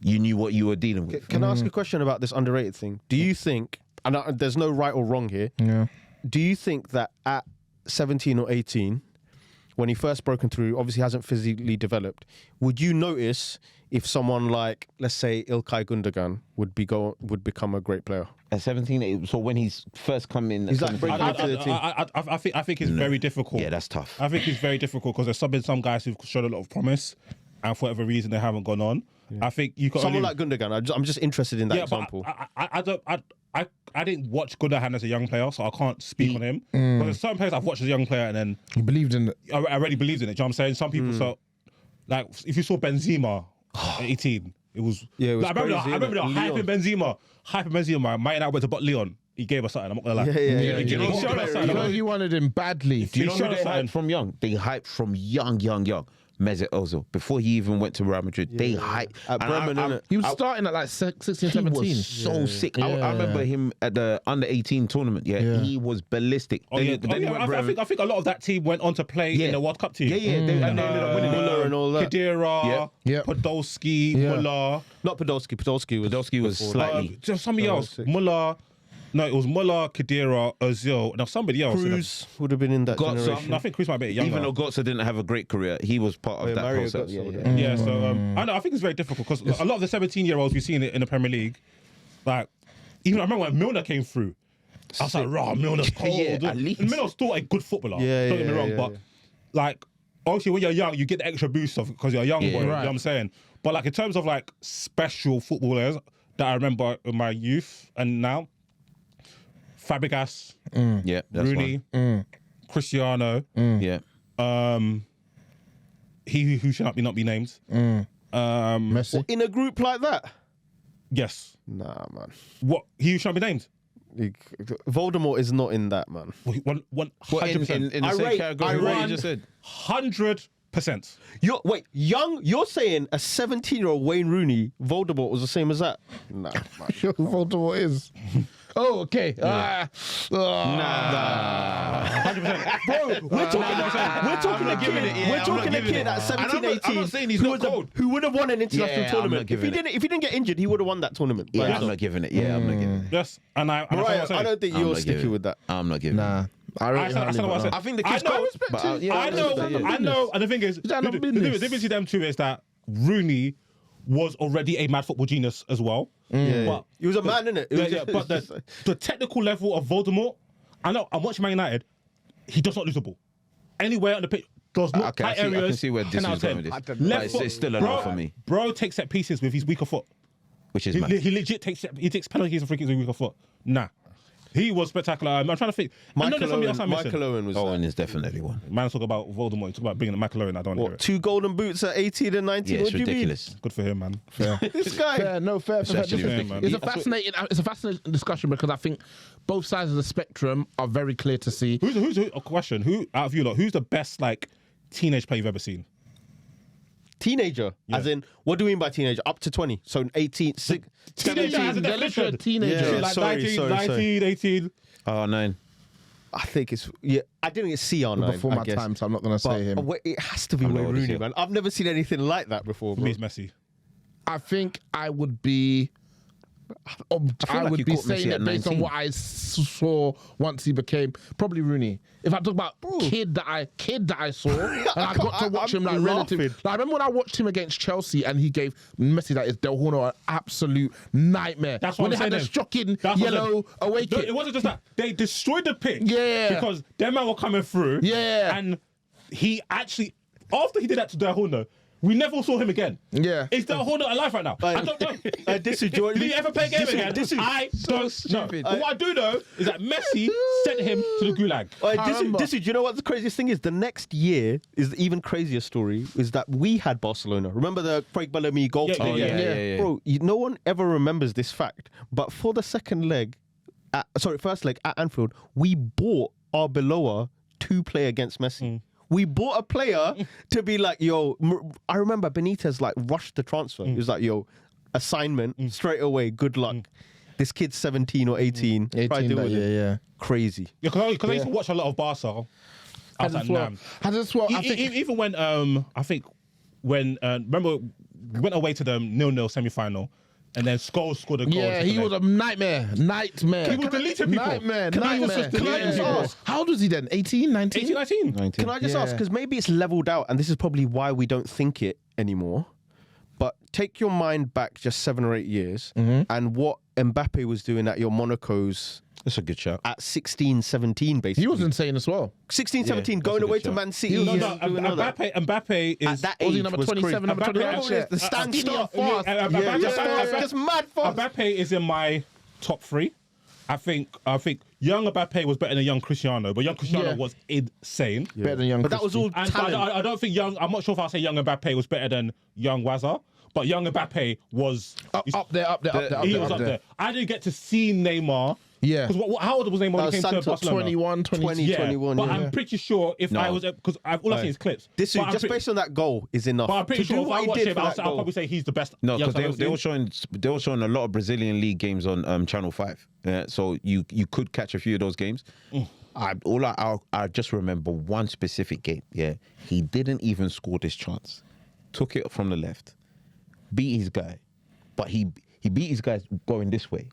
you knew what you were dealing with. Can I ask a question about this underrated thing? Do you think, and there's no right or wrong here, do you think that at 17 or 18, when he first broken through, obviously hasn't physically developed, would you notice if someone like, let's say, İlkay Gundogan would become a great player? At 17, so when he's first come in, He's like breaking into the team. I think it's very difficult. Yeah, that's tough. I think it's very difficult because there's been some guys who've shown a lot of promise, and for whatever reason they haven't gone on. I think you got someone like Gundogan. I'm just interested in that example. But I didn't watch Gundogan as a young player, so I can't speak on him. But there's certain players I've watched as a young player, and then He believed in it. I already believed in it. Do you know what I'm saying? Some people, so like if you saw Benzema at 18, It was. Yeah, it was I remember crazy, I remember the innit? hyping Benzema. Man United went to butt Leon. He gave us something. I'm not gonna lie. Yeah. You know, He showed us something. He wanted him badly. Do you know He who they showed us hyped from young? They hyped from young. Mesut Ozil. Before he even went to Real Madrid, they hyped. At Bremen, innit? He was starting at like 16, He 17. was so sick. I Yeah. remember him at the under-18 tournament. Yeah, he was ballistic. Oh, yeah. I think a lot of that team went on to play in the World Cup team. Yeah. They ended up winning it. Muller and all that. Khedira, Yeah. Podolski, Yeah. Muller. Not Podolski. Podolski was slightly. Just somebody else. sick. Muller. No, it was Muller, Khedira, Ozil. Now somebody else. Cruz would have been in that Got some- generation. No, I think Cruz might be younger. Even though Götze didn't have a great career, he was part of that Mario process. Götze, Yeah, so I know. I think it's very difficult because a lot of the 17-year-olds we've seen in the Premier League, like even I remember when Milner came through, I was like, "Raw, Milner's cold." Yeah, at least. And Milner's still a good footballer. Yeah, don't get me yeah, wrong, yeah, but yeah. like obviously when you're young, you get the extra boost of because you're a young boy. You know Right. what I'm saying? But like in terms of like special footballers that I remember in my youth and now, Fabregas, Yeah, that's Rooney, Cristiano, one. Yeah. he who should not be named. Messi. In a group like that? Yes. Nah, man. What he who should not be named? Voldemort is not in that, man. One What, 100%. in the I same rate- category I of what rate- you just said? 100%. Wait, young? You're saying a 17-year-old Wayne Rooney, Voldemort was the same as that? Nah, man. Voldemort is. Oh, okay. Nah. 100%. Bro, we're talking a kid. We're talking a kid at 17, 18. I'm not saying he's who not was cold. who would have won an international Yeah, I'm tournament. not If giving he didn't get injured, he would have won that tournament. by Yeah, I'm himself. not giving it. Yeah, I'm not giving it. Yes, and I. And Mariah, that's what I I'm don't think I'm you're not sticking giving with that. I'm not giving it. Nah. I saying. I said what I said. I think the I kid's know, cold. But I know, and the thing is, that not the business? difference with them two is that Rooney was already a mad football genius as well. Yeah. But He was a man, innit? but the technical level of Voldemort, I know. I'm watching Man United. He does not lose the ball anywhere on the pitch. Does not Okay, tight I areas. can see where 10 this out is of going 10. with this. Left But foot, it's still a no for me, Bro takes set pieces with his weaker foot. which is mad. He legit takes penalties and free kicks with his weaker foot. Nah. He was spectacular. I'm trying to think. I know there's somebody else I'm missing. Michael Owen was Owen is definitely one. Man, talk about Voldemort. Talk about bringing the Michael Owen. I don't hear what, it. 2 golden boots at 18 and 19? Yeah, What it's do you mean? ridiculous. Good for him, man. This guy. Fair, no, fair. actually Listen, ridiculous. it's a fascinating discussion because I think both sides of the spectrum are very clear to see. Who's a question? Who out of you lot? Who's the best like teenage player you've ever seen? Teenager, as in, what do you mean by teenager? Up to 20, so 18, 6, Teenager has a They're literally a definition. teenager. Yeah. Like sorry, 19, 18. Oh, 9. I think it's I didn't get CR9 Before I my guess. time, so I'm not going to But say him. it has to be I'm Wayne not gonna Rooney, say. man. I've never seen anything like that before, For bro. me, it's Messi. I think I would be. I like would you be caught Messi saying at it based on 19. what I saw once he became probably Rooney. If I talk about kid that I saw, and I got to watch him like I'm relatively. laughing. Like, I remember when I watched him against Chelsea and he gave Messi, that is Del Horno, an absolute nightmare. That's what when I'm they had saying. the shocking That's what I'm yellow saying. away No, kit. it wasn't just that. They destroyed the pitch. Yeah. Because them man were coming through. Yeah. And he actually, after he did that to Del Horno, we never saw him again. Yeah. Is Del Horno alive right now? I don't know. Disu, do you want Did me- he ever play a game Disu, again? Disu. I don't know. stupid. But what I do know is that Messi sent him to the gulag. remember. Do you know what the craziest thing is? The next year is the even crazier story, is that we had Barcelona. Remember the Craig Bellamy goal? Yeah, time? yeah, yeah. Bro, no one ever remembers this fact. But for the first leg at Anfield, we bought Arbeloa to play against Messi. We bought a player to be like, yo, I remember Benitez like rushed the transfer. He was like, yo, assignment straight away, good luck. This kid's 17 or 18. Try 18, deal with it. yeah. Crazy. Yeah, because I used to watch a lot of Barca. I was like, nah. I just want. I think Even when remember we went away to the 0-0 semi-final, and then Scholes scored a goal. yeah, he was a nightmare. He was deleting people. Nightmare. Can I nightmare. just ask? How old was he then? 18, 19? 18, 19. Can I just Yeah. ask, because maybe it's leveled out, and this is probably why we don't think it anymore, but take your mind back just 7 or 8 years, and what Mbappe was doing at your Monaco's That's a good shot. at 16, 17, basically. He was insane as well. 16, 17, that's going a good away to shot. Man City. No, doing all that. Mbappe is At that Was age he number was 27, number crazy. 28? Mbappe- The stand Skinny and start. fast. Just mad fast. Mbappe is in my top 3. I think young Mbappe was better than young Cristiano, but young Cristiano Yeah. was insane. Better than young But that was all And talent. I don't think young. I'm not sure if I'll say young Mbappe was better than young Wazza, but young Mbappe was Up there. He was up there. I didn't get to see Neymar. Yeah. Because how old was Neymar when he came to Barcelona? 21, 20. Yeah, 21, but yeah. I'm pretty sure if I was, because all I've seen is clips. This But I'm just based on that goal is enough. But I'm pretty To sure do if what I he watch did him, for I'll that goal. probably say he's the best. No, young because they were showing a lot of Brazilian league games on Channel 5. Yeah, so you could catch a few of those games. I just remember one specific game. Yeah, he didn't even score this chance. Took it from the left, beat his guy, but he beat his guy going this way.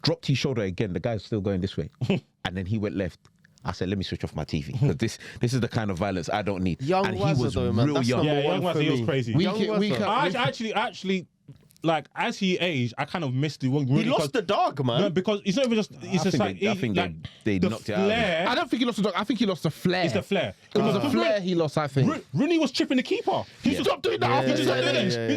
Dropped his shoulder again. The guy's still going this way, and then he went left. I said, let me switch off my TV because this is the kind of violence I don't need. Young and he Wazza was though, man. real That's young. Yeah, number young one for Wazza, he was me. crazy. Actually, like as he aged, I kind of missed the one. He lost the dog, man. No, because it's not even just. It's just like I think they the knocked it out of him. flair. I don't think he lost the dog. I think he lost the flair. It's the flair. It was the flair he lost, I think. Rooney was tripping the keeper. He used to stop doing that. He used to stop doing it.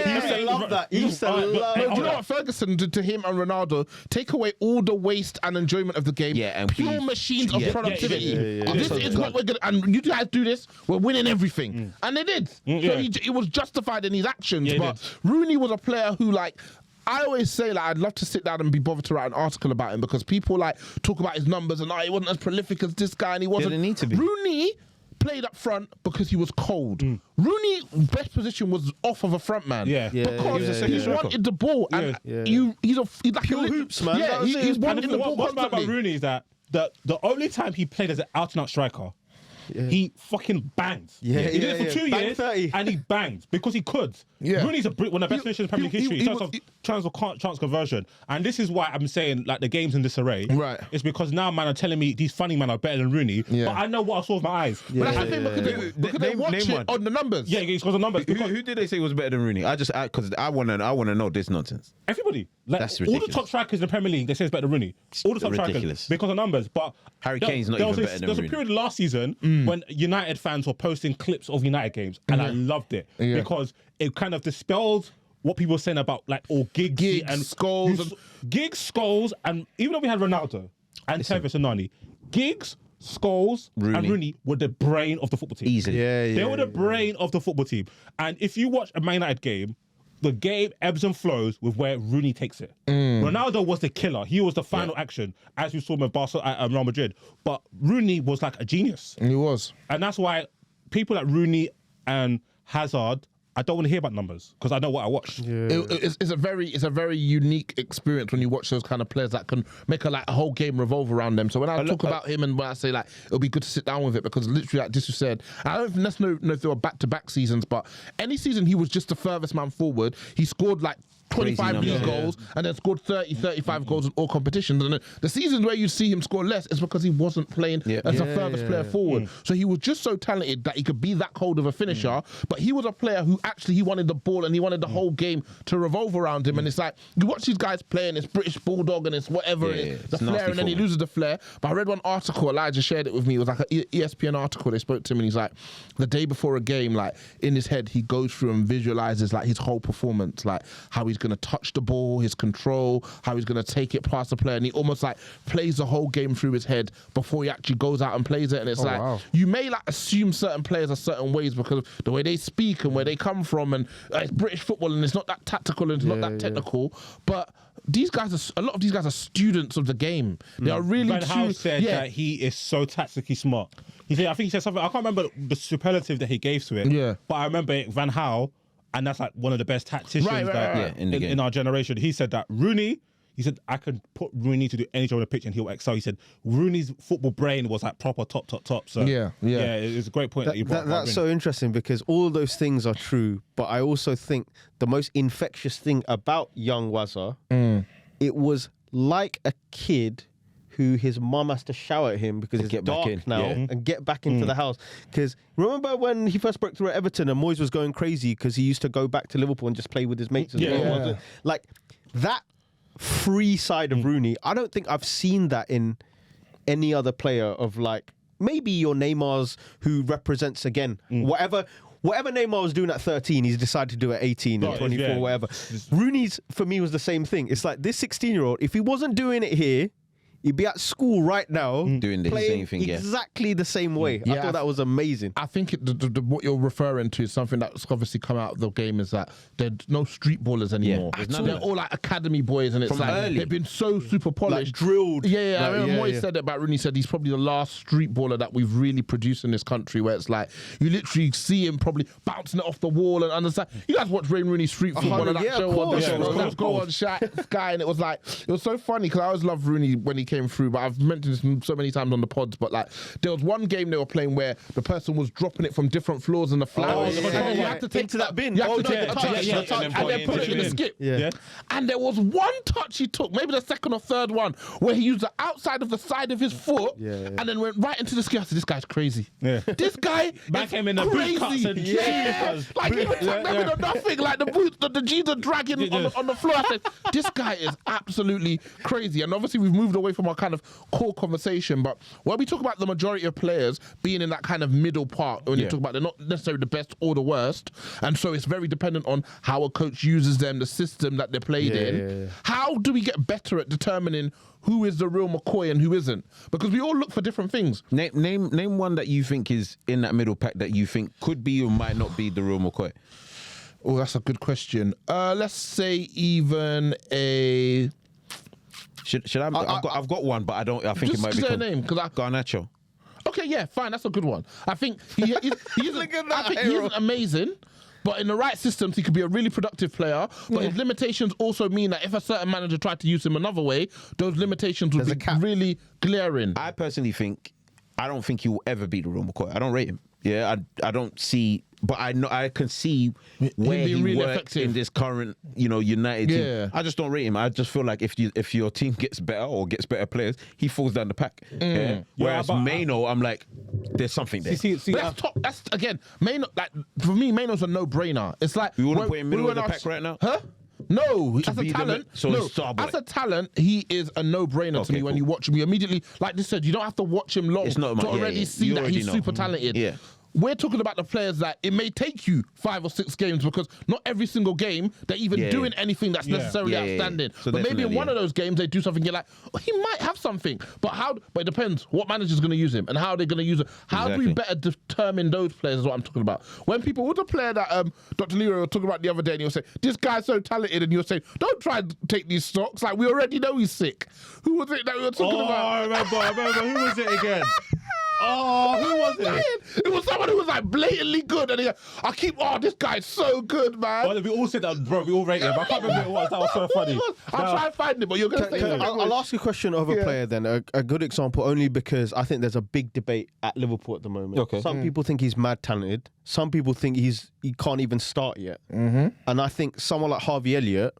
He used to love that. He used to love No, do you know that. what Ferguson did to him and Ronaldo? Take away all the waste and enjoyment of the game. Yeah, and pure be- machines of yeah. productivity. Yeah. This is what we're gonna. And you guys do this, we're winning everything, and they did. So yeah. he was justified in his actions. Yeah, he but did. Rooney was a player who, like, I always say, like, I'd love to sit down and be bothered to write an article about him because people like talk about his numbers and he wasn't as prolific as this guy and he wasn't. Didn't need to be. Rooney played up front because he was cold. Rooney's best position was off of a front man. Yeah. Because he was a second he striker. wanted the ball and Yeah. he's like Pure hoops, man. Yeah, That was it. he's And wanting the ball what's bad about constantly. Rooney is that the only time he played as an out-and-out striker, he fucking banged. Yeah, he did yeah, it for yeah. 2 Bang years 30. and he banged because he could. Yeah. Rooney's one of the best finishers in the Premier League history in terms of chance conversion. And this is why I'm saying, like, the game's in disarray. Right. It's because now man are telling me these funny men are better than Rooney. Yeah. But I know what I saw with my eyes. But that's the thing, because they watch name it one. on the numbers. Yeah, it's because of numbers. Because Who did they say was better than Rooney? Because I want to know this nonsense. everybody, like That's all the ridiculous. top strikers in the Premier League, they say it's better than Rooney. All the top Ridiculous. strikers because of numbers. But Harry Kane's not there was even a- better than There was a Rooney. period last season when United fans were posting clips of United games, and I loved it because it kind of dispelled what people were saying about like all Giggs and Scholes Giggs, Scholes, and even though we had Ronaldo and Tevez and Nani, Giggs, Scholes, and Rooney. Rooney were the brain of the football team. Easily. They were the brain of the football team. And if you watch a Man United game, the game ebbs and flows with where Rooney takes it. Ronaldo was the killer. He was the final action, as you saw with Barcelona at Real Madrid. But Rooney was like a genius. He was. And that's why people like Rooney and Hazard, I don't want to hear about numbers because I know what I watched. It's a very unique experience when you watch those kind of players that can make a whole game revolve around them. So when I talk about him and when I say like it'll be good to sit down with it because literally like Disu said, I don't necessarily know if they were back-to-back seasons, but any season he was just the furthest man forward. He scored like 25 league goals and then scored 30, 35 goals in all competitions. And the seasons where you see him score less is because he wasn't playing as the furthest player forward. So he was just so talented that he could be that cold of a finisher, but he was a player who actually he wanted the ball and he wanted the whole game to revolve around him. And it's like, you watch these guys playing, it's British Bulldog and it's whatever, and it's the it's flair, nasty and then he forward. loses the flair. But I read one article, Elijah shared it with me, it was like an ESPN article, they spoke to him and he's like, the day before a game, like in his head, he goes through and visualizes like his whole performance, like how he's going to touch the ball, his control, how he's going to take it past the player, and he almost like plays the whole game through his head before he actually goes out and plays it. And it's you may like assume certain players are certain ways because of the way they speak and where they come from, and it's British football and it's not that tactical and it's not that technical, but these guys a lot of these guys are students of the game. They are really Van Gaal said that he is so tactically smart. He said, I think he said something, I can't remember the superlative that he gave to it. Yeah. But I remember Van Gaal, and that's like one of the best tacticians that in the game. in our generation. He said that Rooney, he said, I can put Rooney to do any job on the pitch and he'll excel. He said Rooney's football brain was like proper top. So Yeah. it's a great point that you brought up. That's so interesting because all those things are true, but I also think the most infectious thing about young Wazza, it was like a kid who his mum has to shout at him because it's get back dark in. now and get back into the house. Because remember when he first broke through at Everton and Moyes was going crazy because he used to go back to Liverpool and just play with his mates as well. Like that free side of Rooney, I don't think I've seen that in any other player of like maybe your Neymar's who represents again whatever Neymar was doing at 13, he's decided to do at 18 or 24, whatever. Rooney's for me was the same thing. It's like this 16-year-old, if he wasn't doing it here, He'd be at school right now Doing the playing same thing, yeah. exactly the same way. I thought that was amazing. I think what you're referring to is something that's obviously come out of the game is that there's no street ballers anymore. there's none of They're that. all like academy boys, and it's From like early. they've been so super polished, drilled. Yeah, I Like, remember yeah, Moy said it about Rooney. Said he's probably the last street baller that we've really produced in this country, where it's like you literally see him probably bouncing it off the wall and understand. You guys watch Wayne Rooney street football and that yeah, show of on the course. show, Yeah, of that go on Sky, and it was like it was so funny because I always loved Rooney when he came through, but I've mentioned this so many times on the pods. But like there was one game they were playing where the person was dropping it from different floors in the flat. Oh, and yeah. you had to take Into that bin. You have Oh, to no, take the a touch, touch, yeah, and then put it in the skip. Yeah. And there was one touch he took, maybe the second or third one, where he used the outside of the side of his foot and then went right into the skip. I said, this guy's crazy. Yeah. This guy Man is came in the boot crazy. cuts and Like he was like nothing, like the boots, the jeans are dragging on the floor. I said, this guy is absolutely crazy. And obviously we've moved away from our kind of core conversation, but when we talk about the majority of players being in that kind of middle part, when you talk about they're not necessarily the best or the worst, and so it's very dependent on how a coach uses them, the system that they're played in. How do we get better at determining who is the real McCoy and who isn't? Because we all look for different things. Name one that you think is in that middle pack that you think could be or might not be the real McCoy. Oh, that's a good question. Let's say even a... Should I? I've got one, but I don't. I think it Just might be say a name, because I... Garnacho. Okay, yeah, fine. That's a good one. I think he isn't amazing, but in the right systems, he could be a really productive player. But his limitations also mean that if a certain manager tried to use him another way, those limitations would be really glaring. I personally think I don't think he will ever be the real McCoy. I don't rate him. Yeah, I don't see, but I know I can see where he really works effective in this current, United Yeah. team. I just don't rate him. I just feel like if your team gets better or gets better players, he falls down the pack. Yeah? Whereas but- Maino, I'm like, there's something there. See, But that's again, Maino. Like for me, Maino's a no-brainer. It's like We wouldn't when- put him middle of the when pack right now? Huh? No, as a be the talent, so he's star boy. as a talent, he is a no-brainer to Okay, me. When cool. you watch him, you immediately, like they said, you don't have to watch him long It's not to much, yeah, already yeah. see You that already he's know. super talented. Yeah. We're talking about the players that it may take you 5 or 6 games because not every single game they're even Yeah. doing anything that's necessarily Yeah, yeah, yeah. outstanding. So but maybe in definitely, one yeah. of those games they do something. You're like, oh, he might have something. But it depends what manager's going to use him and how they're going to use it. How do we Exactly. better determine those players? Is what I'm talking about. When people, who's the player that Dr. Leroy was talking about the other day, and you'll say this guy's so talented, and you'll say, don't try and take these stocks. Like we already know he's sick. Who was it that we were talking about? I remember. Who was it again? Oh, who was it? It was someone who was like blatantly good, and this guy's so good, man. Well, we all said that, bro. We all rated him. I can't remember who it was. That was so funny. I'll try and find it, but you're gonna say I'll ask you a question of a player then, a good example, only because I think there's a big debate at Liverpool at the moment. Okay. Some people think he's mad talented. Some people think he can't even start yet. And I think someone like Harvey Elliott,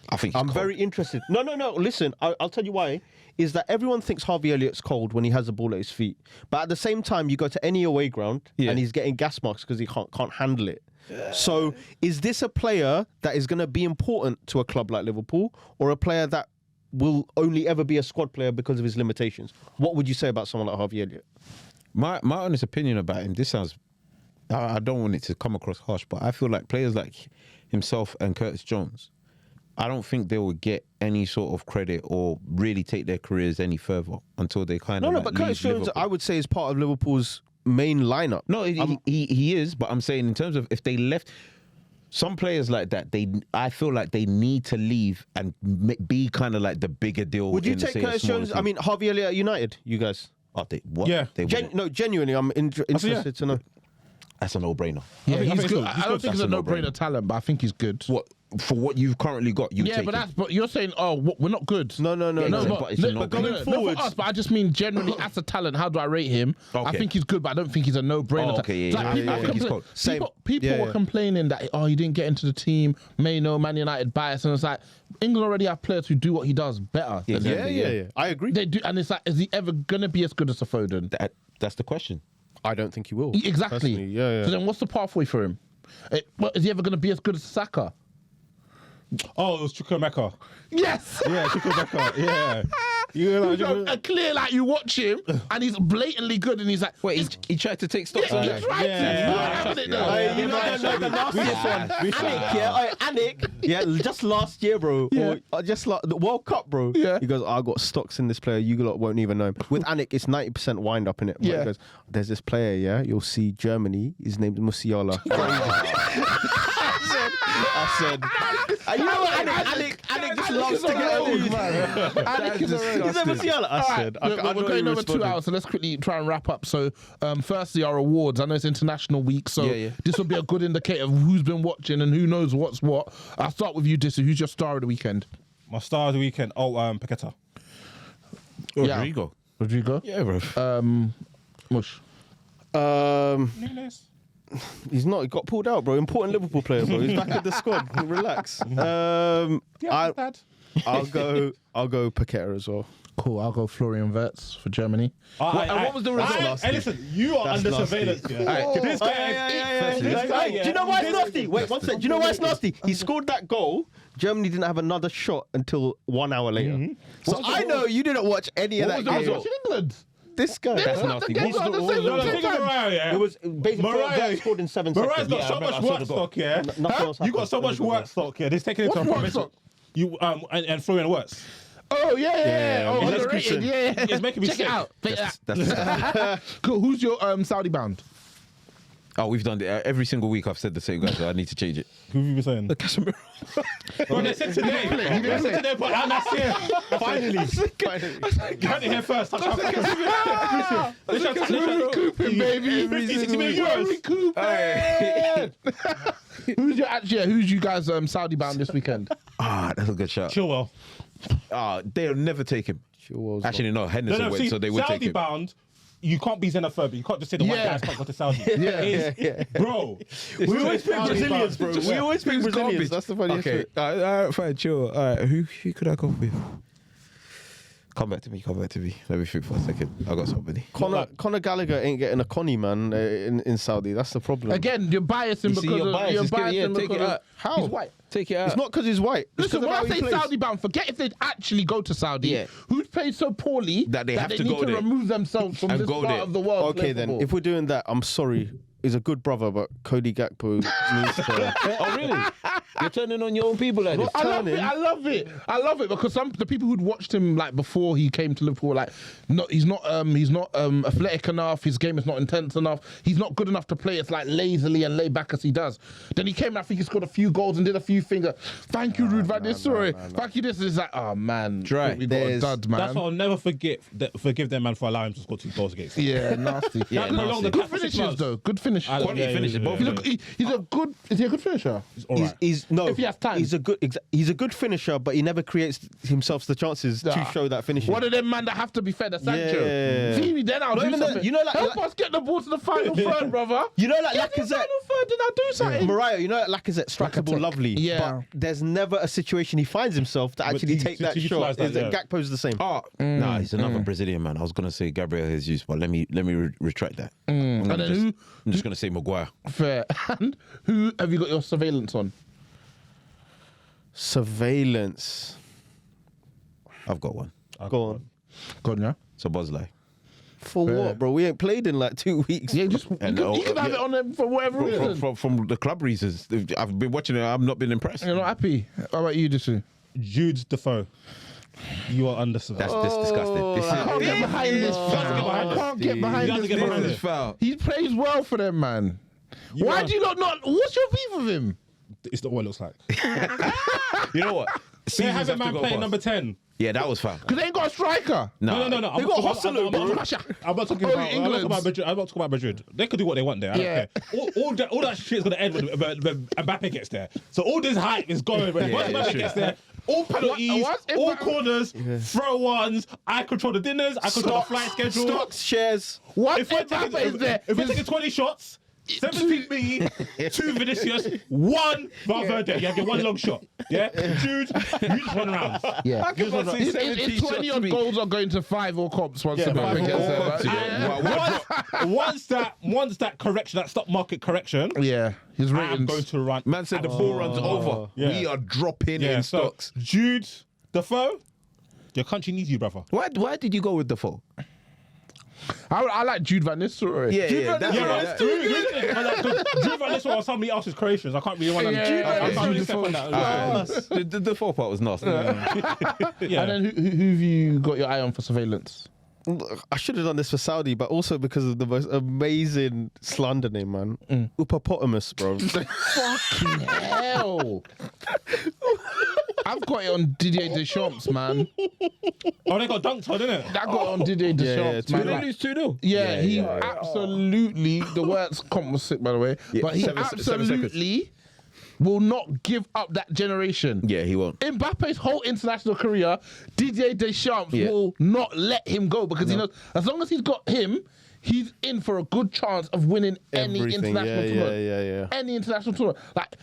I think he's I'm cold. very interested. No. Listen, I'll tell you why. Is that everyone thinks Harvey Elliott's cold when he has the ball at his feet. But at the same time, you go to any away ground and he's getting gas marks because he can't handle it. So is this a player that is going to be important to a club like Liverpool, or a player that will only ever be a squad player because of his limitations? What would you say about someone like Harvey Elliott? My honest opinion about him, this sounds, I don't want it to come across harsh, but I feel like players like himself and Curtis Jones, I don't think they will get any sort of credit or really take their careers any further until they kind of No, but Curtis Jones, Liverpool. I would say, is part of Liverpool's main lineup. No, he is, but I'm saying in terms of if they left, some players like that, I feel like they need to leave and be kind of like the bigger deal. Would you in, take say, a Curtis smaller Jones? team. I mean, Harvey Elliott at United, you guys? Oh, what? Yeah. They wouldn't. Genuinely, I'm interested to know. That's a no-brainer. Yeah, I think he's he's good. good. I He's don't good. think he's a That's a no-brainer no-brainer. talent, but I think he's good. What for what you've currently got? You Yeah, take but him. but you're saying, we're not good. No. but it's a no-brainer. No, for us, but I just mean generally as a talent, how do I rate him? I Okay. think he's good, but I don't think he's a no-brainer. Oh, okay, yeah, Like, yeah, people yeah, I think he's compla- cold. Same. People Yeah, were yeah. complaining that he didn't get into the team, Man United bias, and it's like England already have players who do what he does better. than him. Yeah. I agree. They do, and it's like, is he ever gonna be as good as a Foden? That's the question. I don't think he will. Exactly. personally. Yeah. So then, what's the pathway for him? Is he ever gonna be as good as Saka? Oh, it was Chukwuemeka. Yes. Yeah, Chukwuemeka. Yeah. Clear, like you watch him and he's blatantly good, and he's like, Wait, he tried to take stocks on he that. tried to. You weren't having it though. You know the nastiest one. Anik, just last year, bro. Or just like the World Cup, bro. Yeah. He goes, I got stocks in this player. You lot won't even know him. With Anik, it's 90% wind up in it. But Yeah. He goes, there's this player, yeah. You'll see Germany. His name's Musiala. I said, you know what, Anik just loves to get old, man. Anik is a He's a Musiala. I said, we're going over 2 hours, so let's quickly try and wrap up. So, firstly, our awards. I know it's International Week, so this will be a good indicator of who's been watching and who knows what's what. I'll start with you, Disu. Who's your star of the weekend? My star of the weekend. Paqueta. Rodrigo. Rodrigo? Yeah, bro. Mush. He's not. He got pulled out, bro. Important Liverpool player, bro. He's back in the squad. Relax. I'll go Paqueta as well. Cool. I'll go Florian Wirtz for Germany. And what was the result? Hey, listen, you are under surveillance. This guy. Do you know why it's nasty? Wait, one sec. Do you know why it's nasty? He scored that goal. Germany didn't have another shot until 1 hour later. So I know you didn't watch any of that game. England. This guy. That's nasty. No, the thing is Morayo, yeah. It was basically Morayo scored in 7 Morayo's seconds. got so much work stock, yeah. Nothing else You got happened. so much work stock, yeah. This taking into What's work permission. stock? You and Florian Wirtz. Oh, yeah. Oh, That's underrated. Christian. Yeah. It's making me Check sick. it out. That's Cool. Who's your Saudi bound? Oh, we've done it. Every single week I've said the same guy, so I need to change it. Who have you been saying? Casemiro. Bro, they said today. They said today, but last year. Finally. Count it here first. Recouping, baby. 50 million euros. Recouping. Who's you guys Saudi bound this weekend? That's a good shot. Chilwell. They'll never take him. Actually, no. Henderson went, so they would take Saudi him. bound. You can't be xenophobic. You can't just say the white guys can't go to Saudi. Bro. We always pick Brazilians, bro. We always pick Brazilians. That's the funniest Okay, shit. all right, fine, chill. All right, who could I go with? Come back to me. Let me think for a second. I got somebody. Conor Gallagher ain't getting a Connie, man, in Saudi. That's the problem. Again, you're biasing You see, because you're biased. you're It's good, yeah, biasing take it because out. How? he's white. Take it out. It's not because he's white. It's Listen, 'cause when of I how he say plays. Saudi bound, forget if they actually go to Saudi. Yeah. Who's played so poorly That they have to need go to there remove themselves from and this go part there. of the world. Okay, then, if we're doing that, I'm sorry. He's a good brother, but Cody Gakpo needs to... Oh, really? You're turning on your own people like this? I love it because the people who'd watched him like before he came to Liverpool were like, he's not athletic enough. His game is not intense enough. He's not good enough to play as like lazily and laid back as he does. Then he came. I think he scored a few goals and did a few things. Thank you, Ruud van Nistelrooy. Thank you. This is like, oh man, Dry. We got a dud, man. That's what I'll never forgive them, man, for allowing him to score 2 goals against them. Yeah, nasty. Yeah, nasty. Good finishes though. Good finishes. Quality finishes, both of them. He's a good. Is he a good finisher? He's all right. If he has time. He's a good finisher, but he never creates himself the chances to show that finishing. One of them man that have to be fed a Sancho. Yeah. See me, then I'll do no, something. you know, like- help us get the ball to the final third, brother. You know, like Get the Lacazette. final third, then I'll do something. Morayo, you know that Lacazette strikes the ball Lacazette. lovely, Yeah. but there's never a situation he finds himself to actually take that shot. Gakpo's the same. Nah, he's another Brazilian man. I was gonna say Gabriel Jesus, but let me retract that. I'm just gonna say Maguire. Fair. And who have you got your surveillance on? Surveillance. I've got one. Go on. Gone, yeah? So Bosley. For what, bro? We ain't played in like 2 weeks. Yeah, just you And, can have it on them for whatever reason. From the club reasons, I've been watching it. I've not been impressed. You're not happy. How about you, Disu? Jude Defoe. You are under That's disgusting. This I can't get behind this. I can't get behind You have to this. get behind man. it. foul. He plays well for them, man. Why do you not? What's your beef with him? It's not what it looks like. You know what? They Seasons have a man to go playing past. number 10. Yeah, that was foul. Because they ain't got a striker. No. They got Hostelu, bro. I'm not talking Oh, about England. Madrid. I'm not talking about Madrid. They could do what they want there. I Yeah. don't care. All that shit is going to end when Mbappe gets there. So all this hype is going. Once Mbappe true. gets there, all penalties, What? all corners, throw ones. I control the dinners. I control the flight schedule. Stocks, shares. What If we're Mbappe is there? if we're taking 20 shots, 17 me, 2 Vinicius, 1 Valverde. You get 1 long shot. Yeah? Jude, you just run around. Yeah. How can I say 17 It's 20 shots odd to me? goals are going to 5 all comps once Yeah, Mbappe 5 gets all there. comps, man. yeah. Once that correction, that stock market correction, Yeah, his I'm ratings. going to run. Man said the ball runs over. Yeah. We are dropping Yeah, in so stocks. Jude Defoe, Your country needs you, brother. Why did you go with Defoe? I like Jude Van Nistelrooy. Drew Van Nistelrooy or somebody else's creations. I can't really want to. I can't really step on that. The Defoe part was nasty. Yeah. And then who've you got your eye on for surveillance? I should have done this for Saudi, but also because of the most amazing slander name, man. Upapotamus, bro. Fucking hell. I've got it on Didier Deschamps, man. Oh, they got dunked on, didn't it? I got it on Didier Deschamps, yeah, man. Did they Like, lose 2-0? yeah, he absolutely, the words comp was sick, by the way, but he 7 seconds. absolutely will not give up that generation. Yeah, he won't. Mbappe's whole international career, Didier Deschamps Yeah. will not let him go because he knows as long as he's got him, he's in for a good chance of winning any Everything. international tournament. Yeah. Any international tournament. Like,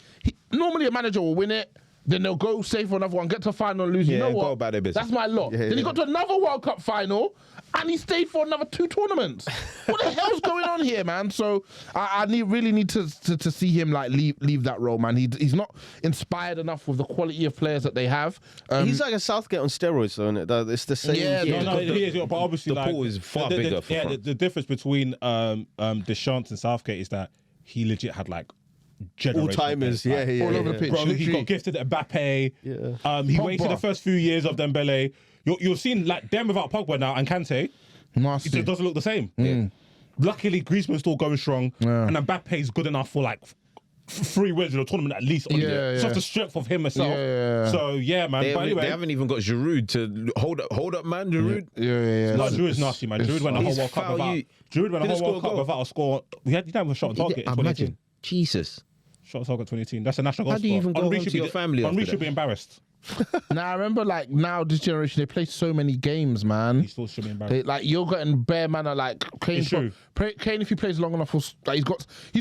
normally a manager will win it, then they'll go save for another one, get to a final and lose. You Yeah, know and what? go about their business. That's my lot. Then he got to another World Cup final and he stayed for another 2 tournaments. What the hell's going on here, man? So I really need to see him like leave that role, man. He's not inspired enough with the quality of players that they have. He's like a Southgate on steroids, though, isn't it? It's the same. Yeah, No, he is, but obviously, the like, pool is far bigger for France. the difference between Deschamps and Southgate is that he legit had like All timers, players, like, all over the pitch. Bro, he literally. got gifted Mbappe. Yeah. He Pogba. wasted the first few years of Dembele. You're seeing like them without Pogba now and Kante. Nasty. It doesn't look the same. Luckily, Griezmann's still going strong, and Mbappe's good enough for like 3 wins in a tournament at least. Yeah, It's yeah. just the strength of him himself. Yeah. So yeah, man. They But anyway, haven't even got Giroud to hold up, man. Giroud. Yeah. no, Giroud's nasty, man. Giroud went the whole He's World Cup foul, without. you- Giroud went the Didn't whole World score a Cup goal. without a score. He didn't have a shot on target. in 2018. Imagine. Jesus. Shot on target 2018. That's a national goal How do you even go Henry home should to your be- family Henry after should that? be embarrassed. Now I remember, like now this generation, they play so many games, man. He still should be embarrassed. Like you're getting bare manner like Kane. It's true. Kane, if he plays long enough, he's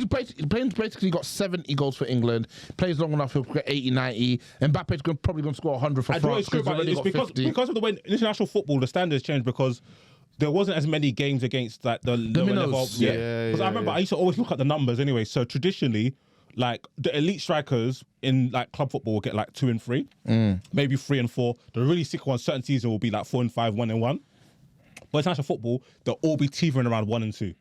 basically got 70 goals for England. Plays long enough, he'll get 80, 90. Mbappe's probably going to score 100 for I know France it's true, because he's but already it's got 50. because of the way international football, the standards changed because there wasn't as many games against like the lower minnows. level. Yeah. Because I remember I used to always look at the numbers anyway. So traditionally, like the elite strikers in like club football will get like 2 and 3, maybe 3 and 4. The really sick ones, certain season will be like 4 and 5, 1 and 1. But international football, they'll all be teetering around 1 and 2.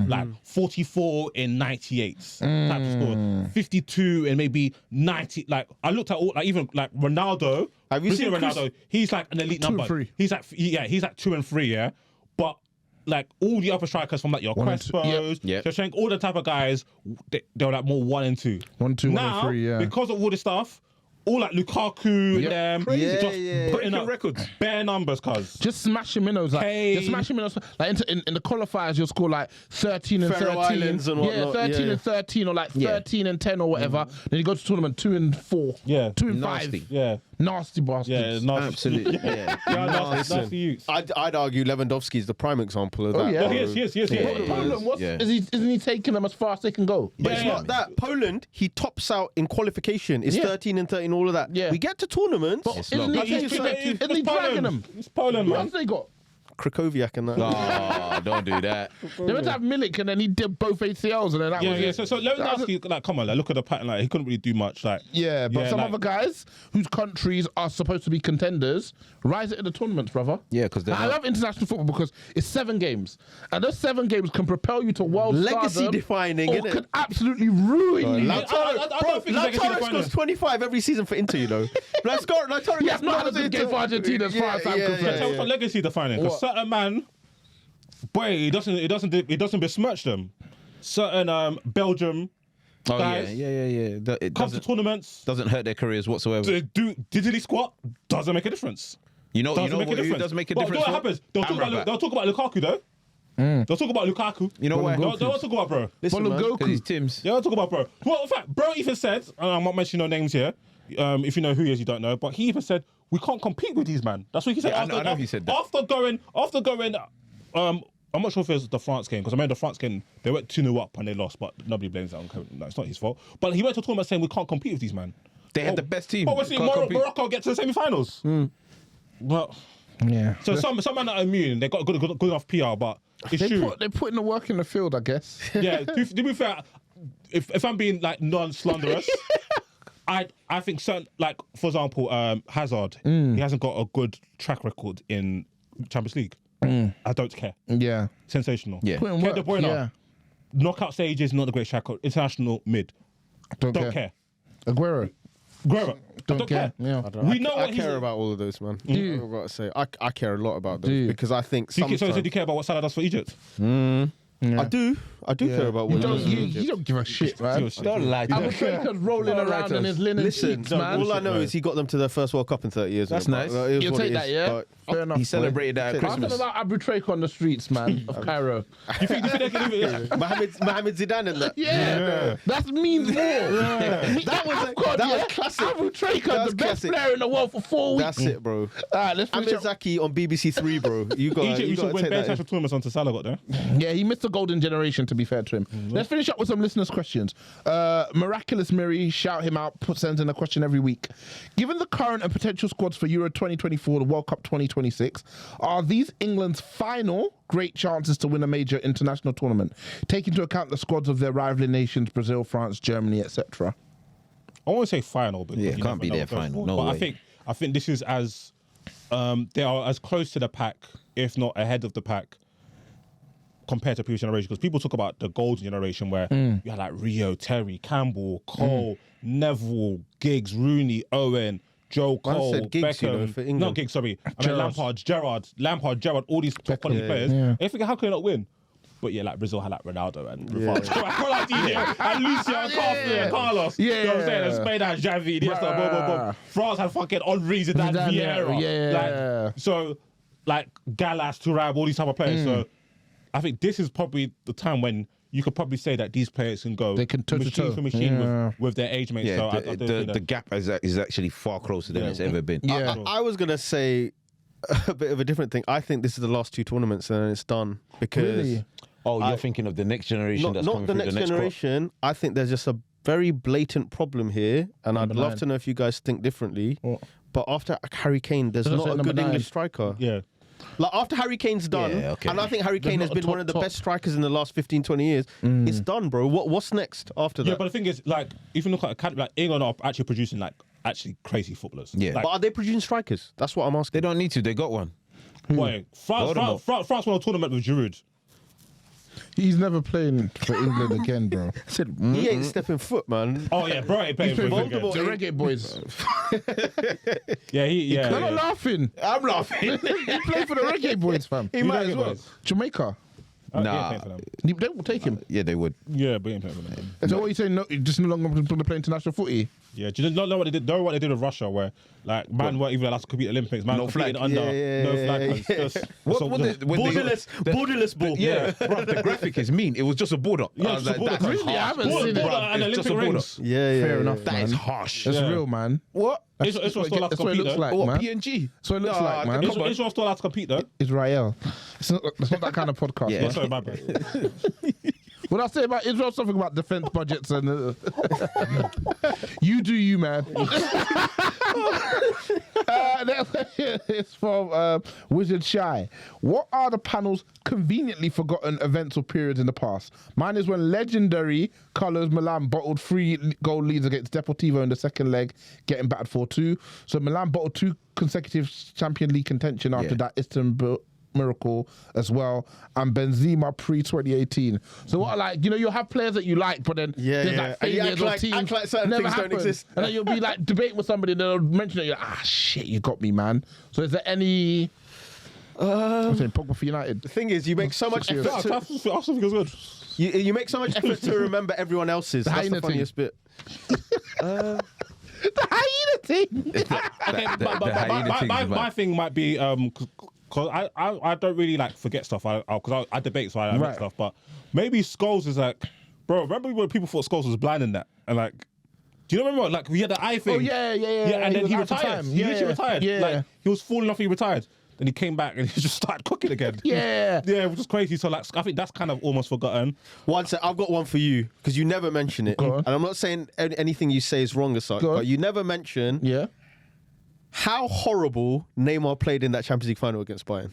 Like 44 in 98 type of score. 52 and maybe 90. Like I looked at all, like even like Ronaldo. Have you seen Ronaldo? He's like an elite 2 and number. 3. He's like 2 and 3, yeah. But like all the other strikers from like your 1 and 2, Crespos, yeah. Shevchenko, all the type of guys, they were like more 1 and 2. 1, 2, 1 now, and 3, yeah. because of all this stuff, all like Lukaku and them, Crazy. just Yeah. putting Breaking up records. bare numbers, cuz. Just smashing minnows, like Kane. you're smashing minnows. Like in the qualifiers, you'll score like 13 and Faroe 13, Islands and yeah, whatnot, 13 yeah. and 13, or like Yeah. 13 and 10 or whatever. Then you go to tournament 2 and 4, Yeah. 2 and Nasty. 5, Yeah. nasty bastards. Yeah, nasty. Absolutely. Yeah. Nasty youths. I'd argue Lewandowski is the prime example of that. yeah. Oh, bro. yes. Poland, Yeah. isn't he taking them as far as they can go? But Yeah, it's yeah. not that. Poland, he tops out in qualification. It's Yeah. 13 and 13, all of that. Yeah. We get to tournaments. Isn't he, He's isn't he dragging them? It's Poland, Who man. else they got? Krakowiak and that. Oh, don't do that. They went to have Milik and then he did both ACLs and then that was Yeah. it. So Lewandowski, like, come on, like, look at the pattern. Like, he couldn't really do much. Like, Yeah, but some like- other guys whose countries are supposed to be contenders rise it in the tournaments, brother. Yeah, 'cause they're I not- love international football because it's 7 games, and those 7 games can propel you to world Legacy stardom, defining, or innit? can absolutely ruin you. I don't think he's legacy Lautaro defining. scores 25 every season for Inter, you know. Lautaro He has not had a good game for Argentina as far as I'm concerned. Tell us what legacy defining. Because What? certain man, boy, he doesn't besmirch them. Certain Belgium Oh, guys yeah. It comes to doesn't, tournaments, doesn't hurt their careers whatsoever. they do diddly squat, doesn't make a difference. You know Doesn't make a who difference. does make a But difference? what for? happens? They'll talk Amrabat. about Lukaku though. They'll talk about Lukaku. You know why? They won't talk about bro. Listen, man. Because he's Tim's. Yeah, I'll talk about bro. Well, in fact, bro even said, and I'm not mentioning no names here. If you know who he is, you don't know. But he even said we can't compete with these man. That's what he said. Yeah, I know he said that. After going. I'm not sure if it was the France game because I remember the France game they went 2-0 up and they lost, but nobody blames that on Kevin. No, it's not his fault. But he went to a tournament saying we can't compete with these man. They had the best team. But we're seeing Can't compete. Morocco get to the semi-finals. Well, Yeah, so some men are immune. They got good enough PR, but it's true. they're putting the work in the field, I guess. Yeah, to be fair, if I'm being like non-slanderous, I think certain, like for example, Hazard, he hasn't got a good track record in Champions League. I don't care. Yeah. Sensational. Yeah. Put in Kevin work, De Bruyne, yeah. knockout stages, not the great track record. International mid. Don't care. Aguero. Guerrero, don't care. Yeah. We know I what he's. care about all of those, man. you? I've got to say, I care a lot about those Do you? because I think So you sometimes care about what Salah does for Egypt? I do care about You what don't, he does. you don't give a shit, man. Don't lie to I'm us. afraid he's rolling around in his linen Listen, sheets, man. all I know is he got them to their first World Cup in 30 years. That's ago. nice. It is You'll what take it that, is, yeah? but Fair enough. He celebrated that at I'm talking Christmas. about Abu Traik on the streets, man, of Cairo. You think they can even? Mohamed Zidane and that. Yeah, that means more. That was classic. Abu Traik, That was the best classic. player in the world for 4 weeks. That's it, bro. All right, let's finish Amir up. Zaki on BBC Three, bro. You got Egypt you used to got to win take bare that. international tournaments until Salah got there. Yeah, he missed the golden generation, to be fair to him. Let's finish up with some listeners' questions. Miraculous Miri, shout him out, sends in a question every week. Given the current and potential squads for Euro 2024, the World Cup 2026, are these England's final great chances to win a major international tournament, taking into account the squads of their rivaling nations, Brazil, France, Germany, etc.? I won't say final, but Yeah, you can't never be know their what goes final, forward. no But way. I think this is as they are as close to the pack, if not ahead of the pack, compared to previous generation. Because people talk about the golden generation where you had like Rio, Terry, Campbell, Cole, Neville, Giggs, Rooney, Owen, Joe Man Cole, said Giggs, you know, Beckham. for England. Not Giggs, sorry. I mean Lampard, Gerrard, all these top quality players. Yeah. And you think, how can they not win? But yeah, like Brazil had like Ronaldo and Ronaldinho and Lucio and Carlos and Carlos. Yeah. You know what I'm saying? And Spain had Xavi, Iniesta, boom, boom, boom. France had fucking Henry, Zidane, Zidane, Vieira. yeah. Like, so, like Gallas, Thuram, all these type of players. So, I think this is probably the time when you could probably say that these players can go They can toe-to-toe. machine for machine Yeah. with their age mates. Yeah, So I don't think the gap is actually far closer than it's ever been. Yeah. I was gonna say a bit of a different thing. I think this is the last two tournaments and then it's done because Really? Oh, you're thinking of the next generation that's not coming the through next the next crop. generation. I think there's just a very blatant problem here, and I'd Number love 9. to know if you guys think differently. What? But after Harry Kane, there's Doesn't not say a number good 9. English striker. yeah. Like after Harry Kane's done, Yeah, okay. and I think Harry There's Kane has not a been one of the top. best strikers in the last 15, 20 years. It's done, bro. What's next after that? Yeah, but the thing is, like, if you look at academy, like England are actually producing like actually crazy footballers. Yeah. Like, But are they producing strikers? That's what I'm They asking. don't need to. They got one. boy, France won a tournament with Giroud. He's never playing for England again, bro. He ain't stepping foot, man. Oh yeah, bro, he played for England. Voldemort. The reggae boys. Yeah, They're not yeah. laughing. I'm laughing. He played for the reggae boys, fam. He might as well. Jamaica. Nah. Yeah, for them. They will take him. Yeah, they would. Yeah, but he ain't playing for them. So what are you saying? No, just no longer going to play international footy? Yeah, do you not know what they did? Know what they did with Russia, where like man weren't even allowed to compete at Olympics. Man No competed flag. under Yeah, no yeah, flag. yeah, It's just- What so- when they- Borderless ball. Yeah, bro, the graphic is mean. It was just a border. Yeah, I was just a like, border. that's Really? I harsh. haven't seen it. Border and It's just Olympic a border. rings. Yeah. Fair enough, That man. is harsh. That's Yeah. real, man. What? Israel's still allowed to That's what it compete looks though. like, What, man. PNG? So it looks Nah, like, man. Israel's still allowed to compete though. Israel. It's not that kind of podcast. Yeah. man. Sorry, my bad. When I say about Israel, something about defense budgets and you do you, man. It's from Wizard Shy. What are the panel's conveniently forgotten events or periods in the past? Mine is when legendary Carlos Milan bottled 3-goal leads against Deportivo in the second leg, getting battered 4-2. So Milan bottled 2 consecutive Champions League contention after that Istanbul miracle as well, and Benzema pre-2018. So what, like, you know, you'll have players that you like, but then there's like And you failures of teams act like certain never things happen. don't exist. And then you'll be like debating with somebody, and they'll mention it. You're like, shit, you got me, man. So is there any? I'm saying Pogba for United. The thing is, you make so much years. effort. I still think it's good. You make so much effort to remember everyone else's. That's hyena the funniest bit. The hyena team. My thing might be because I don't really like forget stuff. Because I debate, so I Right. forget stuff. But maybe Scholes is like, bro. Remember when people thought Scholes was blind in that, and like, do you remember like we had the eye thing? Oh yeah. and then was he out for retired. time. He literally retired. Yeah. Like he was falling off. He retired. Then he came back and he just started cooking again. Yeah. Yeah, which is crazy. So like, I think that's kind of almost forgotten. One sec, I've got one for you because you never mention it, Go on. and I'm not saying anything you say is wrong as such, Go on. but you never mention Yeah. how horrible Neymar played in that Champions League final against Bayern.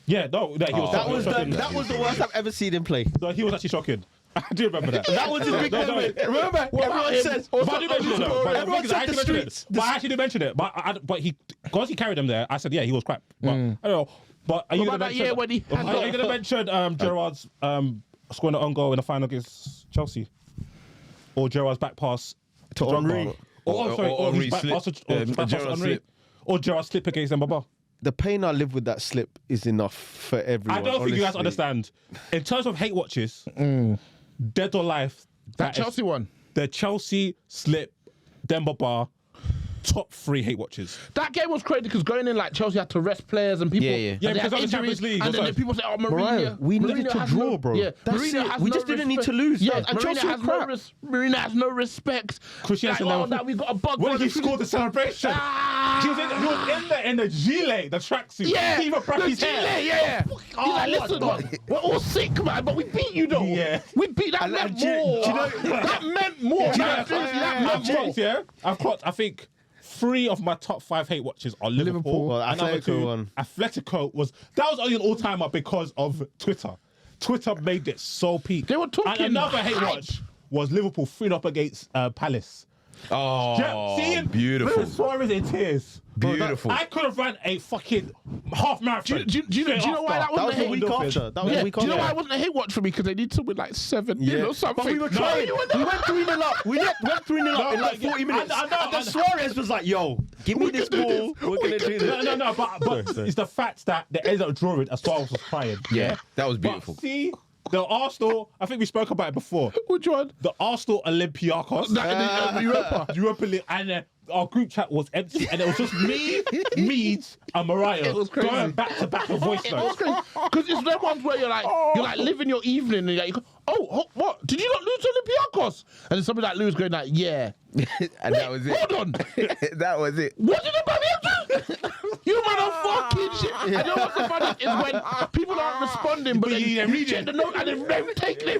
Yeah, no, he was That was the worst I've ever seen him play. So he was actually shocking. I do remember that. That was his big moment. Remember? Everyone says. But I do mention it though. Everyone said the streets. But I actually did mention it. But he, because he carried them there, I said, yeah, he was crap. But I don't know. But are you going to mention Gerrard's scoring an own goal in the final against Chelsea? Or Gerrard's back pass to Henry? Or his back pass to Henry? Or Gerrard's slip against Mbaba? The pain I live with that slip is enough for everyone. I don't think you guys understand. In terms of hate watches, dead or alive, That Chelsea one. The Chelsea slip, Mbaba, top 3 hate watches. That game was crazy because going in, like, Chelsea had to rest players and people. Yeah, because of the Champions League. And then people say, oh, Mourinho. We needed to draw, bro. Yeah, That's Mourinho it. has We no just didn't need respect. to lose. Yes, And Chelsea Mourinho crap. Mourinho has no respect. Christiansen Like, that we got a bug. when on he the- scored the celebration, he was in the gilet, the tracksuit. Yeah, He even brushed his hair. yeah. He's like, listen, man, we're all sick, man, but we beat you, though. Yeah. We beat that meant do you more. know- That meant more. I've clocked, I think 3 of my top 5 hate watches are Liverpool. Well, Another Atletico 2, one. Atletico that was only an all-timer because of Twitter. Twitter made it so peak. They were talking And another hate hype. watch was Liverpool 3-0 against Palace. Oh, Seeing beautiful. Luis Suarez in tears. Bro, Beautiful. I could have ran a fucking half marathon. Do you know why that That was wasn't a the hate week watch? after. That was Yeah. the week Do you know after. why it wasn't a hate watch for me? Because they need to win like 7 or something. But we were trying. We went 3-0 up. We went 3-0 up in like 40 minutes. I know, And then Suarez was like, yo, give me this ball. We're going to do this. No, but it's the fact that they ended up drawing as Suarez was crying. Yeah, that was beautiful. But see, the Arsenal, I think we spoke about it before. Which one? The Arsenal Olympiacos. The Europa. Europa League. And our group chat was empty. And it was just me, Meads, and Morayo It was crazy. going back to back with voice notes. Because it's them ones where you're like living your evening and you're like, oh, what? Did you not lose to Olympiacos? And then somebody like Lewis going like, yeah. And that was it. Hold on. That was it. What did the do? You motherfucking shit. And you know what's the funny is when people aren't responding, but then you you check the note and they've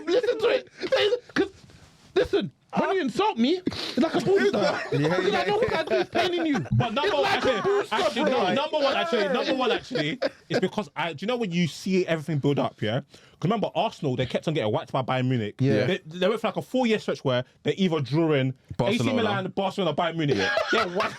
listened to it. Because, listen, when you insult me, it's like a booster. Because I know what I'm paining you. But number one, bro. actually, is because do you know when you see everything build up, yeah? Because remember, Arsenal, they kept on getting whacked by Bayern Munich. Yeah. They went for like a 4-year stretch where they either drew in AC Barcelona. Milan, Barcelona, Bayern Munich. Yeah, what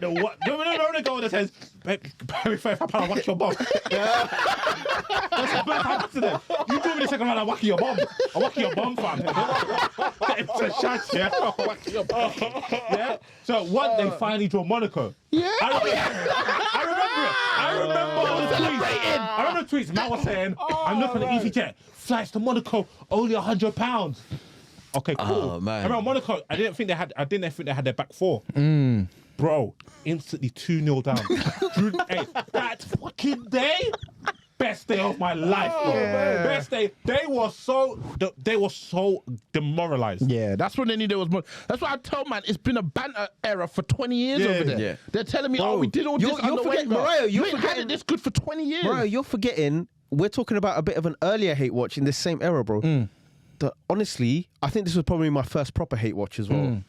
the what? No, the goal that says, "Barry Faith, I'll whack your bum." That's the best happened to them. You do me the second round, I'll whack your bum. I'll whack your bum, fam. It's a shot, yeah. I'll whack your bum. Yeah. So they finally draw Monaco. Yeah. I remember it. I remember tweets. Matt was saying, I'm looking at EasyJet. Flights to Monaco, only £100. Okay, cool. Oh, man. I remember Monaco, I didn't think they had their back 4. Bro, instantly 2-0 down. Hey, that fucking day, best day of my life, bro. Best day. They were so demoralized. Yeah, that's when they knew there was more. That's why I tell man, it's been a banter era for 20 years over there. Yeah. They're telling me, Bro, we did all this you're under forgetting- Wenger. Morayo, You you're ain't had forgetting- it this good for 20 years. Bro, you're forgetting, we're talking about a bit of an earlier hate watch in this same era, bro. Honestly, I think this was probably my first proper hate watch as well.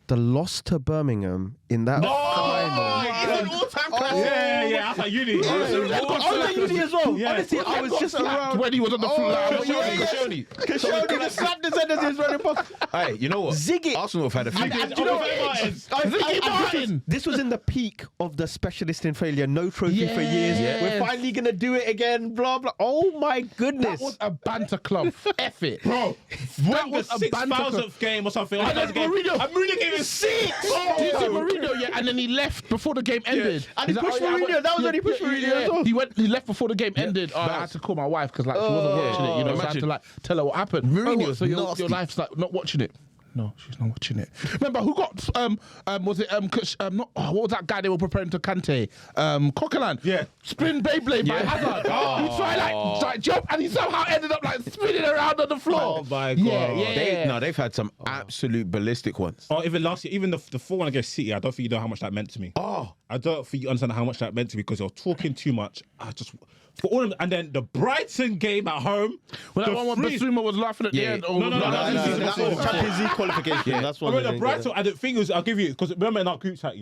The loss to Birmingham in that final. It's an all-time classic. Yeah, I thought uni. I was at uni as well. Yeah. Honestly, I was just around. when he was on the floor. Kashani just slapped his head as he was running past. Hey, you know what? Zig it. Arsenal have had a few. And do you know what? This was in the peak of the specialist in failure. No trophy for years. Yes. We're finally going to do it again. Blah, blah. Oh, my That goodness. was a banter club. F it. Bro, That when was the a banter club. 6,000th game or something. And then Mourinho. And Mourinho gave him 6. Do you see Mourinho? Yeah, and then he left before the game ended. And he He's pushed I Mourinho. went- That was when he pushed Mourinho as well. He left before the game ended. I had to call my wife because like she wasn't watching it. You know, so I had to like tell her what happened. Mourinho Oh, so was your nasty. life's like not watching it. No, she's not watching it. Remember who got was it not what was that guy they were preparing to Kante? Coquelin. Yeah. Spin Beyblade by Hazard. He tried like jump and he somehow ended up like spinning around on the floor. Oh my God. Yeah. They've had some absolute ballistic ones. Or even last year, even the 4-1 against City, I don't think you know how much that meant to me. Oh, I don't think you understand how much that meant to me because you're talking too much. for all of them. And then the Brighton game at home. Well, that the one when three- Basuma was laughing at the end. No, That was Champions League qualification. That's I one. remember the Brighton, and the thing was, I'll give you, because remember in our group chat,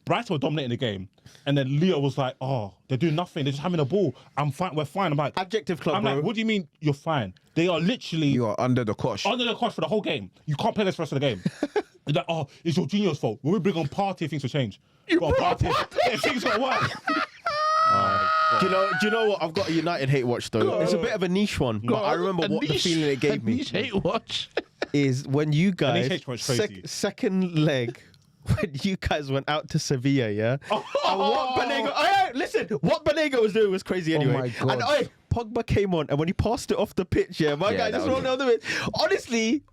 Brighton were dominating the game, and then Leo was like, "Oh, they're doing nothing. They're just having the ball. I'm fine. We're fine." I'm like, Adjective club, I'm bro. like, what do you mean you're fine? They are literally You are under the cosh. under the cosh for the whole game. You can't play this for the rest of the game. It's like, oh, it's your genius fault. When we bring on Party, things will change. You brought Party, things will work. Do you know what? I've got a United hate watch though. It's a bit of a niche one, but I remember what the feeling it gave me Niche hate watch. is when you guys hate watch crazy. second leg. When you guys went out to Sevilla, and what Banega, what Banega was doing was crazy anyway. my God. And Pogba came on, and when he passed it off the pitch, my guy just rolled down the pitch. Honestly,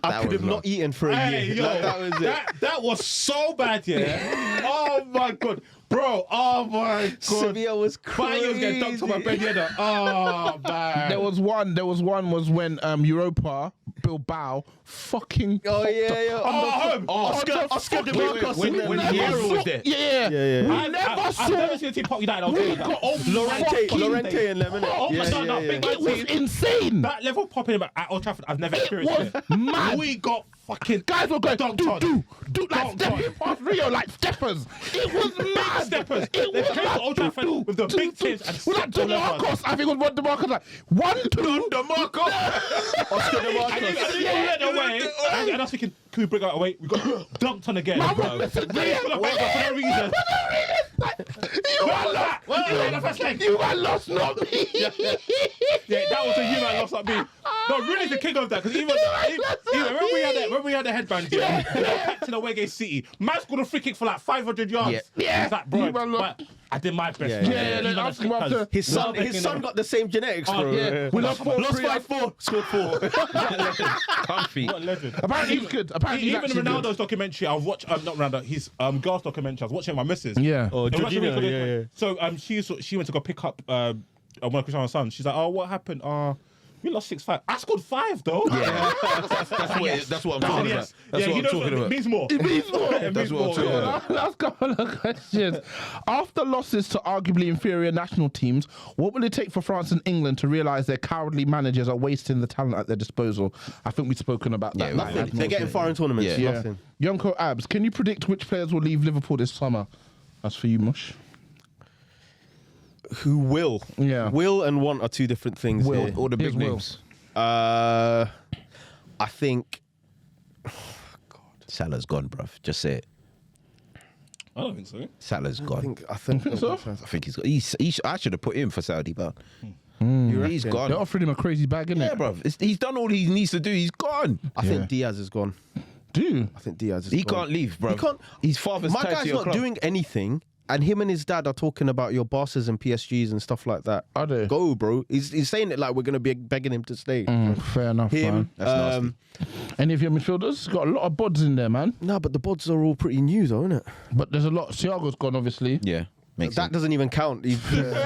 I could have not eaten for a year. Yo, Like, that was it. That was so bad, oh my God. Bro, oh my God. Sevilla was Fire was getting dunked on my crazy. bed, Oh, man. There was one was when Europa Bilbao fucking Oh popped yeah, up yeah. on the- Oscar de Wait, Marcos. when We never Hierro was saw- there. We never I've saw. never seen a team pop United. We got Lorente and them, innit? Oh my God, no, big It was insane. That level popping at Old Trafford, I've never experienced was it. mad. We got fucking Guys were going dunked on. do like Dunked stepping on. past Rio like steppers. It was mad. steppers. It They was came to mad. Old Trafford with the big tins and Well, like stepped all over us. DeMarcos, I think it was one DeMarcos like 1-2. Oscar de And Marcos. you let it away. And I was thinking, can we bring it away? We got dunked on again. Man, Bro. listen to For it. no reason. You are you are lost, not me. Yeah, that was a you man lost at me. No, really the king of that, because even when we had the headband, we got packed in away against City. Man scored a free kick for like 500 yards. Yeah. He's like, bro, You man but I did my best. Yeah, man. yeah, Even then on ask the him kickers. after- His son got the same genetics, bro. Yeah, we lost 4-3. Lost 5-4, scored 4. Comfy. What a legend. Apparently he's good. Apparently he's Even actually good. Ronaldo's documentary, I've watched, not Ronaldo, his girl's documentary, I was watching my missus. Yeah. Oh, And watching Georgina, really good- yeah. So she went to go pick up one of Cristiano's sons. She's like, oh, what happened? We lost 6-5. I scored 5 though. That's what I'm talking about. That's what I'm talking It about. means more. It means more. It That's means what I'm more, talking yeah. about. Last couple of questions. After losses to arguably inferior national teams, what will it take for France and England to realise their cowardly managers are wasting the talent at their disposal? I think we've spoken about that. Yeah, Like, They're getting far in tournaments. Yeah. Nothing. Yonko Abs, can you predict which players will leave Liverpool this summer? That's for you, Mush. Who will? Yeah. Will and want are two different things. Will. Here. All the big Here's Will. names. I think. Salah's gone, bruv. Just say it. I don't think so. Salah's gone. I think so? I think he's got. I should have put him for Saudi, but he's They're gone. offering him a crazy bag, innit? Yeah, bruv. He's done all he needs to do. He's gone. I think Diaz is gone. Do I think Diaz is He gone. can't leave, bruv. He can't. His father's My tied to guy's your not club. doing anything. And him and his dad are talking about your bosses and PSGs and stuff like that. Are they? Go, bro. He's saying it like we're going to be begging him to stay. Fair enough, Him. man. Any of your midfielders? Got a lot of bods in there, man. No, but the bods are all pretty new, though, isn't it? But there's a lot. Thiago's gone, obviously. Yeah, makes That sense. doesn't even count. He's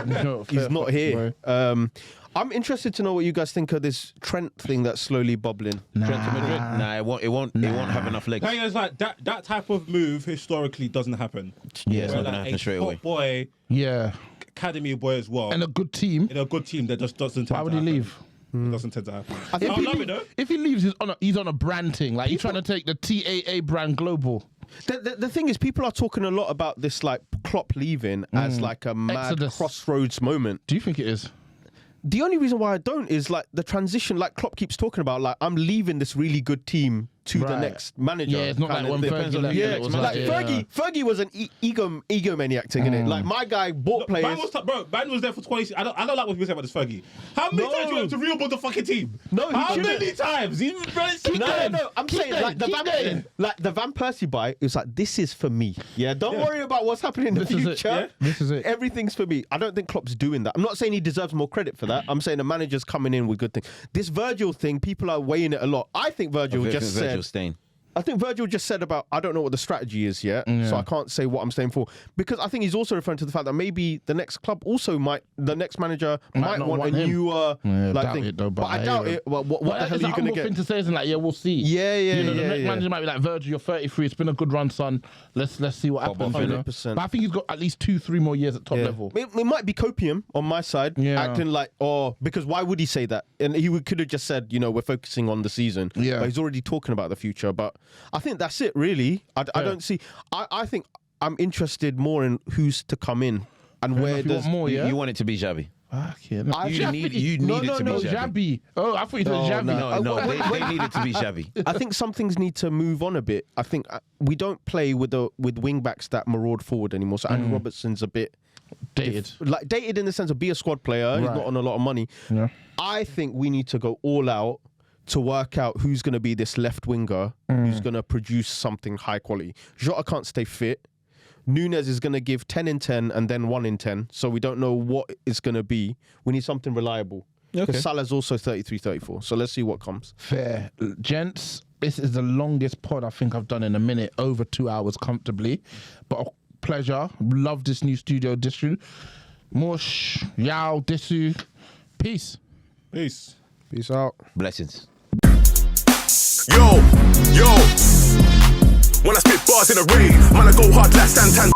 No, he's fair not fuck, here. bro. I'm interested to know what you guys think of this Trent thing that's slowly bubbling. Trent to Madrid? Nah, it won't have enough legs. Thing is, like that type of move historically doesn't happen. Yeah, it's Where, not gonna like, happen a straight top away. boy, Yeah. academy boy as well, And a good team. in a good team that just doesn't. Why Tend would to he happen. leave? It doesn't tend to happen. I If he, love it though. if he leaves, he's on a brand thing. Like he's trying to take the TAA brand global. The thing is, people are talking a lot about this, like Klopp leaving as like a mad Exodus. crossroads moment. Do you think it is? The only reason why I don't is like the transition, like Klopp keeps talking about, like I'm leaving this really good team to the Right. next manager. Yeah, it's not kind like of when thing. Fergie left. Yeah, it was like yeah. Fergie was an egomaniac thing, innit? Like my guy bought players. Man was there for 20. I don't like what people say about this Fergie. How many No. times you went to rebuild the fucking team? No, he how shouldn't. many times? He No. I'm Keep saying going, like the keep going. Van Persie buy. It was like this is for me. Yeah, don't worry about what's happening in the This is it, future. yeah? This is it. Everything's for me. I don't think Klopp's doing that. I'm not saying he deserves more credit for that. I'm saying the manager's coming in with good things. This Virgil thing, people are weighing it a lot. I think Virgil just said. Stain. I think Virgil just said about, I don't know what the strategy is yet, so I can't say what I'm staying for. Because I think he's also referring to the fact that maybe the next club also the next manager might want a newer thing. It though, but I doubt it. Well, what the hell are you going to get? Thing to say isn't like, we'll see. Yeah, the next manager might be like, Virgil, you're 33. It's been a good run, son. Let's see what happens. 100%. But I think he's got at least 2-3 more years at top level. It might be copium on my side, acting like, because why would he say that? And he could have just said, we're focusing on the season. Yeah. But he's already talking about the future. But I think that's it, really. I don't see. I think I'm interested more in who's to come in and where does more. You want it to be Xavi. Okay, You need it to be Xavi. Oh, I thought you said Xavi. No, they need it to be Xavi. I think some things need to move on a bit. I think we don't play with wing backs that maraud forward anymore. So Andrew Robertson's a bit dated. Dated in the sense of be a squad player. He's not on a lot of money. Yeah. I think we need to go all out to work out who's going to be this left winger who's going to produce something high quality. Jota can't stay fit. Nunes is going to give 10 in 10 and then 1 in 10. So we don't know what it's going to be. We need something reliable. Because Salah's also 33, 34. So let's see what comes. Fair. Gents, this is the longest pod I think I've done in a minute. Over 2 hours comfortably. But a pleasure. Love this new studio, Disu. Mush, Yaw, Disu. Peace. Peace. Peace out. Blessings. Yo, when I spit bars in a rave, man, I go hard like Santan.